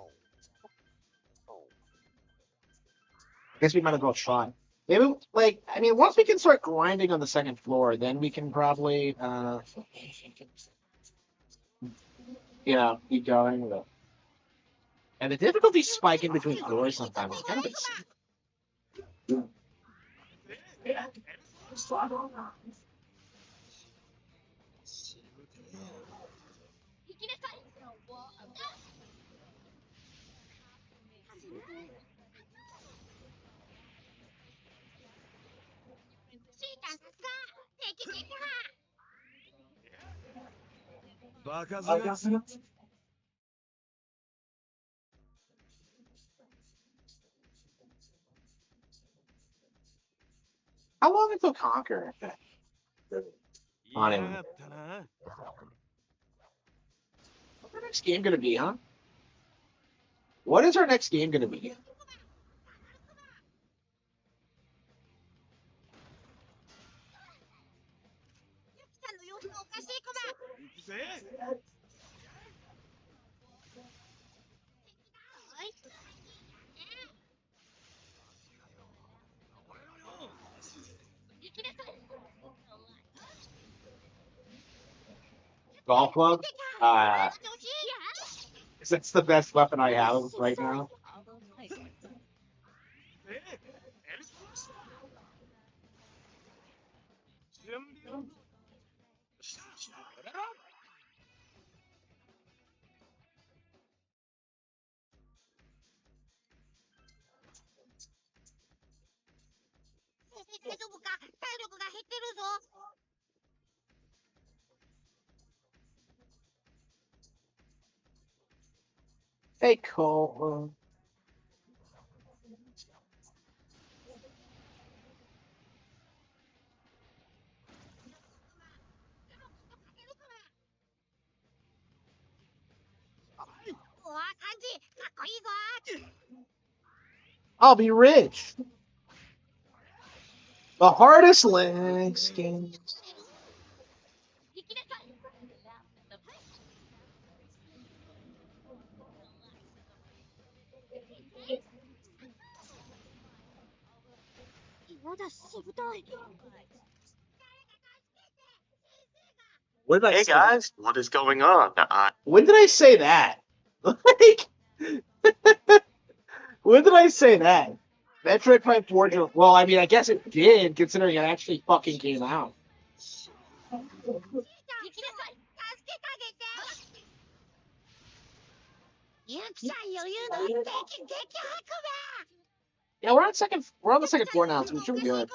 I guess we might as well try. Maybe, like, I mean, once we can start grinding on the second floor, then we can probably, keep going. But... And the difficulty spike in between floors sometimes. It's kind of insane. 行きなさい。シータンさすが。敵撃破。バカずが。How long until Conquer? On him. 嫌がったな。 What's our next game gonna be, huh? What is our next game gonna be? ユキちゃんの様子がおかしいクマ。行くぜ。golf club. 'Cause that's the best weapon I have right now. Hey, Cole. I'll be rich. The hardest links games. What did I Hey say? guys, what is going on? When did I say that? Like, when did I say that? Metroid Prime 4. Well, I mean, I guess it did, considering it actually fucking came out. Yeah, we're on second. We're on the second floor now, so we should be good.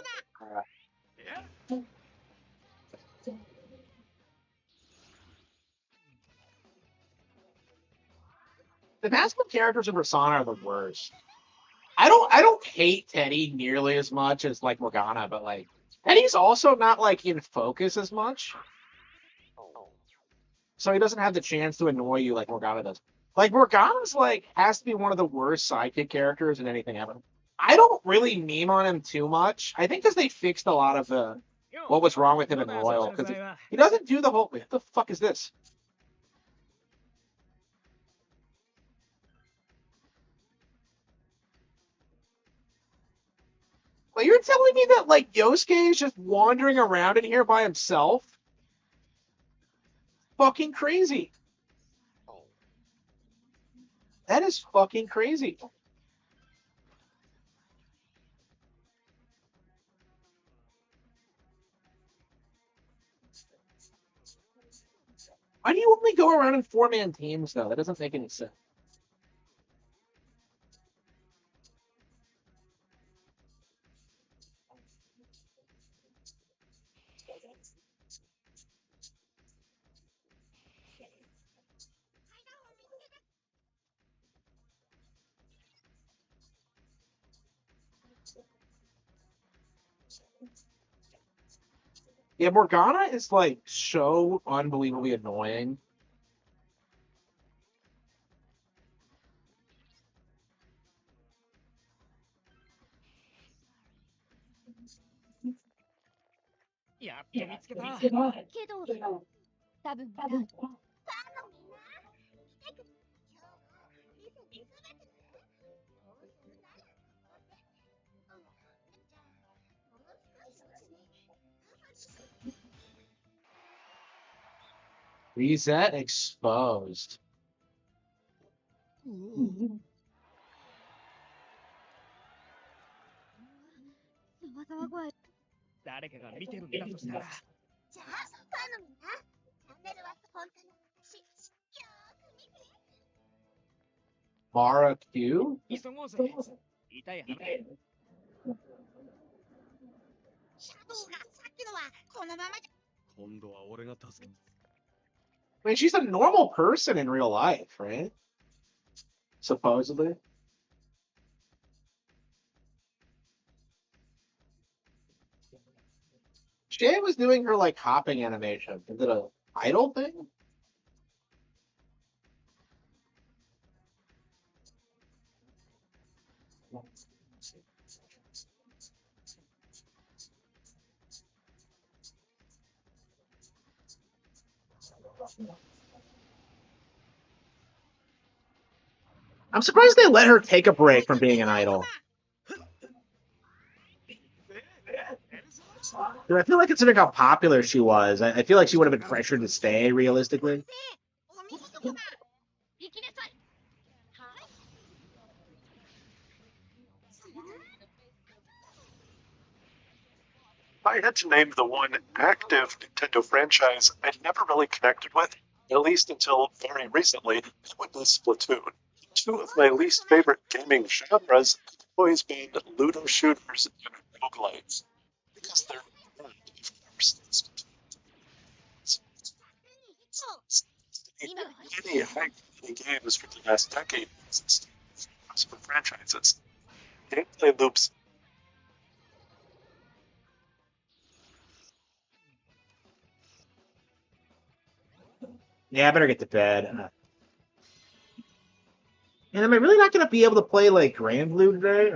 The basketball characters in Persona are the worst. I don't hate Teddy nearly as much as like Morgana, but like Teddy's also not like in focus as much, so he doesn't have the chance to annoy you like Morgana does. Like Morgana's like has to be one of the worst sidekick characters in anything ever. I don't really meme on him too much. I think because they fixed a lot of what was wrong with him in Royal, because he doesn't do the whole. What the fuck is this? Well, you're telling me that like Yosuke is just wandering around in here by himself? Fucking crazy. That is fucking crazy. Why do you only go around in 4-man teams though? That doesn't make any sense. Yeah, Morgana is like so unbelievably annoying. Reset exposed. 誰かが見てるんだとしたら。じゃあ、頼むな。チャンネルは本当の私、よーく見て。 Mara Q? 急ごうぜ。痛い話。シャドウがさっきのはこのままじゃ。今度は俺が助け。I mean, she's a normal person in real life, right? Supposedly. Shay was doing her like hopping animation. Is it a idol thing? I'm surprised they let her take a break from being an idol. Dude, I feel like considering how popular she was, I feel like she would have been pressured to stay, realistically. If I had to name the one active Nintendo franchise I'd never really connected with, at least until very recently, it would be Splatoon. Two of my least favorite gaming genres have always been Ludo shooters and roguelites, because they're fun, of course. Many high-quality games from the last decade exist for franchises. Gameplay loops. Yeah, I better get to bed. And am I really not going to be able to play, like, Grand Blue today?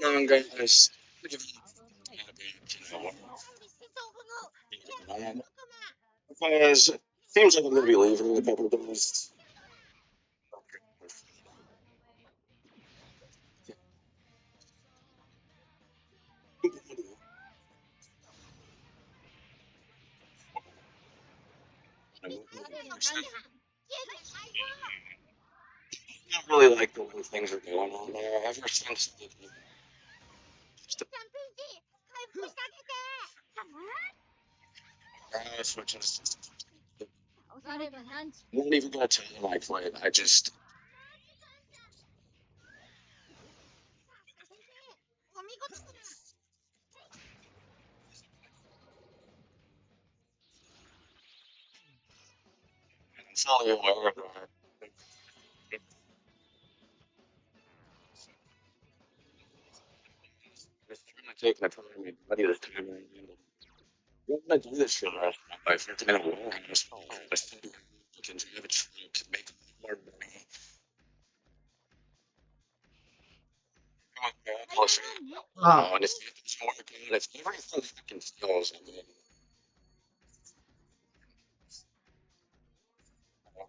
Come on, guys. Because it seems like I'm going to be leaving in a couple of days. I don't really like the way things are going on there ever since which is I'm not even gonna tell you I played. I just I'm fully aware of that. It's really taking a time and money this time. I'm gonna do this for the rest of my life. Working in a warehouse, I think you can drive a truck to make more money. Plus, and if it's more good, if everything fucking skills, I mean,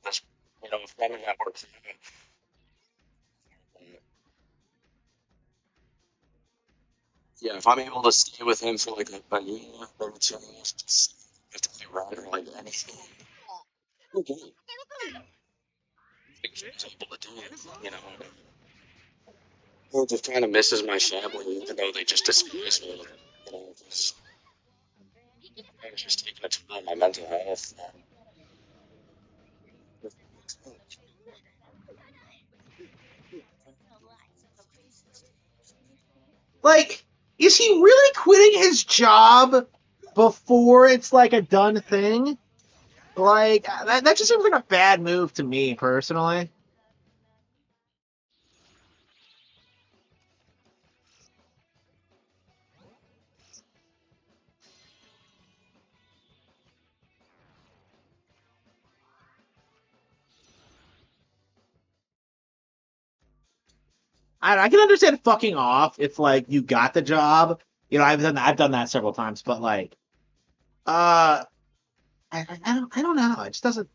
this, if none of that works out, yeah, if I'm able to stay with him for like a year, maybe 2 years, just have to be right or like anything. Okay. I think he's able to do it. He just kind of misses my family, even though they just despise me. 'Cause I was just taking a toll on my mental health. Like, is he really quitting his job before it's, like, a done thing? Like, that just seems like a bad move to me, personally. I can understand fucking off if, like, you got the job. I've done that several times, but, like, I don't know. It just doesn't.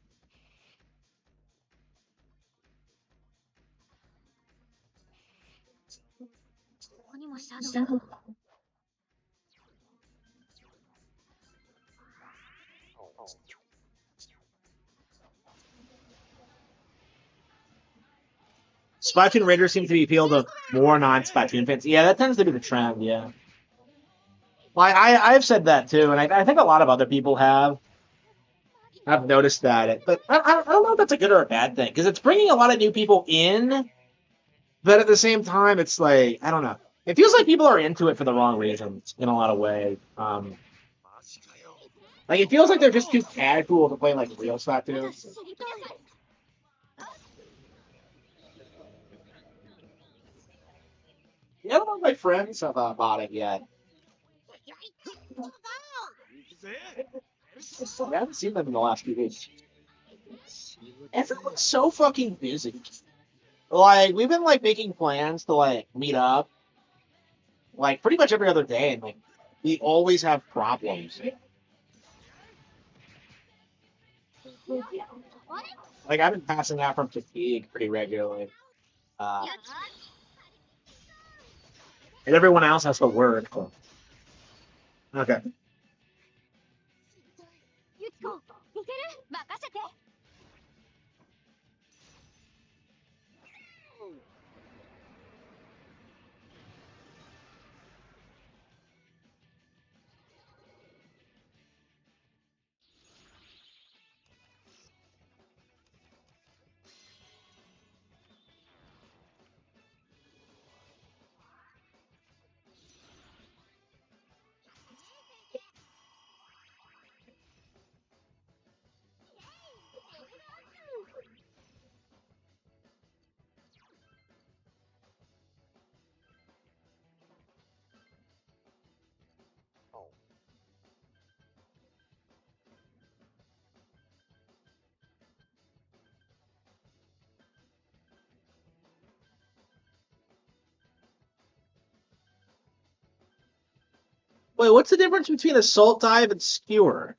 Splatoon Raiders seems to be appealed to more non-Splatoon fans. Yeah, that tends to be the trend. Yeah. Well, I've said that too, and I think a lot of other people have. I've noticed that, but I don't know if that's a good or a bad thing because it's bringing a lot of new people in, but at the same time, it's like I don't know. It feels like people are into it for the wrong reasons in a lot of ways. Like it feels like they're just too casual to play like real Splatoon. Yeah, I don't know if my friends have bought it yet. I haven't seen them in the last few weeks. Everyone's so fucking busy. Like we've been like making plans to like meet up like pretty much every other day, and like we always have problems. Like I've been passing out from fatigue pretty regularly, uh, and everyone else has to work. So. Okay. ユキコ、いける？任せて。Wait, what's the difference between assault dive and skewer?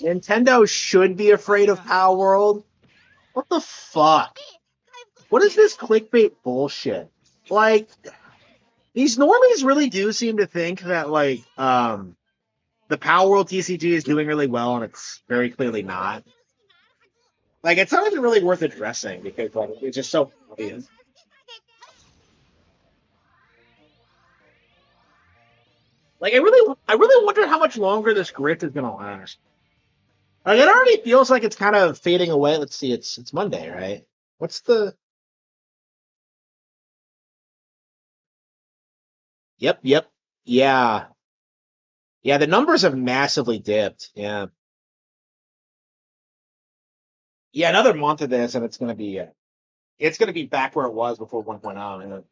Nintendo should be afraid of Power World. What the fuck? What is this clickbait bullshit? Like, these normies really do seem to think that like the Power World TCG is doing really well, and it's very clearly not. Like, it's not even really worth addressing because like it's just so obvious. Like, I really wonder how much longer this grift is gonna last. Like, it already feels like it's kind of fading away. Let's see, it's Monday, right? What's the? Yep, yeah. Yeah, the numbers have massively dipped. Yeah. Yeah, another month of this, and it's gonna be back where it was before 1.0.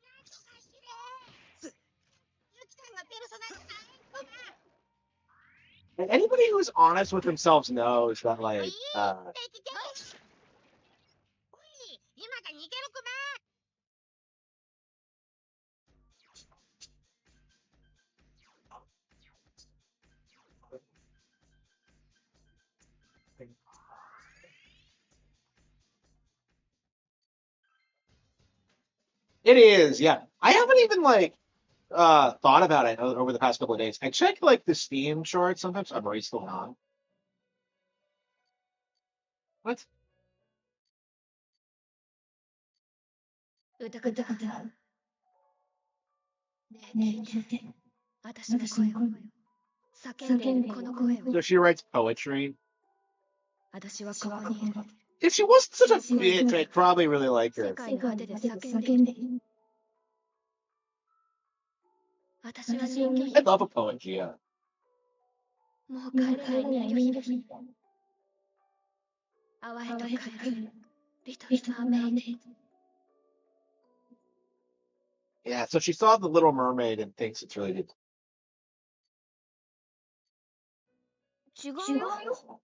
And anybody who's honest with themselves knows that, like, it is. Yeah, I haven't even like thought about it over the past couple of days. I check like the Steam charts sometimes. I'm already still on. What? 歌方、ねえ聞いて。私の声を。叫んでいるこの声を。 So she writes poetry. 私はここにいる。 If she wasn't such a bitch, I'd probably really like 世 her. 界の果てで叫んでいる。私は人魚 I love a poet, Gia. もう帰れない人魚姫。淡いと帰る。リトルマーメイド。 Yeah, so she saw the Little Mermaid and thinks it's really good. 違うよ。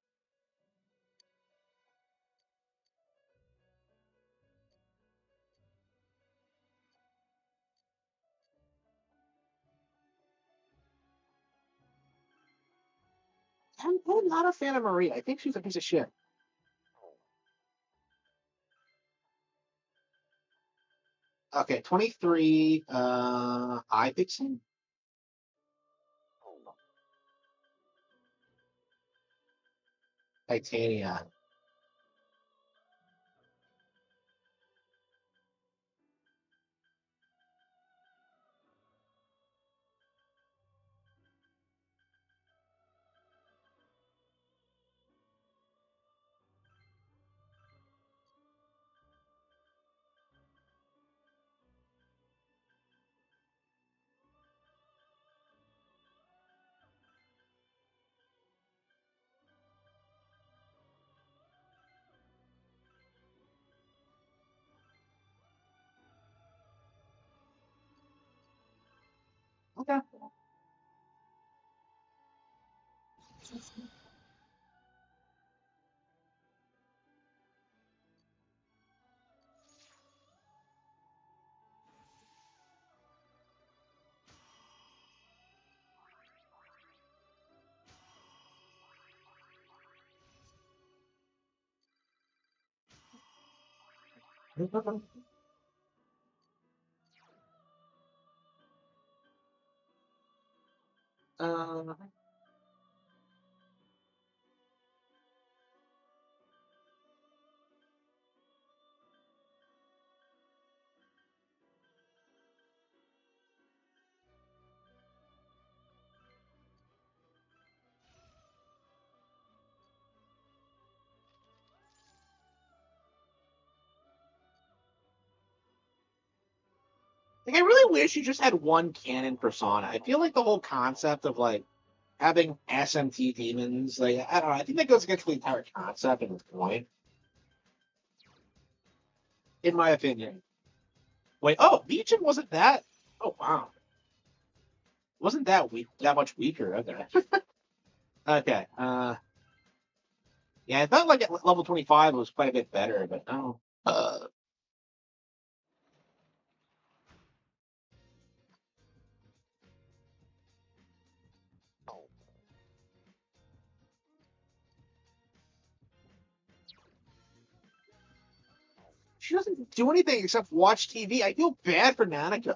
I'm not a fan of Marie. I think she's a piece of shit. Okay, 23, iPixel? Titania. Okay. Uh, like, I really wish you just had one canon persona. I feel like the whole concept of like having SMT demons, like I don't know, I think that goes against the entire concept and the point, in my opinion. Wait, oh, Legion wasn't that? Oh wow, wasn't that weak? That much weaker? Okay, okay. Yeah, I felt like at level 25 it was quite a bit better, but no. She doesn't do anything except watch TV. I feel bad for Nanika.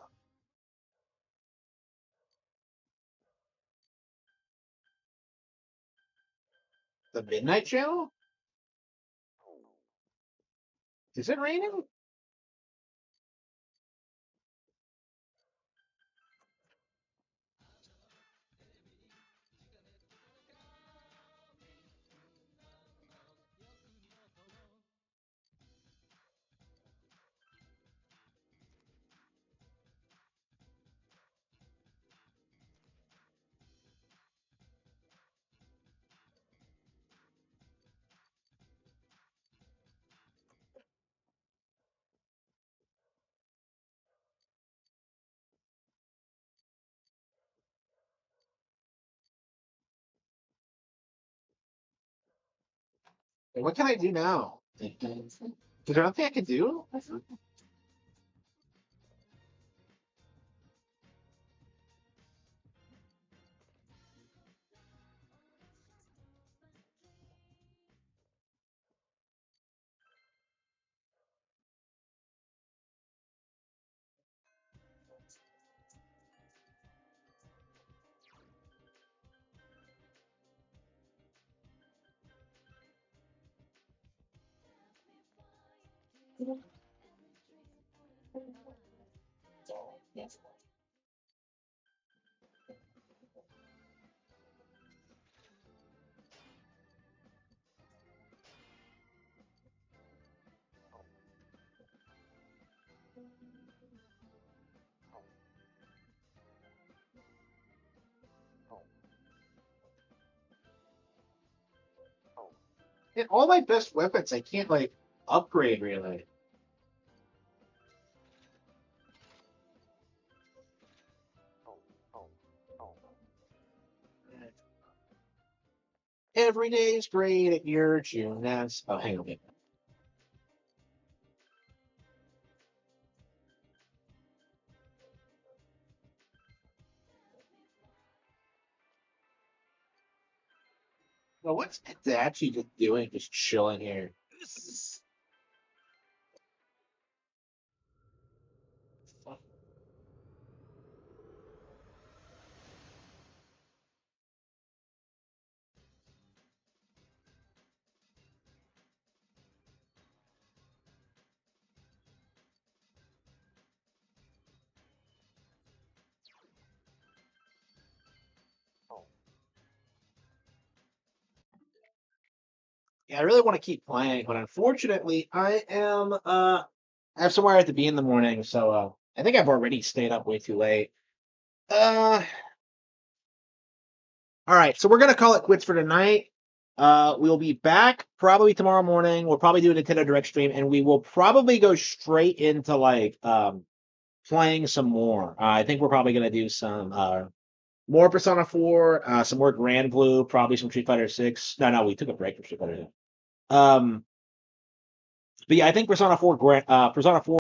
The Midnight Channel? Is it raining? What can I do now? Is there nothing I can do? And all my best weapons, I can't like upgrade really. Every day is great at your June. That's hang on. Well, what's Itachi just doing? Just chilling here. Yeah, I really want to keep playing, but unfortunately, I have somewhere I have to be in the morning, so I think I've already stayed up way too late. Uh, all right, so we're gonna call it quits for tonight. We'll be back probably tomorrow morning. We'll probably do a Nintendo Direct stream, and we will probably go straight into like playing some more. I think we're probably gonna do some more Persona 4, some more Grand Blue, probably some Street Fighter 6. No, we took a break from Street Fighter 6. But yeah, I think Persona 4, Persona 4